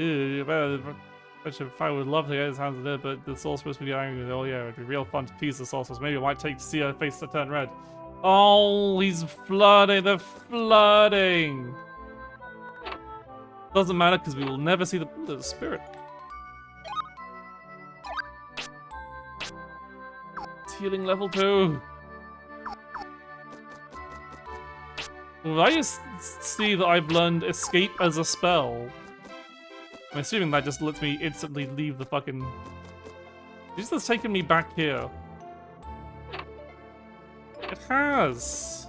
Which if I would love to get his hands on it, but the sorceress would get angry. Oh yeah, it'd be real fun to tease the sorceress. Maybe it might take to see her face to turn red. Oh, he's flooding. They're flooding. Doesn't matter because we will never see the spirit. It's healing level 2. Well, I just see that I've learned escape as a spell. I'm assuming that just lets me instantly leave the fucking... This has taken me back here. It has.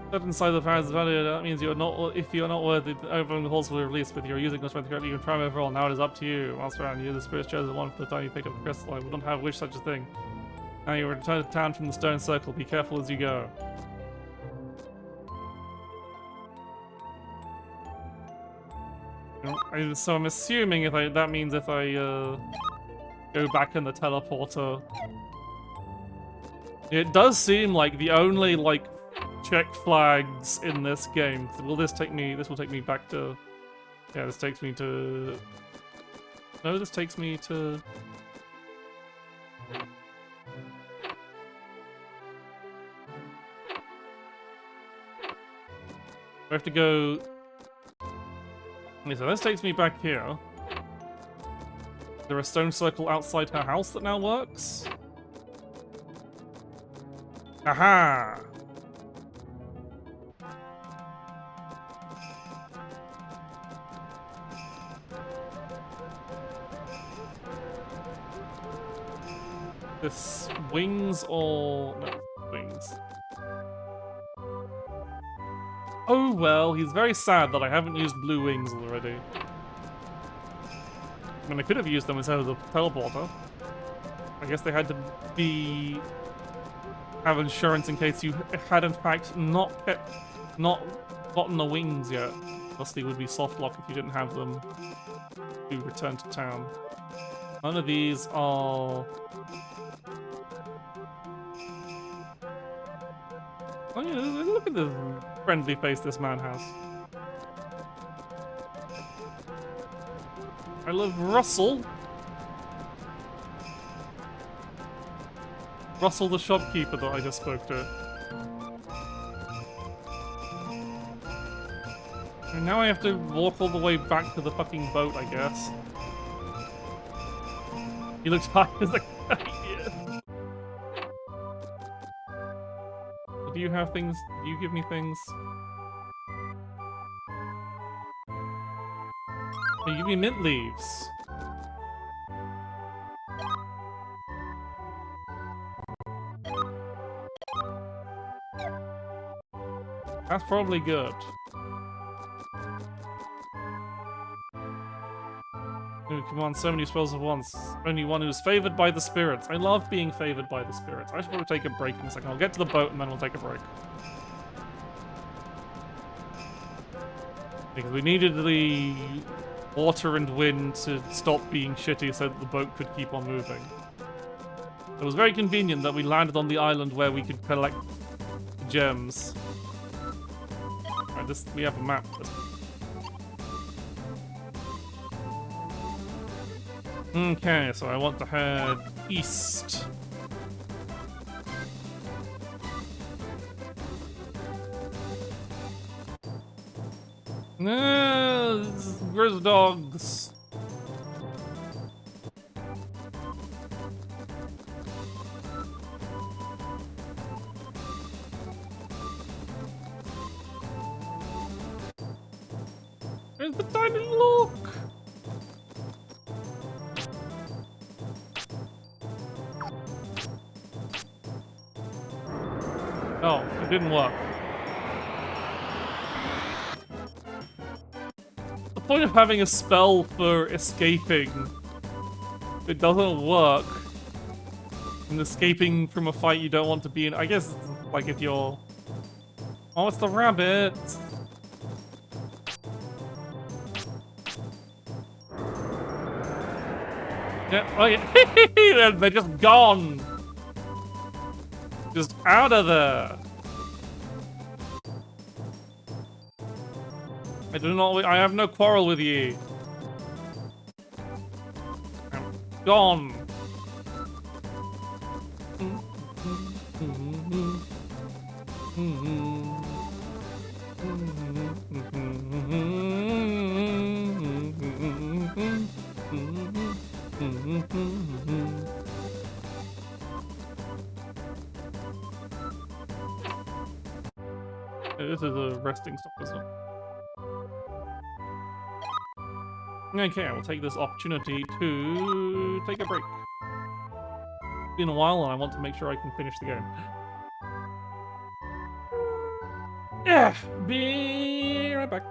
Step inside the Pharaoh's Valley, that means you're not. If you're not worthy, the overwhelming halls will be released. But if you're using the strength correctly, you can triumph overall. Now it is up to you. Once around, you're the spirit's chosen one for the time you pick up the crystal. I would not have wished such a thing. Now you return to town from the stone circle. Be careful as you go. So I'm assuming that means if I go back in the teleporter, it does seem like the only like check flags in this game. Will this take me? This will take me back to. Yeah, this takes me to. No, this takes me to. I have to go. Okay, so this takes me back here. Is there a stone circle outside her house that now works? Aha! This wings or... no, wings. Oh well, he's very sad that I haven't used blue wings already. I mean, I could have used them instead of the teleporter. I guess they had to be... have insurance in case you had in fact not gotten the wings yet. Thus they would be soft lock if you didn't have them to return to town. None of these are... oh yeah, look at the friendly face this man has. I love Russell. Russell the shopkeeper that I just spoke to. And now I have to walk all the way back to the fucking boat, I guess. He looks high as a kite, yeah. Do you have things? Do you give me things? You give me mint leaves. That's probably good. Ooh, come on, so many spells at once. Only one who's favored by the spirits. I love being favored by the spirits. I should probably take a break in a second. I'll get to the boat and then we'll take a break. Because we needed the water and wind to stop being shitty so that the boat could keep on moving. It was very convenient that we landed on the island where we could collect gems. Alright, we have a map. Okay, so I want to head east. No, grizz dogs. Where's the tiny look? Oh, it didn't work. The point of having a spell for escaping, if it doesn't work, and escaping from a fight you don't want to be in, I guess, like if you're... oh, it's the rabbit! Yeah, oh yeah. They're just gone. Just out of there. I have no quarrel with ye. I'm gone. This is a resting stop, isn't it? Okay, we'll take this opportunity to take a break. It's been a while and I want to make sure I can finish the game. Yeah, be right back.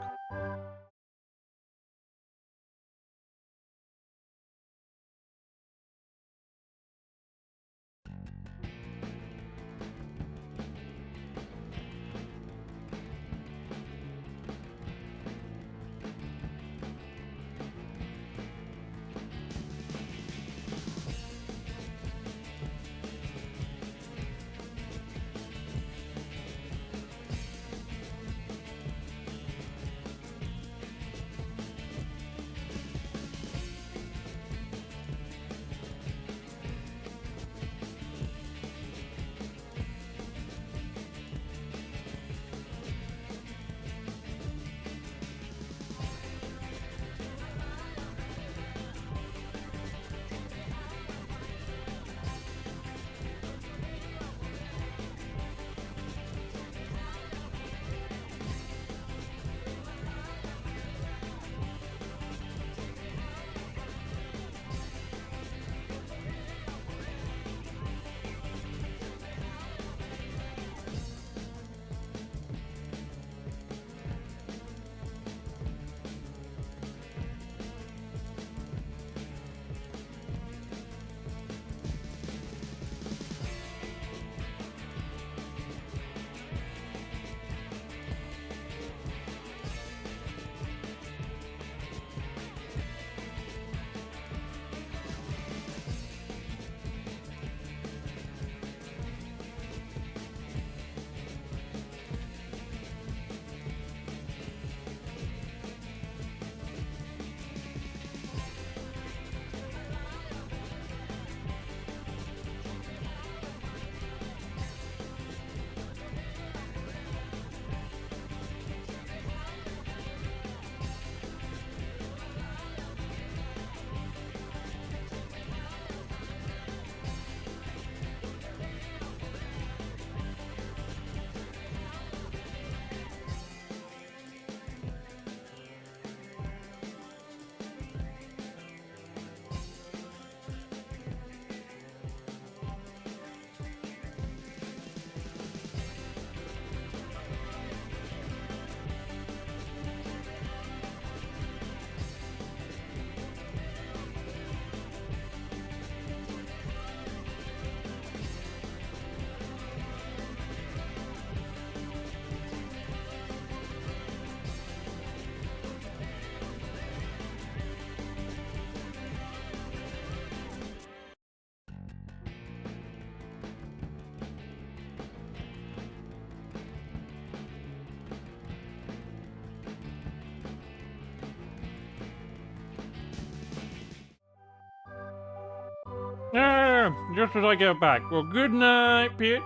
Yeah, just as I get back. Well, good night, bitch.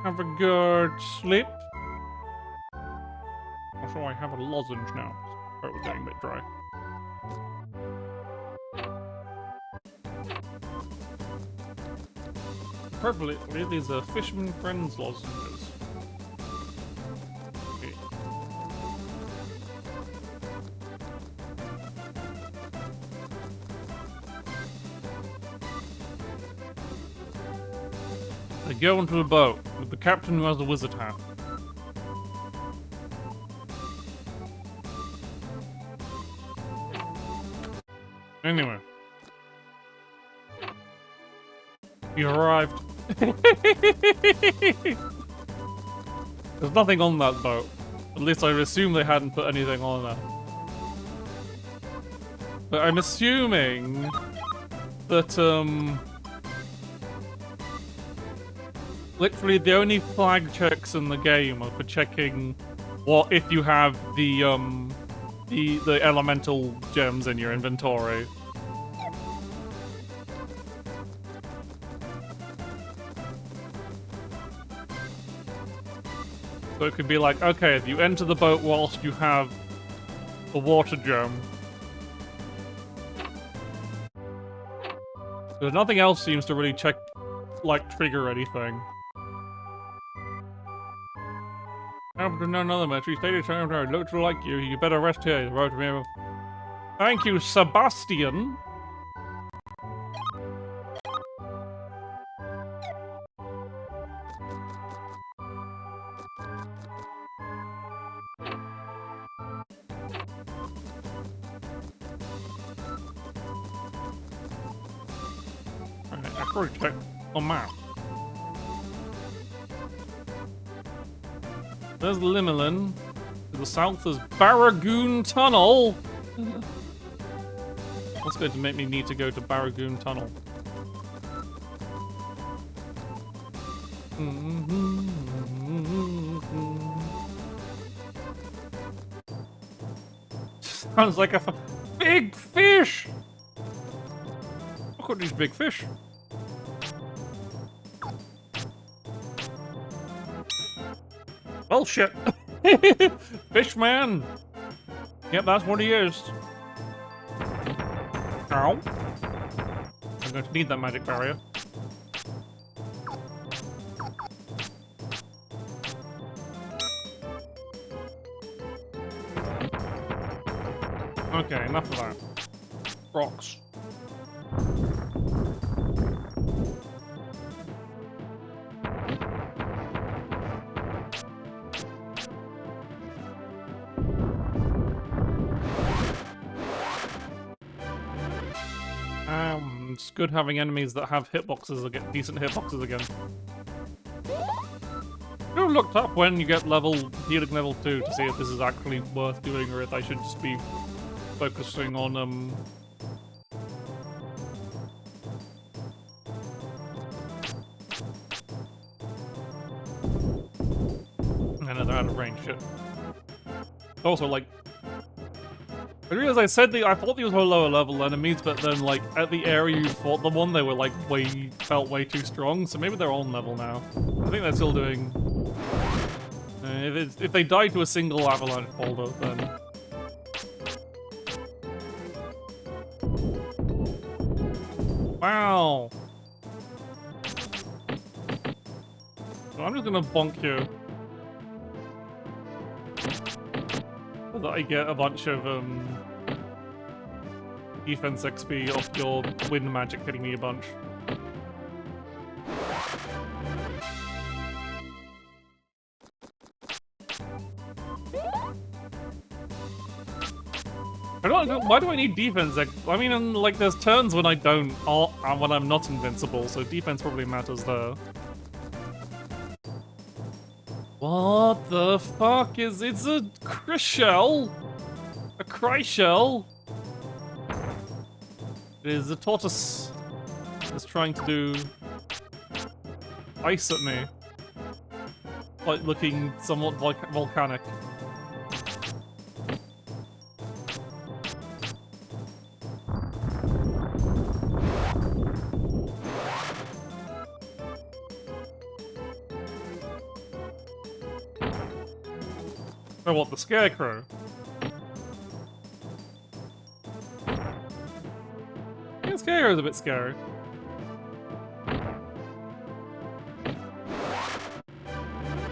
Have a good sleep. Also, I have a lozenge now. Throat was getting a bit dry. Appropriately, these are Fisherman Friends lozenges. Okay. They go into the boat with the captain who has the wizard hat. Anyway. You arrived. There's nothing on that boat. At least I assume they hadn't put anything on there. But I'm assuming that, literally the only flag checks in the game are for checking what if you have the elemental gems in your inventory. So it could be like, okay, if you enter the boat whilst you have a water gem. But nothing else seems to really check, like, trigger anything. After another match, you stated I looked like you. You better rest here. You wrote me. Thank you, Sebastian. I could check the map. There's Limelin. To the south is Barragoon Tunnel. What's going to make me need to go to Barragoon Tunnel? Sounds like a big fish. Look at these big fish. Bullshit. Fishman. Yep, that's what he is. Ow. I'm going to need that magic barrier. Okay, enough of that. Rocks. It's good having enemies that have hitboxes again, decent hitboxes again. Should have looked up when you get healing level 2 to see if this is actually worth doing or if I should just be focusing on and they're out of range shit. Also, like, I realized I thought these were lower level enemies, but then, like, at the area you fought them on, they were, like, felt way too strong, so maybe they're on level now. I think they're still doing... if they die to a single Avalanche boulder, then... Wow! So I'm just gonna bonk you. So that I get a bunch of, defense XP off your wind magic hitting me a bunch. Why do I need defense? I mean, like, there's turns when I don't, when I'm not invincible, so defense probably matters there. What the fuck is it's a Kryshell? A Kryshell? It is a tortoise that's trying to do ice at me. Like looking somewhat volcanic. Oh, what, the scarecrow? Yeah, the scarecrow's a bit scary.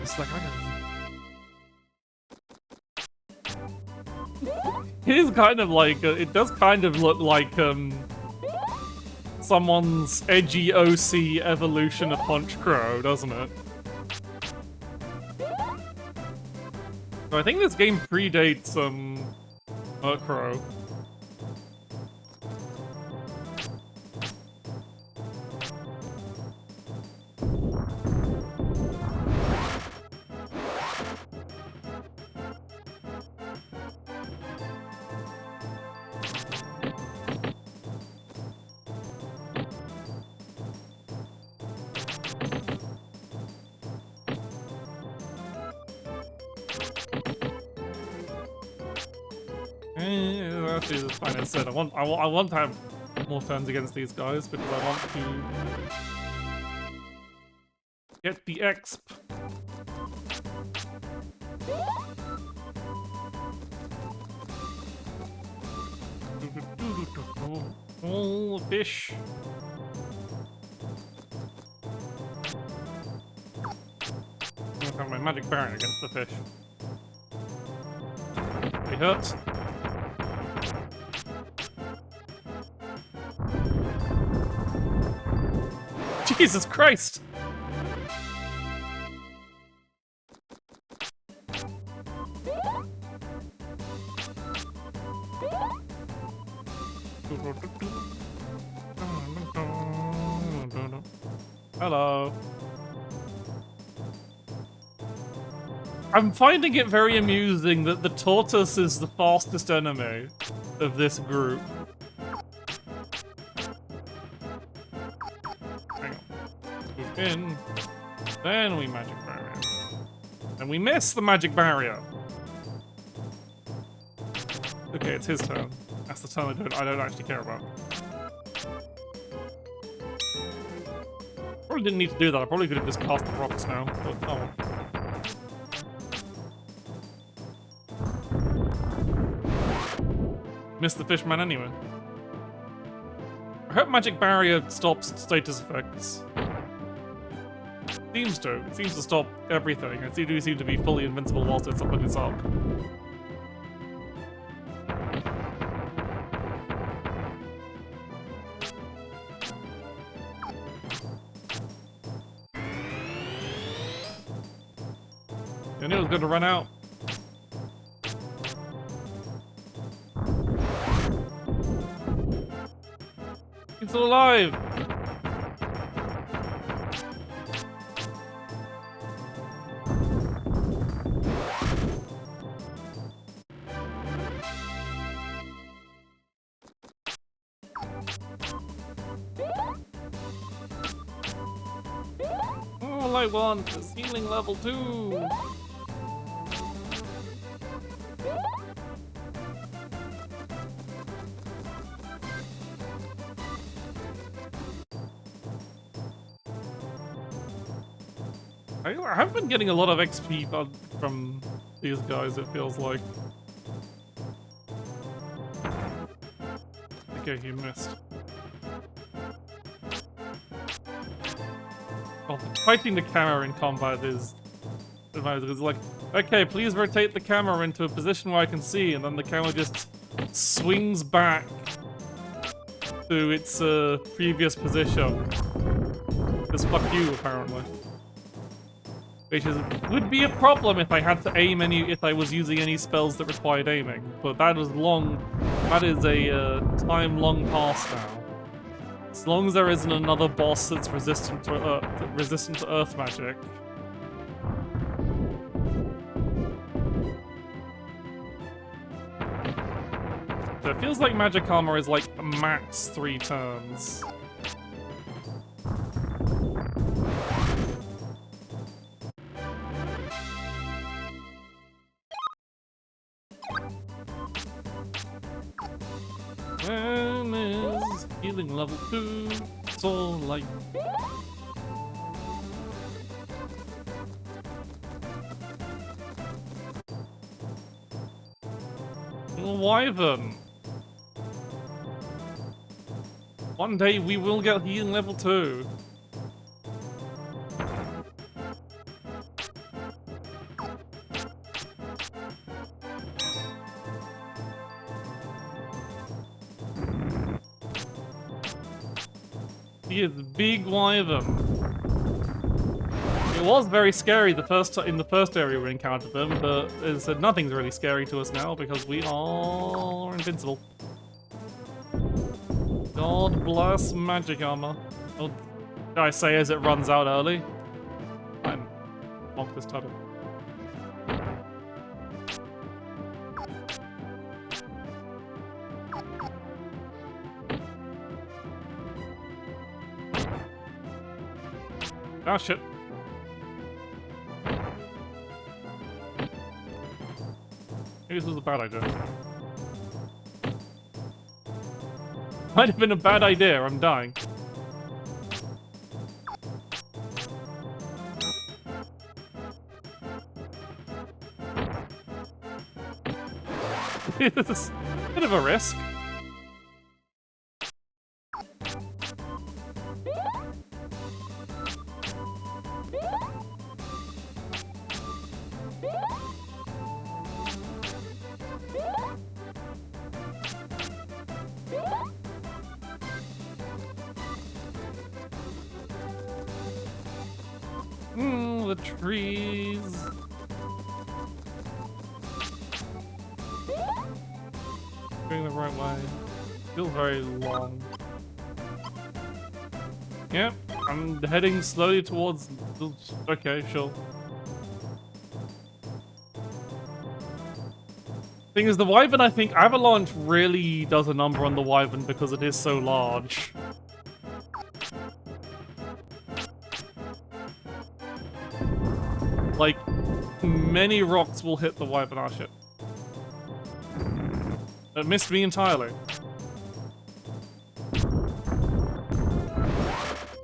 It's like, it is kind of like, it does kind of look like, someone's edgy OC evolution of Punch Crow, doesn't it? I think this game predates, Crow. actually, like I said, I want to have more turns against these guys because I want to get the exp. Oh, fish. I'm gonna have my magic baron against the fish. They hurt. Jesus Christ! Hello. I'm finding it very amusing that the tortoise is the fastest enemy of this group. Hang on. Move in. Then we magic barrier. And we miss the magic barrier. Okay, it's his turn. That's the turn I don't actually care about. Probably didn't need to do that. I probably could have just cast the rocks now, but oh well. Missed the fishman anyway. I hope magic barrier stops status effects. Seems to. It seems to stop everything. It do seem to be fully invincible whilst it's up and it's up. I knew it was going to run out. He's still alive! All I want is healing level 2! I have been getting a lot of XP from these guys, it feels like. Okay, he missed. Oh, fighting the camera in combat is like, okay, please rotate the camera into a position where I can see, and then the camera just swings back to its previous position. Just fuck you, apparently. Which would be a problem if I had to aim if I was using any spells that required aiming. But that is a time long past now. As long as there isn't another boss that's resistant to earth magic. So it feels like magic armor is like max 3 turns. And is healing level 2. It's all like. Why then? One day we will get healing level 2. He is big wyvern. It was very scary in the first area we encountered them, but as I said, nothing's really scary to us now because we are invincible. God bless magic armor. Oh, did I say as it runs out early? Fine. Lock this title. Ah, shit. Maybe this was a bad idea. Might have been a bad idea, I'm dying. It's a bit of a risk. The trees. Going the right way. Feels very long. Yep, I'm heading slowly towards. Okay, sure. Thing is, the Wyvern, I think Avalanche really does a number on the Wyvern because it is so large. Like, many rocks will hit the Wyvern. Oh shit. It missed me entirely.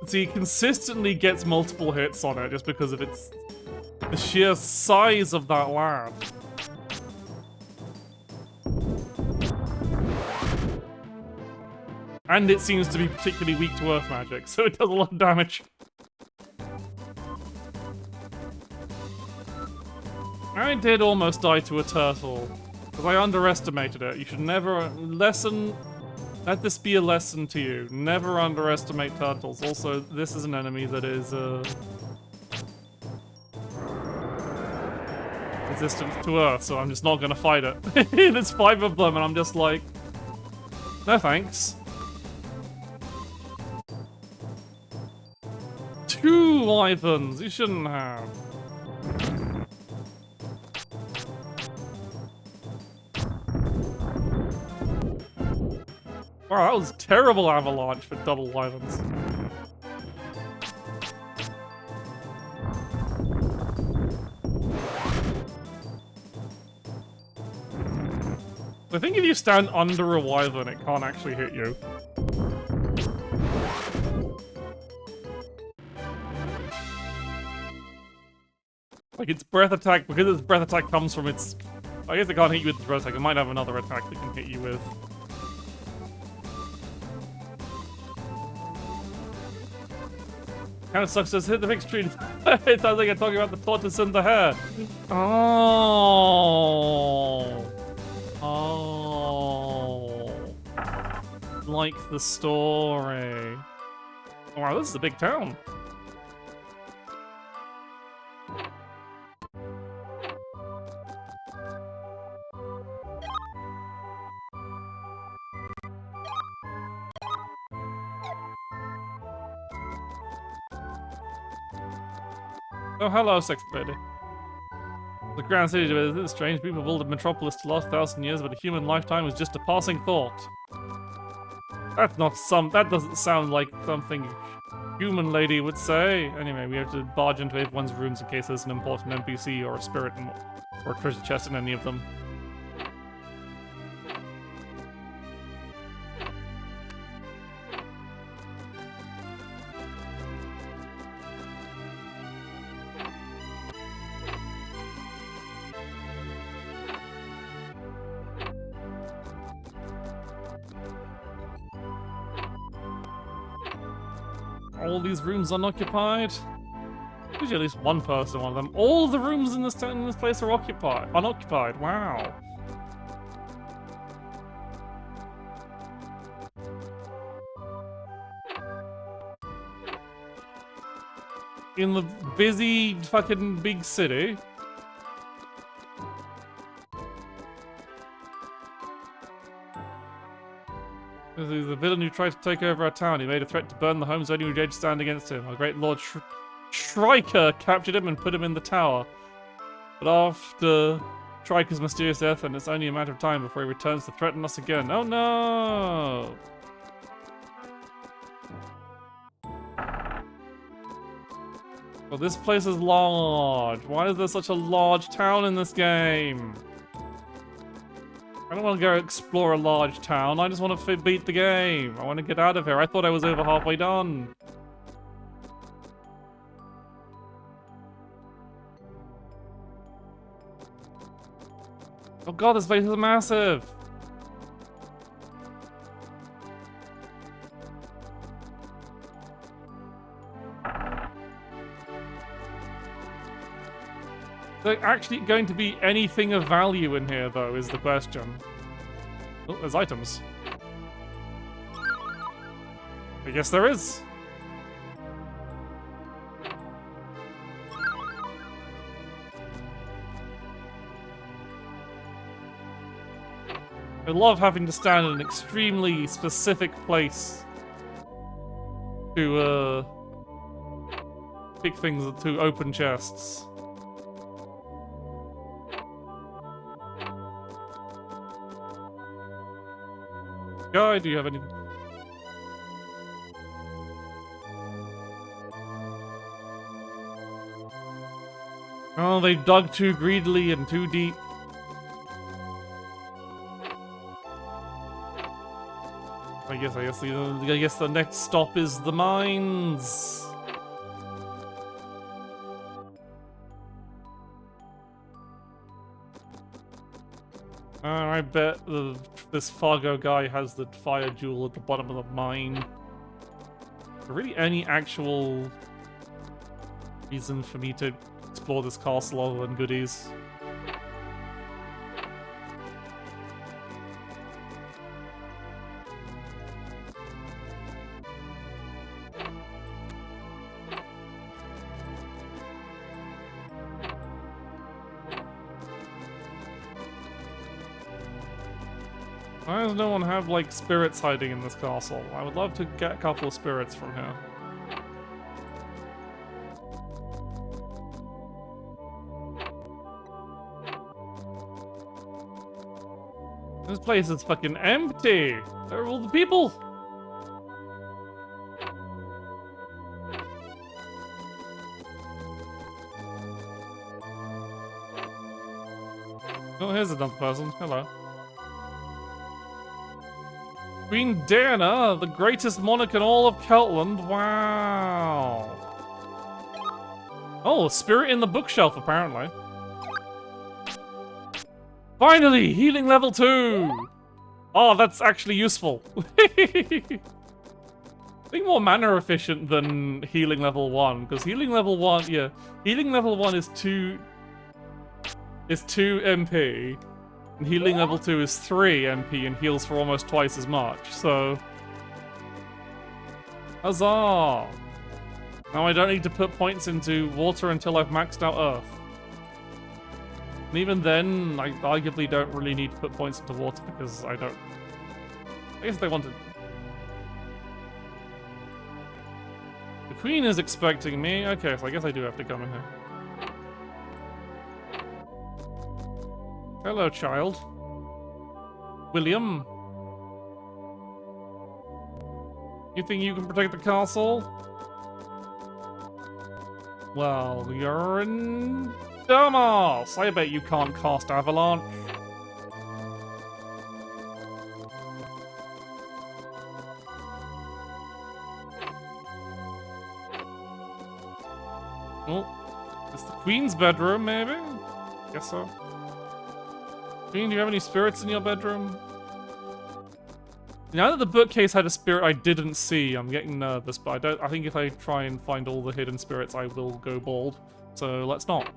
See, it consistently gets multiple hits on it just because of its the sheer size of that land. And it seems to be particularly weak to earth magic, so it does a lot of damage. I did almost die to a turtle, because I underestimated it. You should never... Let this be a lesson to you. Never underestimate turtles. Also, this is an enemy that is, resistant to earth, so I'm just not gonna fight it. There's 5 of them, and I'm just like... No thanks. 2 wyverns! You shouldn't have. Wow, that was terrible avalanche for double wyverns. I think if you stand under a wyvern, it can't actually hit you. Like, its breath attack, because its breath attack comes from its... I guess it can't hit you with its breath attack, it might have another attack that can hit you with. Kind of sucks to hit the big tree. It sounds like you're talking about the tortoise and the hare. Oh. Oh. Like the story. Oh, wow, this is a big town. Oh, hello, sexy lady. The grand city is strange. People built a metropolis to last 1,000 years, but a human lifetime was just a passing thought. That's not that doesn't sound like something a human lady would say. Anyway, we have to barge into everyone's rooms in case there's an important NPC or a spirit or a treasure chest in any of them. All these rooms unoccupied? Usually at least one person in one of them. All the rooms in this place are unoccupied. Wow. In the busy fucking big city. There's a villain who tried to take over our town. He made a threat to burn the homes of anyone who dared to stand against him. Our great lord Shrieker captured him and put him in the tower. But after Shrieker's mysterious death, and it's only a matter of time before he returns to threaten us again. Oh no! Well, this place is large. Why is there such a large town in this game? I don't want to go explore a large town. I just want to beat the game. I want to get out of here. I thought I was over halfway done. Oh god, this place is massive. Is there actually going to be anything of value in here, though, is the question. Oh, there's items. I guess there is. I love having to stand in an extremely specific place to, pick things, to open chests. Guy, do you have any? Oh, they dug too greedily and too deep. I guess the next stop is the mines. I bet this Fargo guy has the fire jewel at the bottom of the mine. Is there really any actual reason for me to explore this castle other than goodies? Why does no one have, like, spirits hiding in this castle? I would love to get a couple of spirits from here. This place is fucking empty! Where are all the people? Oh, here's another person. Hello. Queen Diana, the greatest monarch in all of Keltland. Wow. Oh, spirit in the bookshelf, apparently. Finally, healing level 2. Oh, that's actually useful. I think more mana efficient than healing level 1, because healing level 1, yeah, healing level 1 is 2 MP. And healing level 2 is 3 MP and heals for almost twice as much, so... Huzzah! Now I don't need to put points into water until I've maxed out Earth. And even then, I arguably don't really need to put points into water because I don't... I guess they wanted... The Queen is expecting me. Okay, so I guess I do have to come in here. Hello, child. William. You think you can protect the castle? Well, you're in dumbass. I bet you can't cast Avalanche. Oh, it's the Queen's bedroom, maybe? Guess so. Queen, do you have any spirits in your bedroom? Now that the bookcase had a spirit I didn't see, I'm getting nervous, but I think if I try and find all the hidden spirits, I will go bald. So let's not.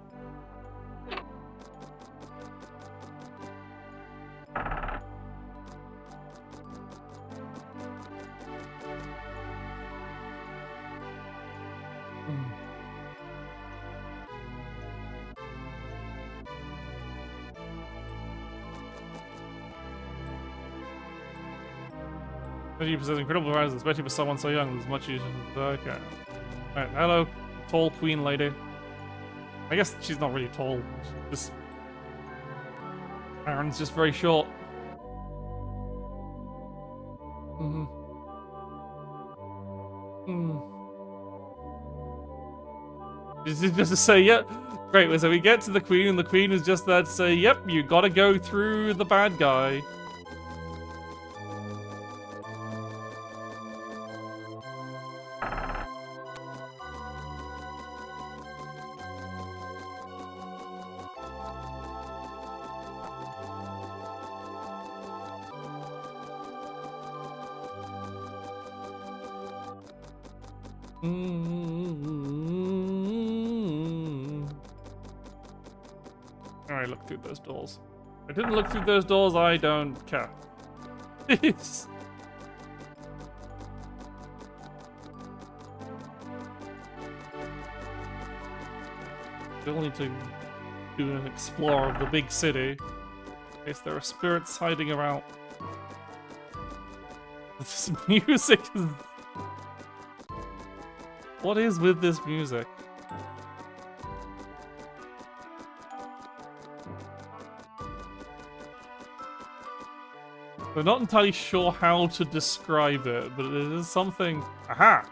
You possess incredible powers, especially for someone so young. As much as okay. Alright, hello, tall queen lady. I guess she's not really tall. Just Aaron's just very short. Just to say, yep. Great, so we get to the queen, and the queen is just there to say, yep, you gotta go through the bad guy. Alright, look through those doors. I didn't look through those doors, I don't care. Still need to do an explore of the big city. In case there are spirits hiding around. This music is... What is with this music? I'm not entirely sure how to describe it, but it is something... Aha!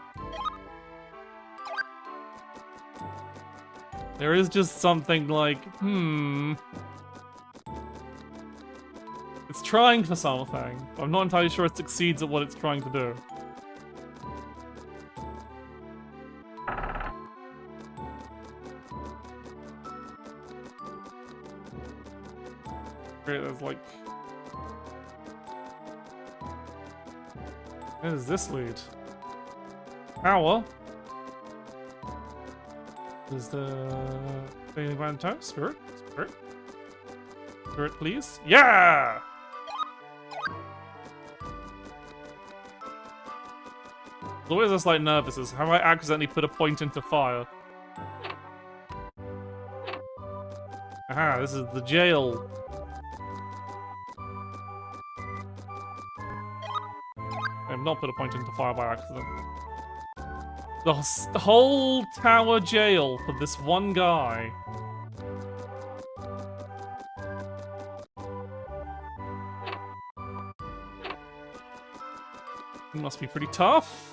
There is just something like, It's trying for something. I'm not entirely sure it succeeds at what it's trying to do. Great, there's like... Where does this lead? Power? Is the... Failing Valentine? Spirit? Spirit? Spirit, please? Yeah! The way this like nervous is, have I accidentally put a point into fire? Aha, this is the jail. I have not put a point into fire by accident. The whole tower jail for this one guy. It must be pretty tough.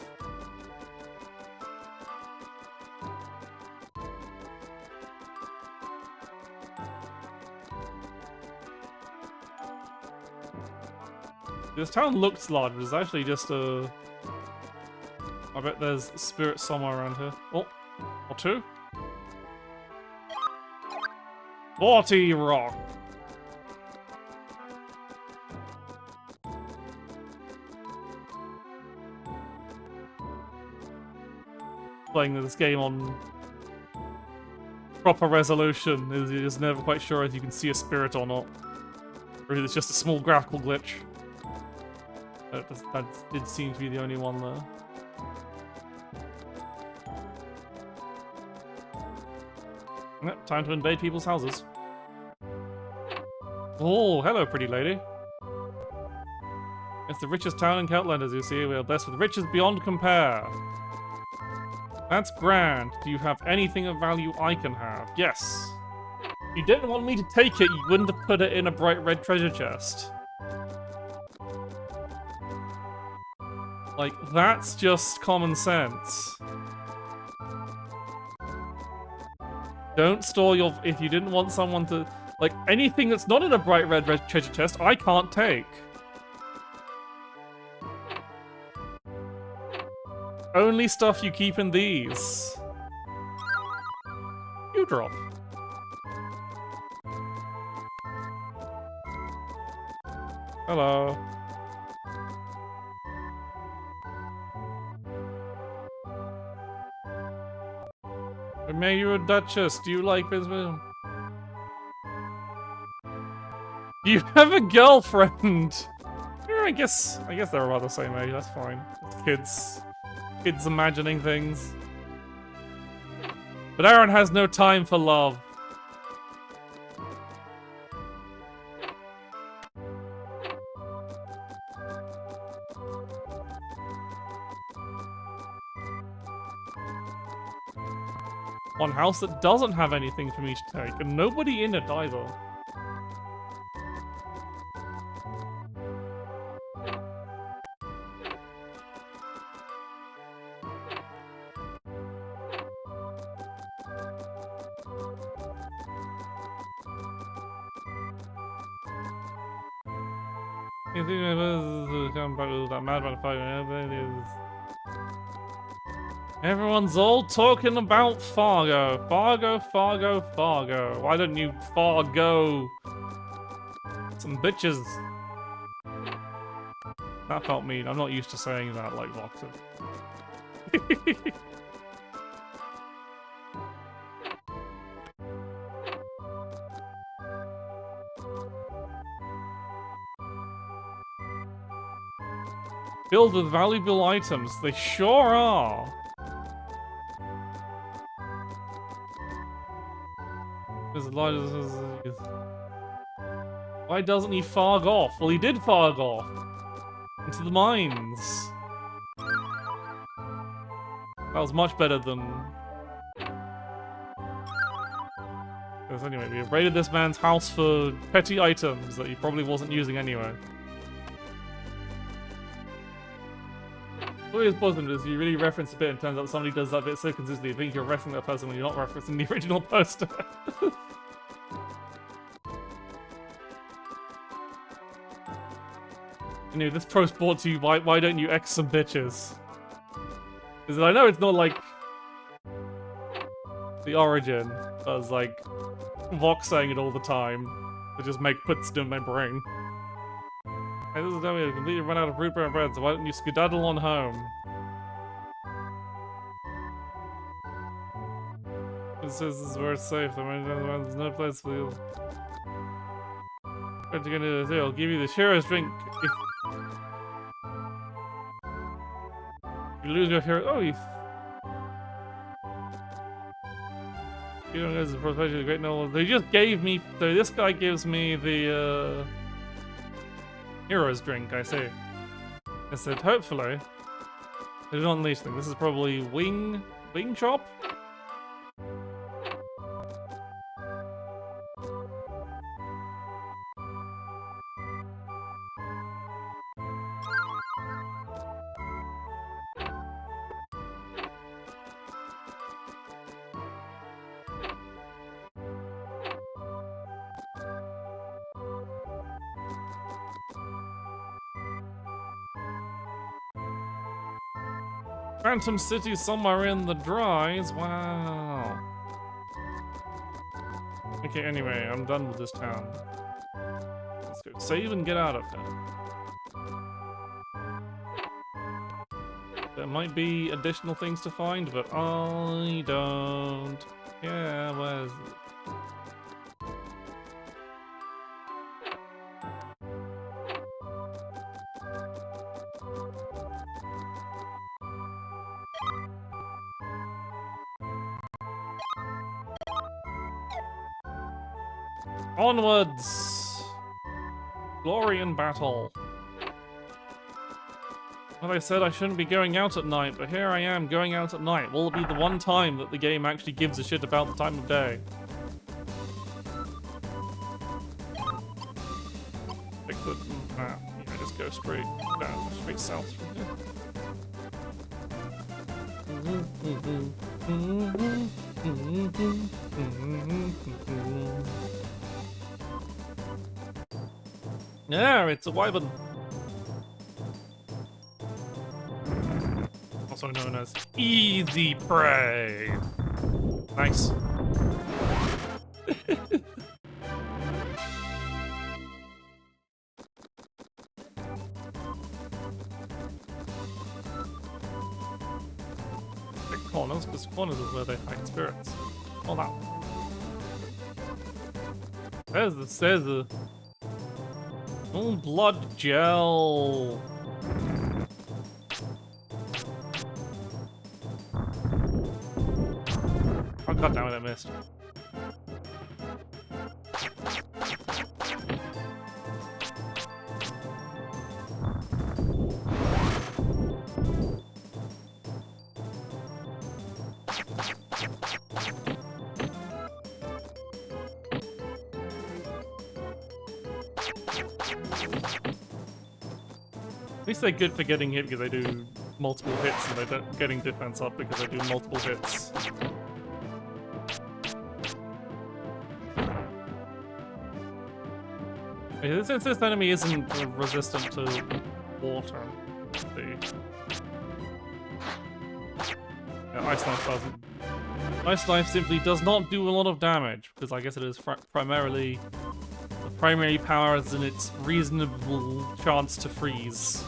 This town looks large, but it's actually just a... I bet there's spirits somewhere around here. Oh, or two. 40 rock. Playing this game on proper resolution is you're just never quite sure if you can see a spirit or not. Or if it's just a small graphical glitch. That did seem to be the only one there. Yep, time to invade people's houses. Oh, hello, pretty lady. It's the richest town in Keltland, as you see. We are blessed with riches beyond compare. That's grand. Do you have anything of value I can have? Yes. If you didn't want me to take it, you wouldn't have put it in a bright red treasure chest. Like, that's just common sense. Don't store your... If you didn't want someone to... Like, anything that's not in a bright red treasure chest, I can't take. Only stuff you keep in these. You drop. Hello. I made you a duchess. Do you like business? You have a girlfriend. Yeah, I guess they're about the same age. That's fine. It's kids imagining things. But Aaron has no time for love. One house that doesn't have anything for me to take, and nobody in it either. You think come back with that madman fight? Everyone's all talking about Fargo. Fargo, Fargo, Fargo. Why don't you Fargo some bitches? That felt mean. I'm not used to saying that like Voxer. Filled with valuable items. They sure are. There's a lot of... Why doesn't he fog off? Well, he did fog off. Into the mines. That was much better than... Because anyway, we raided this man's house for petty items that he probably wasn't using anyway. What is buzzing is you really reference a bit and turns out somebody does that bit so consistently you think you're referencing that person when you're not referencing the original poster. Anyway, this post brought to you by why don't you X some bitches? Because I know it's not like the origin, but it's like Vox saying it all the time to just make puts in my brain. Hey, this is dummy, I've completely run out of root beer and bread, so why don't you skedaddle on home? It says this is where it's safe, there's no place for you. What you gonna do? I'll give you the hero's drink if you lose your hero. Oh, you don't know the prosperity of the great novel. They just gave me. So this guy gives me the hero's drink. I say. I said hopefully they do not unleash them. This is probably wing chop. Phantom City somewhere in the dries. Wow. Okay, anyway, I'm done with this town. Let's go save and get out of here. There might be additional things to find, but I don't. Yeah, where's it? Onwards! Glory in battle. Well, I said I shouldn't be going out at night, but here I am going out at night. Will it be the one time that the game actually gives a shit about the time of day? Bigfoot, yeah, just go straight down, straight south from here. Yeah, it's a wyvern. Also known as easy prey. Nice. Corners, because corners is where they hide spirits. Hold on. There's the oh, blood gel. Oh god damn it, I missed. At least they're good for getting hit because they do multiple hits, and they don't getting defense up because they do multiple hits. Since this enemy isn't resistant to water, let's see. Yeah, Ice Knife doesn't. Ice Knife simply does not do a lot of damage, because I guess it is primarily... The primary power is in its reasonable chance to freeze.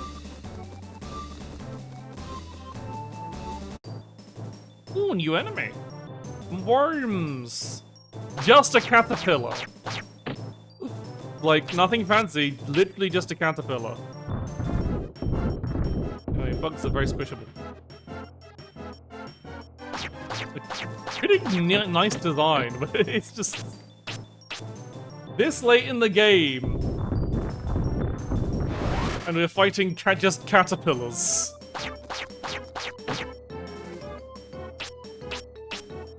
Ooh, new enemy. Worms. Just a caterpillar. Like, nothing fancy, literally just a caterpillar. Anyway, bugs are very squishable. Pretty nice design, but it's just... This late in the game, and we're fighting just caterpillars.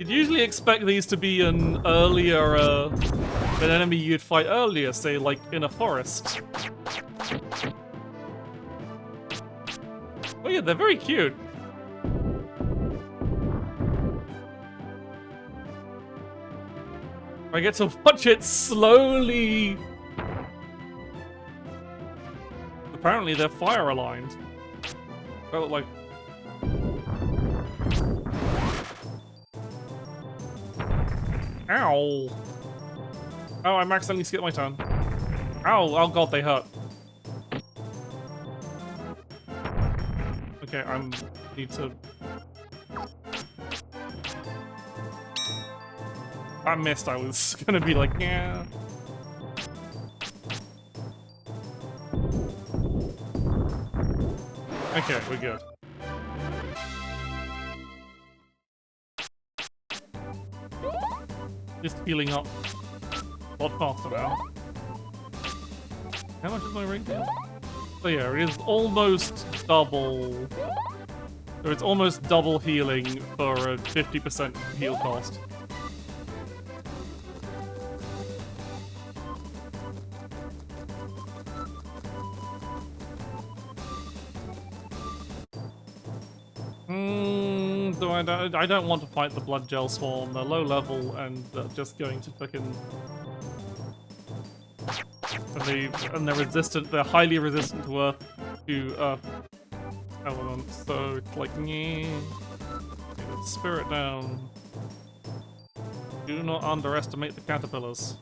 You'd usually expect these to be an earlier, an enemy you'd fight earlier, say like in a forest. Oh yeah, they're very cute. I get to watch it slowly. Apparently they're fire aligned. They look like... Ow. Oh, I accidentally skipped my turn. Ow, oh god, they hurt. Okay, need to... I missed, I was gonna be like, yeah. Okay, we're good. Just healing up a lot faster now. How much is my ring deal? So yeah, it is almost double. So it's almost double healing for a 50% heal cost. I don't want to fight the Blood Gel Swarm. They're low level and they're just going to fucking... And they're resistant, they're highly resistant to Earth elements, so it's like, yeah. Spirit down. Do not underestimate the caterpillars.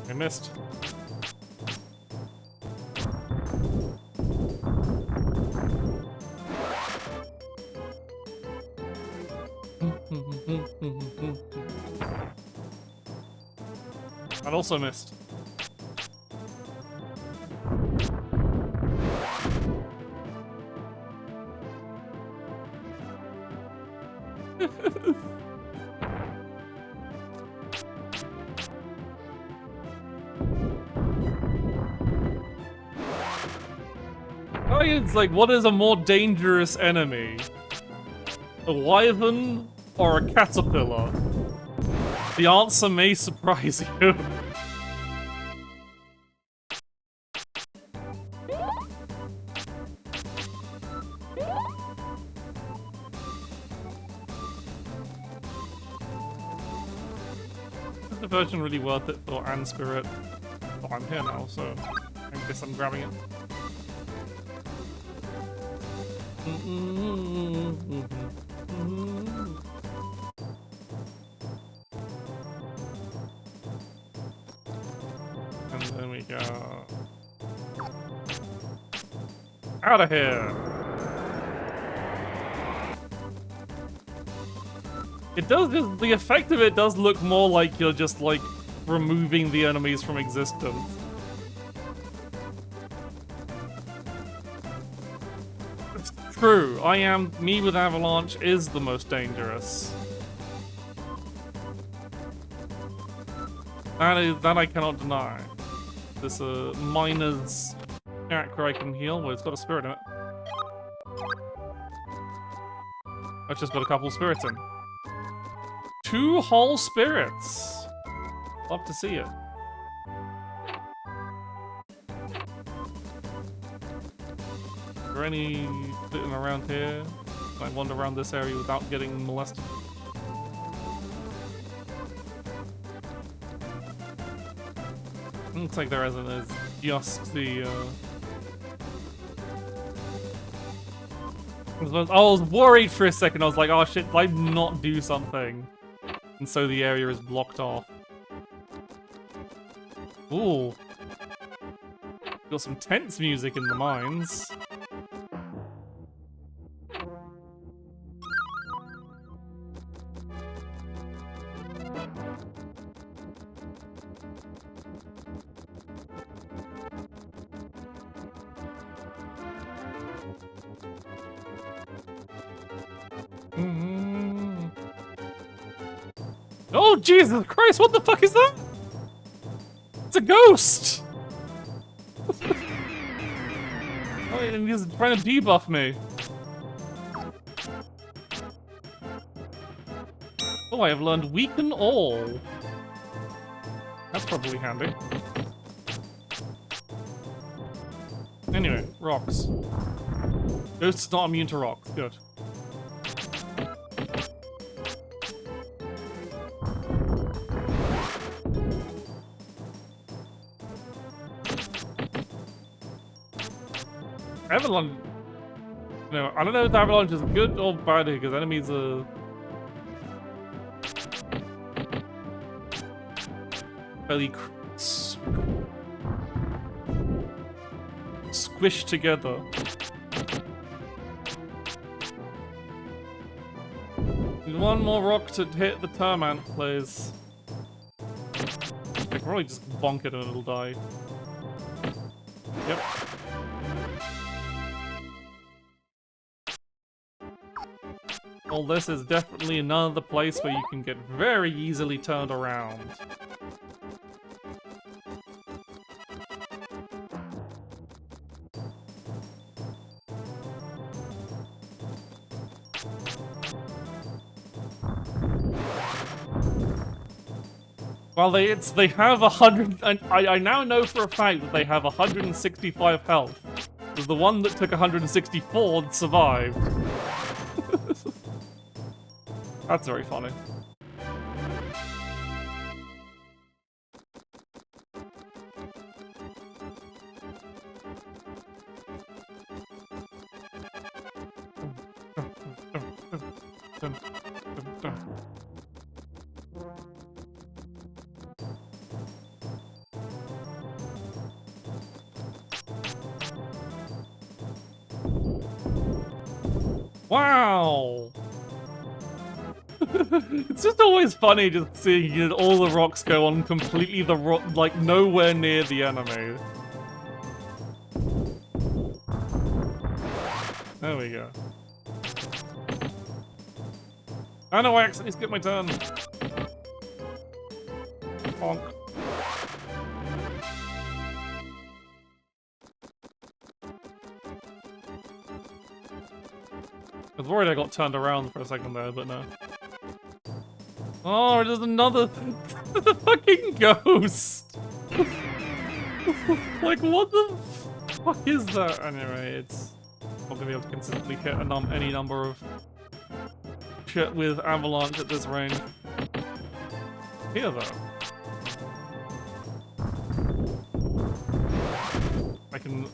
I missed. I also missed. It's like, what is a more dangerous enemy? A wyvern or a caterpillar? The answer may surprise you. Is the version really worth it for Ann Spirit? Oh, I'm here now, so I guess I'm grabbing it. And then we go out of here. It does just, the effect of it does look more like you're just like removing the enemies from existence. True, me with Avalanche is the most dangerous. That I cannot deny. This miner's chakra I can heal, well it's got a spirit in it. I've just got a couple spirits in. 2 whole spirits! Love to see it. there any sitting around here? Can I wander around this area without getting molested? Looks like there isn't. There's just the, I was worried for a second. I was like, oh shit, did I not do something? And so the area is blocked off. Ooh. Got some tense music in the mines. Oh, Jesus Christ, what the fuck is that? It's a ghost! Oh, and he's trying to debuff me. Oh, I have learned Weaken All. That's probably handy. Anyway, rocks. Ghosts not immune to rocks. Good. Avalanche. No, I don't know if the Avalanche is good or bad because enemies are fairly squished together. Need one more rock to hit the Termant, please. I can probably just bonk it and it'll die. Yep. Well, this is definitely another place where you can get very easily turned around. Well, they have 100, and I now know for a fact that they have 165 health. Because the one that took 164 survived. That's very funny. Wow! It's just always funny just seeing all the rocks go on completely like nowhere near the enemy. There we go. I know I accidentally skipped my turn. Bonk. I was worried I got turned around for a second there, but no. Oh, there's another the fucking ghost! Like, what the fuck is that? Anyway, it's not gonna be able to consistently hit any number of shit with Avalanche at this range. Here, though. I can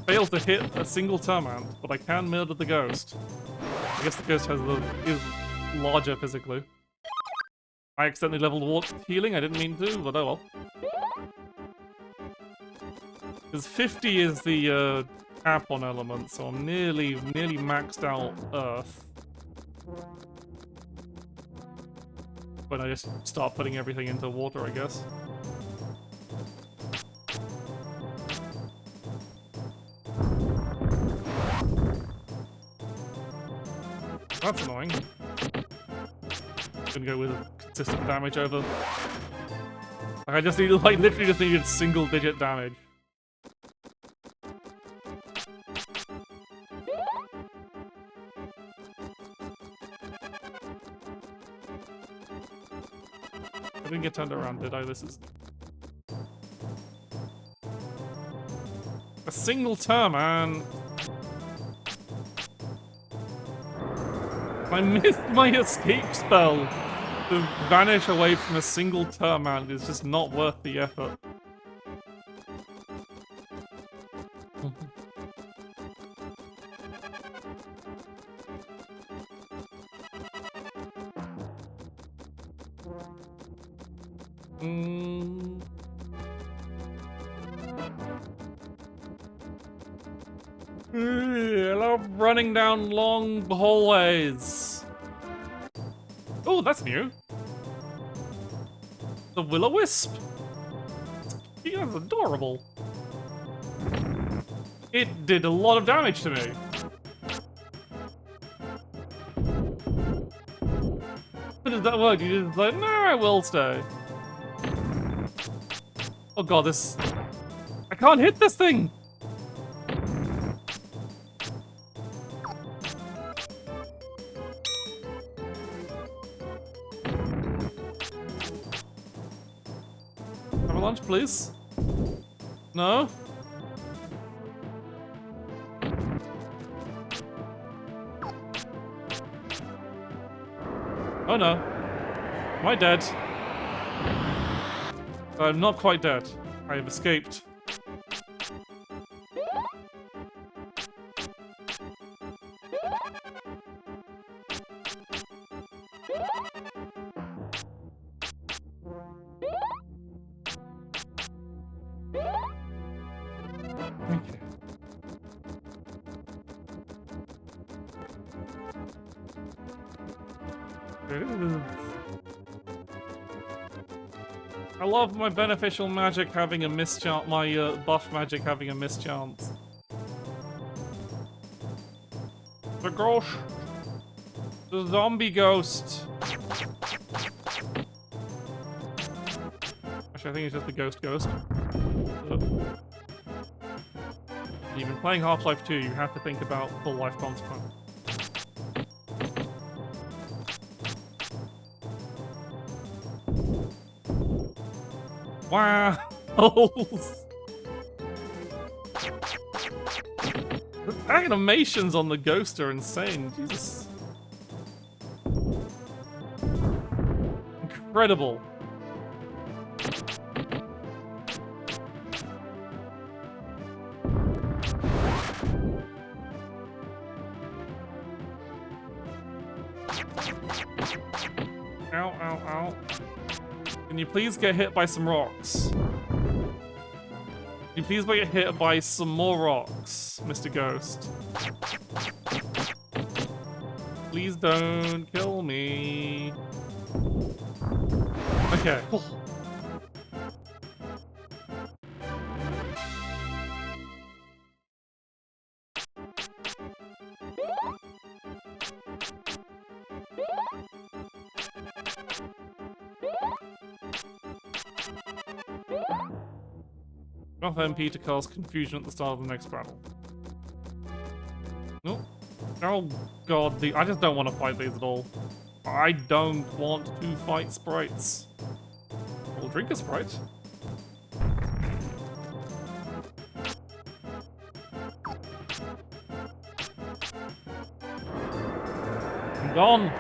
fail to hit a single Termant, but I can murder the ghost. I guess the ghost is larger physically. I accidentally leveled water healing, I didn't mean to, but oh well. Because 50 is the cap on elements, so I'm nearly maxed out Earth. When I just start putting everything into water, I guess. That's annoying. Gonna go with consistent damage over. Like I just needed, like, literally just needed single-digit damage. I didn't get turned around, did I? This is a single turn, man. I missed my escape spell. To vanish away from a single Termand is just not worth the effort. I love running down long hallways. Oh, that's new. The Will-O-Wisp. Yeah, that's adorable. It did a lot of damage to me. How does that work? You just like, no, I will stay. Oh god, this... I can't hit this thing! Avalanche, please. No? Oh no. Am I dead? I'm not quite dead. I have escaped. I love my beneficial magic having a mischance, my buff magic having a mischance. The ghost. The zombie ghost. Actually, I think it's just the ghost. You've been playing Half-Life 2, you have to think about full life consequence. Wow! The animations on the ghost are insane. Jesus. Incredible. Ow, ow, ow. Can you please get hit by some rocks? Can you please get hit by some more rocks, Mr. Ghost? Please don't kill me. Okay. Enough MP to cause confusion at the start of the next battle. Nope. Oh god, I just don't want to fight these at all. I don't want to fight sprites. I'll drink a sprite. I'm gone.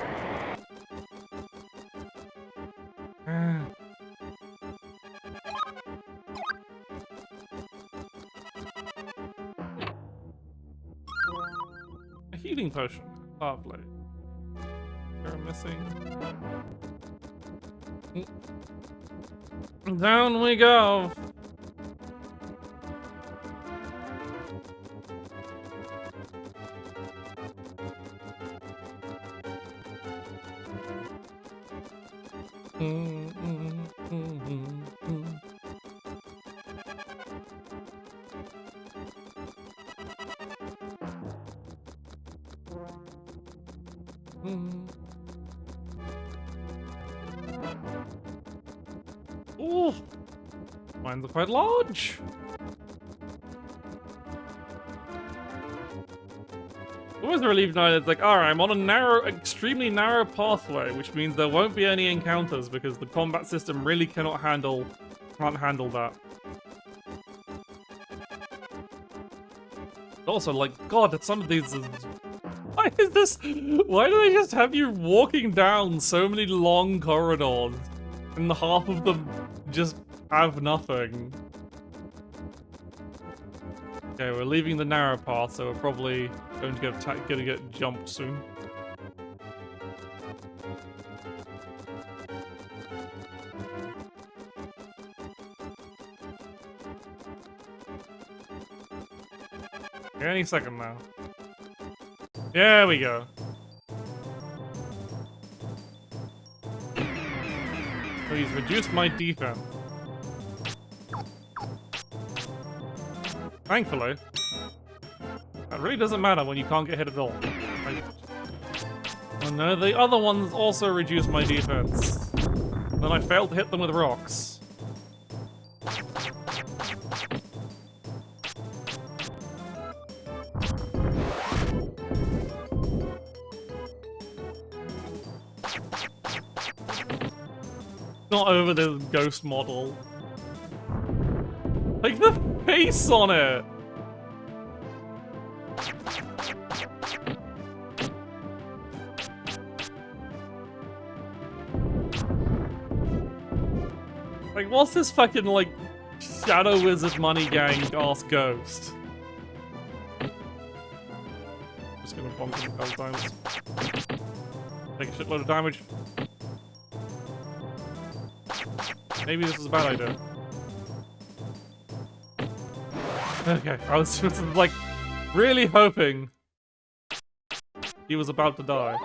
A healing potion. Lovely. You're missing. Down we go. Ooh, mines are quite large. Always relieved now. It's like, alright, I'm on a narrow, extremely narrow pathway, which means there won't be any encounters because the combat system really can't handle that. Also, like, God, some of these is... Why is this? Why do they just have you walking down so many long corridors, and half of them just have nothing? Okay, we're leaving the narrow path, so we're probably going to get jumped soon. Any second now. There we go. Please reduce my defense. Thankfully. That really doesn't matter when you can't get hit at all. Oh no, the other ones also reduce my defense. Then I failed to hit them with rocks. Not over the ghost model. Like the face on it! Like, what's this fucking, like, Shadow Wizard Money Gang ass ghost? Just gonna bonk him a couple times. Take a shitload of damage. Maybe this is a bad idea. Okay, I was just, like, really hoping he was about to die.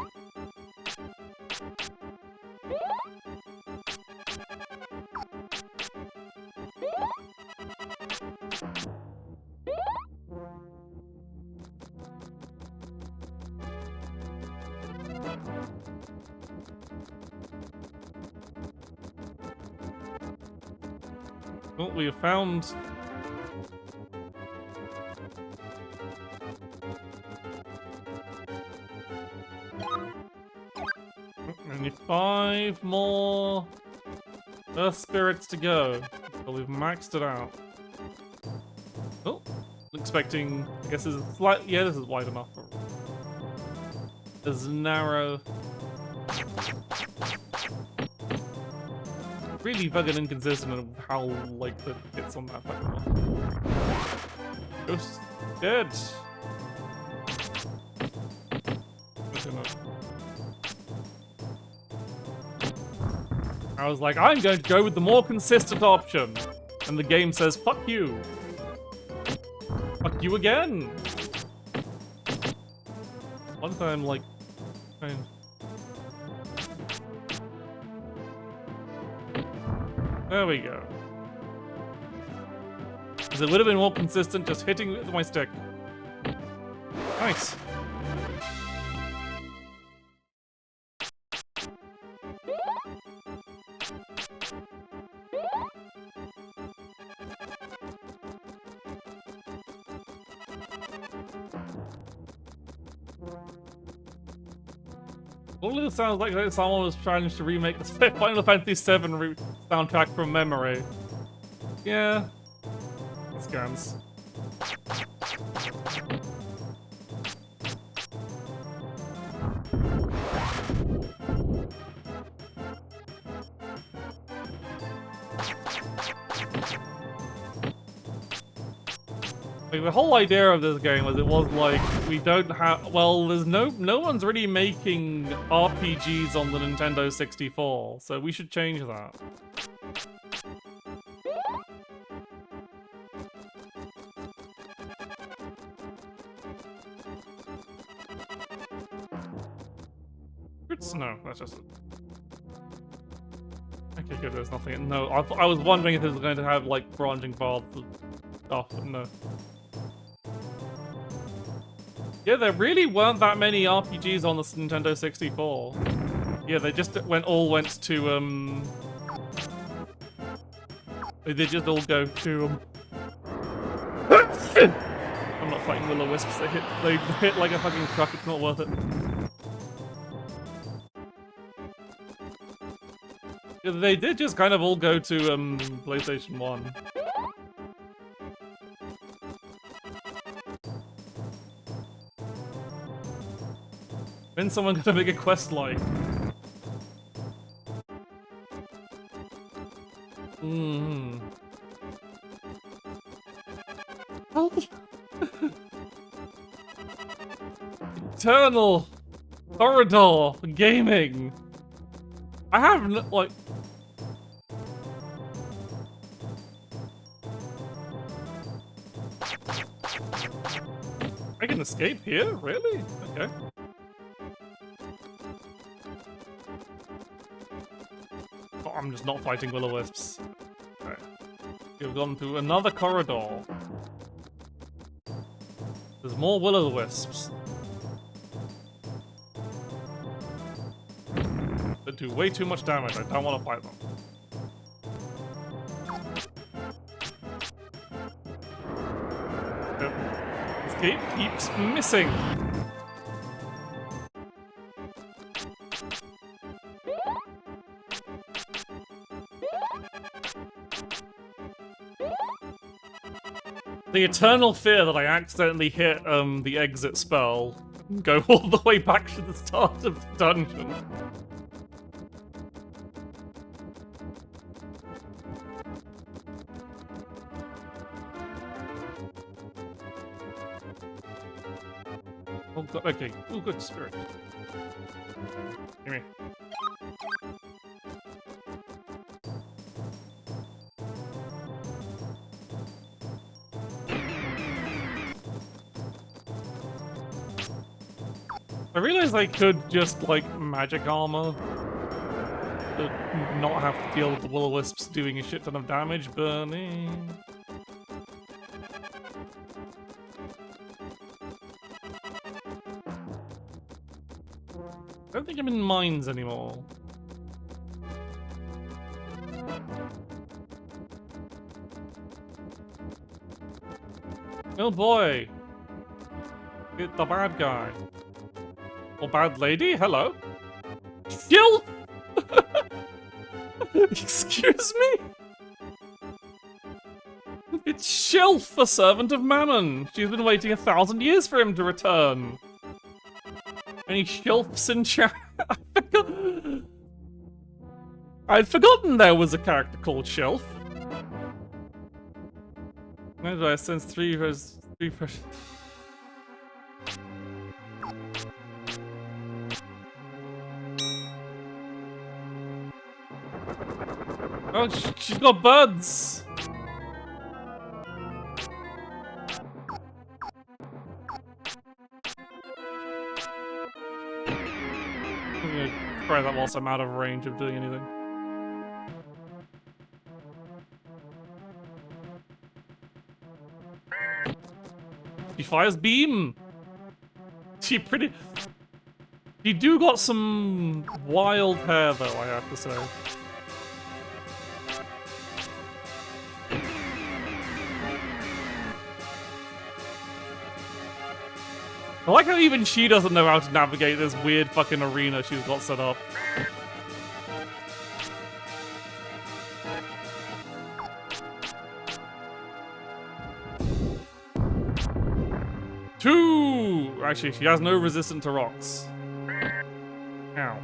Well, we have found... Only 5 more Earth Spirits to go. So we've maxed it out. Oh, expecting... I guess this is slight... Yeah, this is wide enough. This is narrow. Really fucking inconsistent of how, like, the hits on that fucking one. Ghost dead. I was like, I'm going to go with the more consistent option. And the game says, fuck you. Fuck you again. One time, like, fine. There we go. Because it would have been more consistent just hitting with my stick. Nice. All of this sounds like someone was trying to remake the Final Fantasy VII soundtrack from memory. Yeah. Scans. Like, the whole idea of this game was it was like we don't have there's no one's really making RPGs on the Nintendo 64, so we should change that. It's no, that's just okay. Good, there's nothing. No, I was wondering if it was going to have like branching paths and stuff, but no. Yeah, there really weren't that many RPGs on the Nintendo 64. Yeah, they just went to they just all go to I'm not fighting will-o-wisps. They hit like a fucking truck. It's not worth it. Yeah, they did just kind of all go to PlayStation 1. When's someone gonna make a quest like? Hmm. Oh. Eternal corridor gaming. I haven't like. I can escape here? Really? Okay. Oh, I'm just not fighting will-o-wisps. Okay. We've gone through another corridor. There's more will-o-wisps. They do way too much damage. I don't want to fight them. Escape keeps missing. The eternal fear that I accidentally hit the exit spell and go all the way back to the start of the dungeon. Oh god, okay. Oh good spirit. Give me. I realized I could just, like, magic armor to not have to deal with the will-o-wisps doing a shit ton of damage, burning. I don't think I'm in mines anymore. Oh boy! It's the bad guy. Or bad lady? Hello? Shill! Excuse me? It's Shelf, a servant of Mammon. She's been waiting 1,000 years for him to return. Any Shelfs in chat? I'd forgotten there was a character called Shelf. Where did I sense three fresh... Oh, she's got buds! I'm gonna try that whilst I'm out of range of doing anything. She fires beam! She pretty... She do got some wild hair though, I have to say. I like how even she doesn't know how to navigate this weird fucking arena she's got set up. Two! Actually, she has no resistance to rocks. Ow.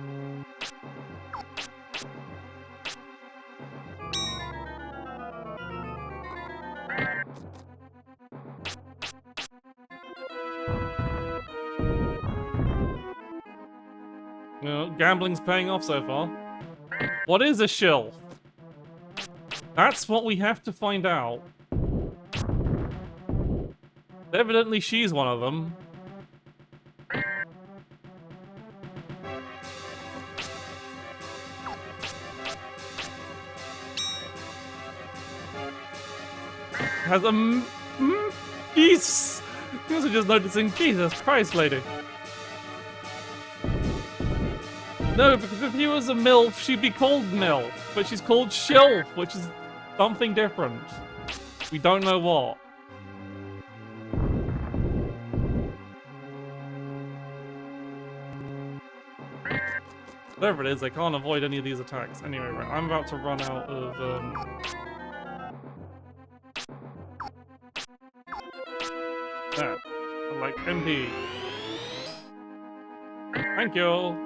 No, gambling's paying off so far. What is a shill? That's what we have to find out. Evidently she's one of them. Has a Jesus! You also just noticing Jesus Christ, lady. No, because if he was a MILF, she'd be called MILF, but she's called Shelf, which is something different. We don't know what. Whatever it is, I can't avoid any of these attacks. Anyway, right, I'm about to run out of, that. Like, MP. Thank you.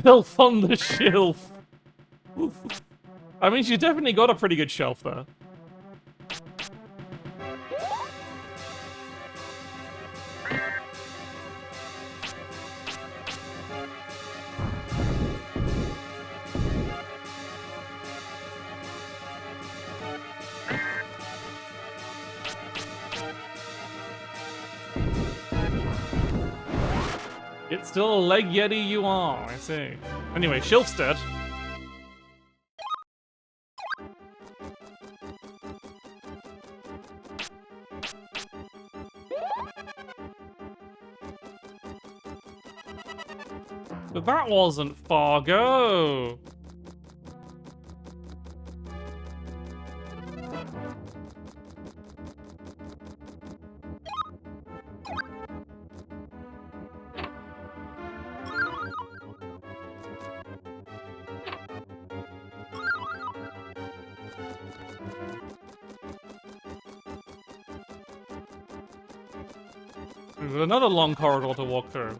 Built on the shelf. I mean, she definitely got a pretty good shelf there. It's still a leg yeti you are, I see. Anyway, shelf's dead. But that wasn't Fargo. There's another long corridor to walk through.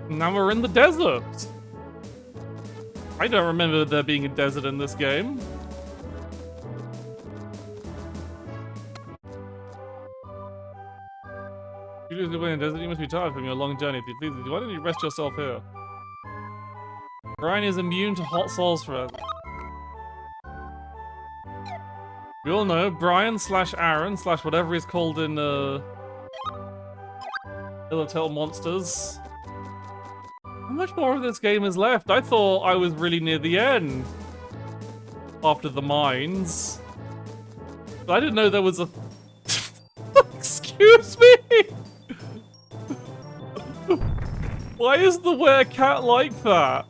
Now we're in the desert. I don't remember there being a desert in this game. You just live in the desert, you must be tired from your long journey. Please, why don't you rest yourself here? Brian is immune to hot souls forever. We all know Brian / Aaron / whatever he's called in Little Monsters. How much more of this game is left? I thought I was really near the end. After the mines. But I didn't know there was a... Excuse me? Why is the werecat like that?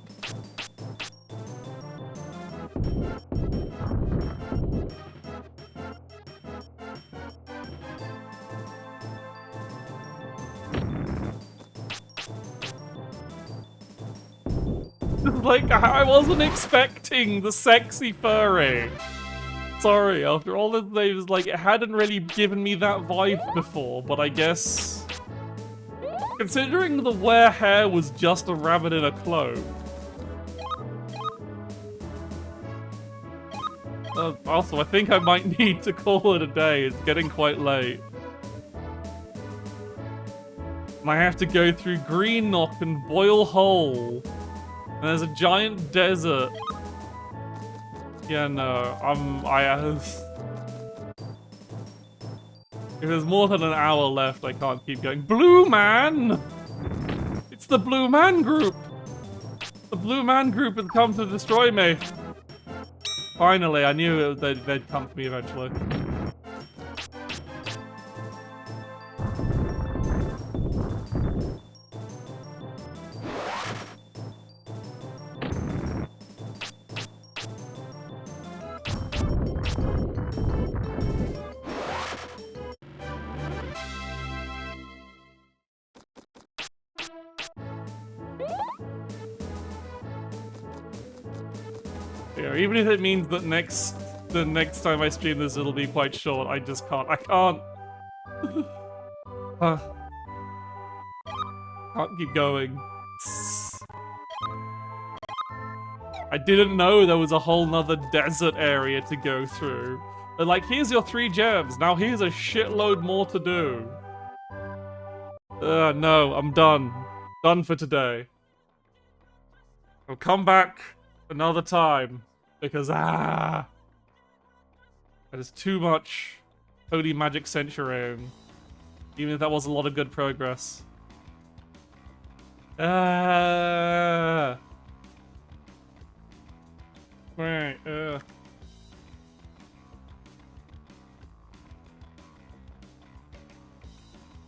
Like, I wasn't expecting the sexy furry. Sorry, after all this, it was like, it hadn't really given me that vibe before, but I guess... Considering the were hair was just a rabbit in a cloak. Also, I think I might need to call it a day. It's getting quite late. And I have to go through Green Knock and Boil Hole. And there's a giant desert. Yeah, no, if there's more than an hour left, I can't keep going. Blue Man! It's the Blue Man group! The Blue Man group has come to destroy me. Finally, I knew they'd come for me eventually. Yeah, even if it means that the next time I stream this it'll be quite short, I just can't. I can't. Can't keep going. I didn't know there was a whole nother desert area to go through. They're like, here's your 3 gems, now here's a shitload more to do. No, I'm done. Done for today. I'll come back another time. Because, that is too much Holy Magic Centurion. Even if that was a lot of good progress. Right,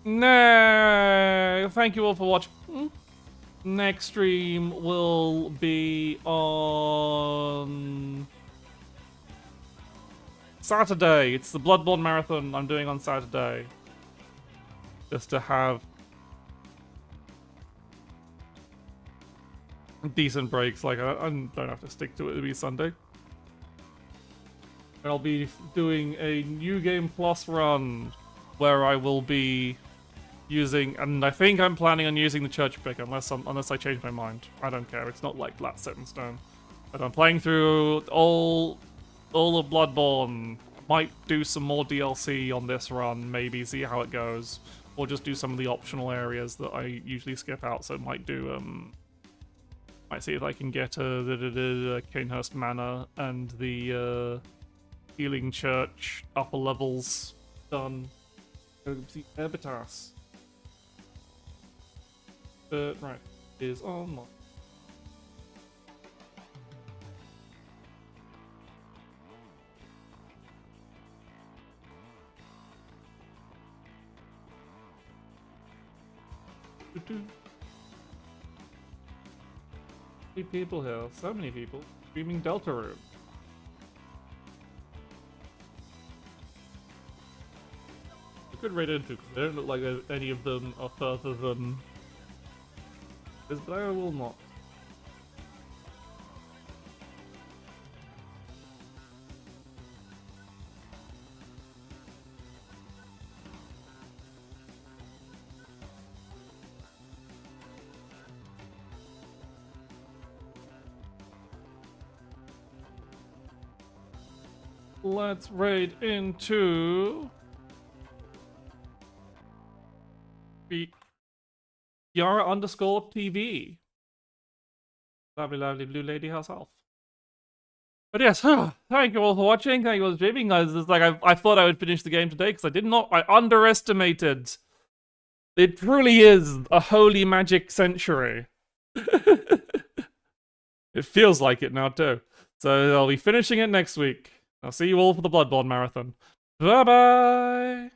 No, thank you all for watching. Next stream will be on Saturday. It's the Bloodborne Marathon I'm doing on Saturday. Just to have decent breaks. Like I don't have to stick to it. It'll be Sunday. And I'll be doing a New Game Plus run where I will be using, and I think I'm planning on using the church pick unless I change my mind. I don't care. It's not like that set in stone. But I'm playing through all of Bloodborne. Might do some more DLC on this run, maybe see how it goes, or just do some of the optional areas that I usually skip out. So might see if I can get the Canehurst Manor and the Healing Church upper levels done. Go see Ebitas. Right, is online. Many people here, so many people streaming Deltarune. A good raid into because they don't look like any of them are further than this, but I will not. Let's raid into Yara_TV. Lovely, lovely blue lady herself. But yes, thank you all for watching. Thank you all for streaming. I thought I would finish the game today because I did not. I underestimated. It truly is a holy magic century. It feels like it now too. So I'll be finishing it next week. I'll see you all for the Bloodborne marathon. Bye bye.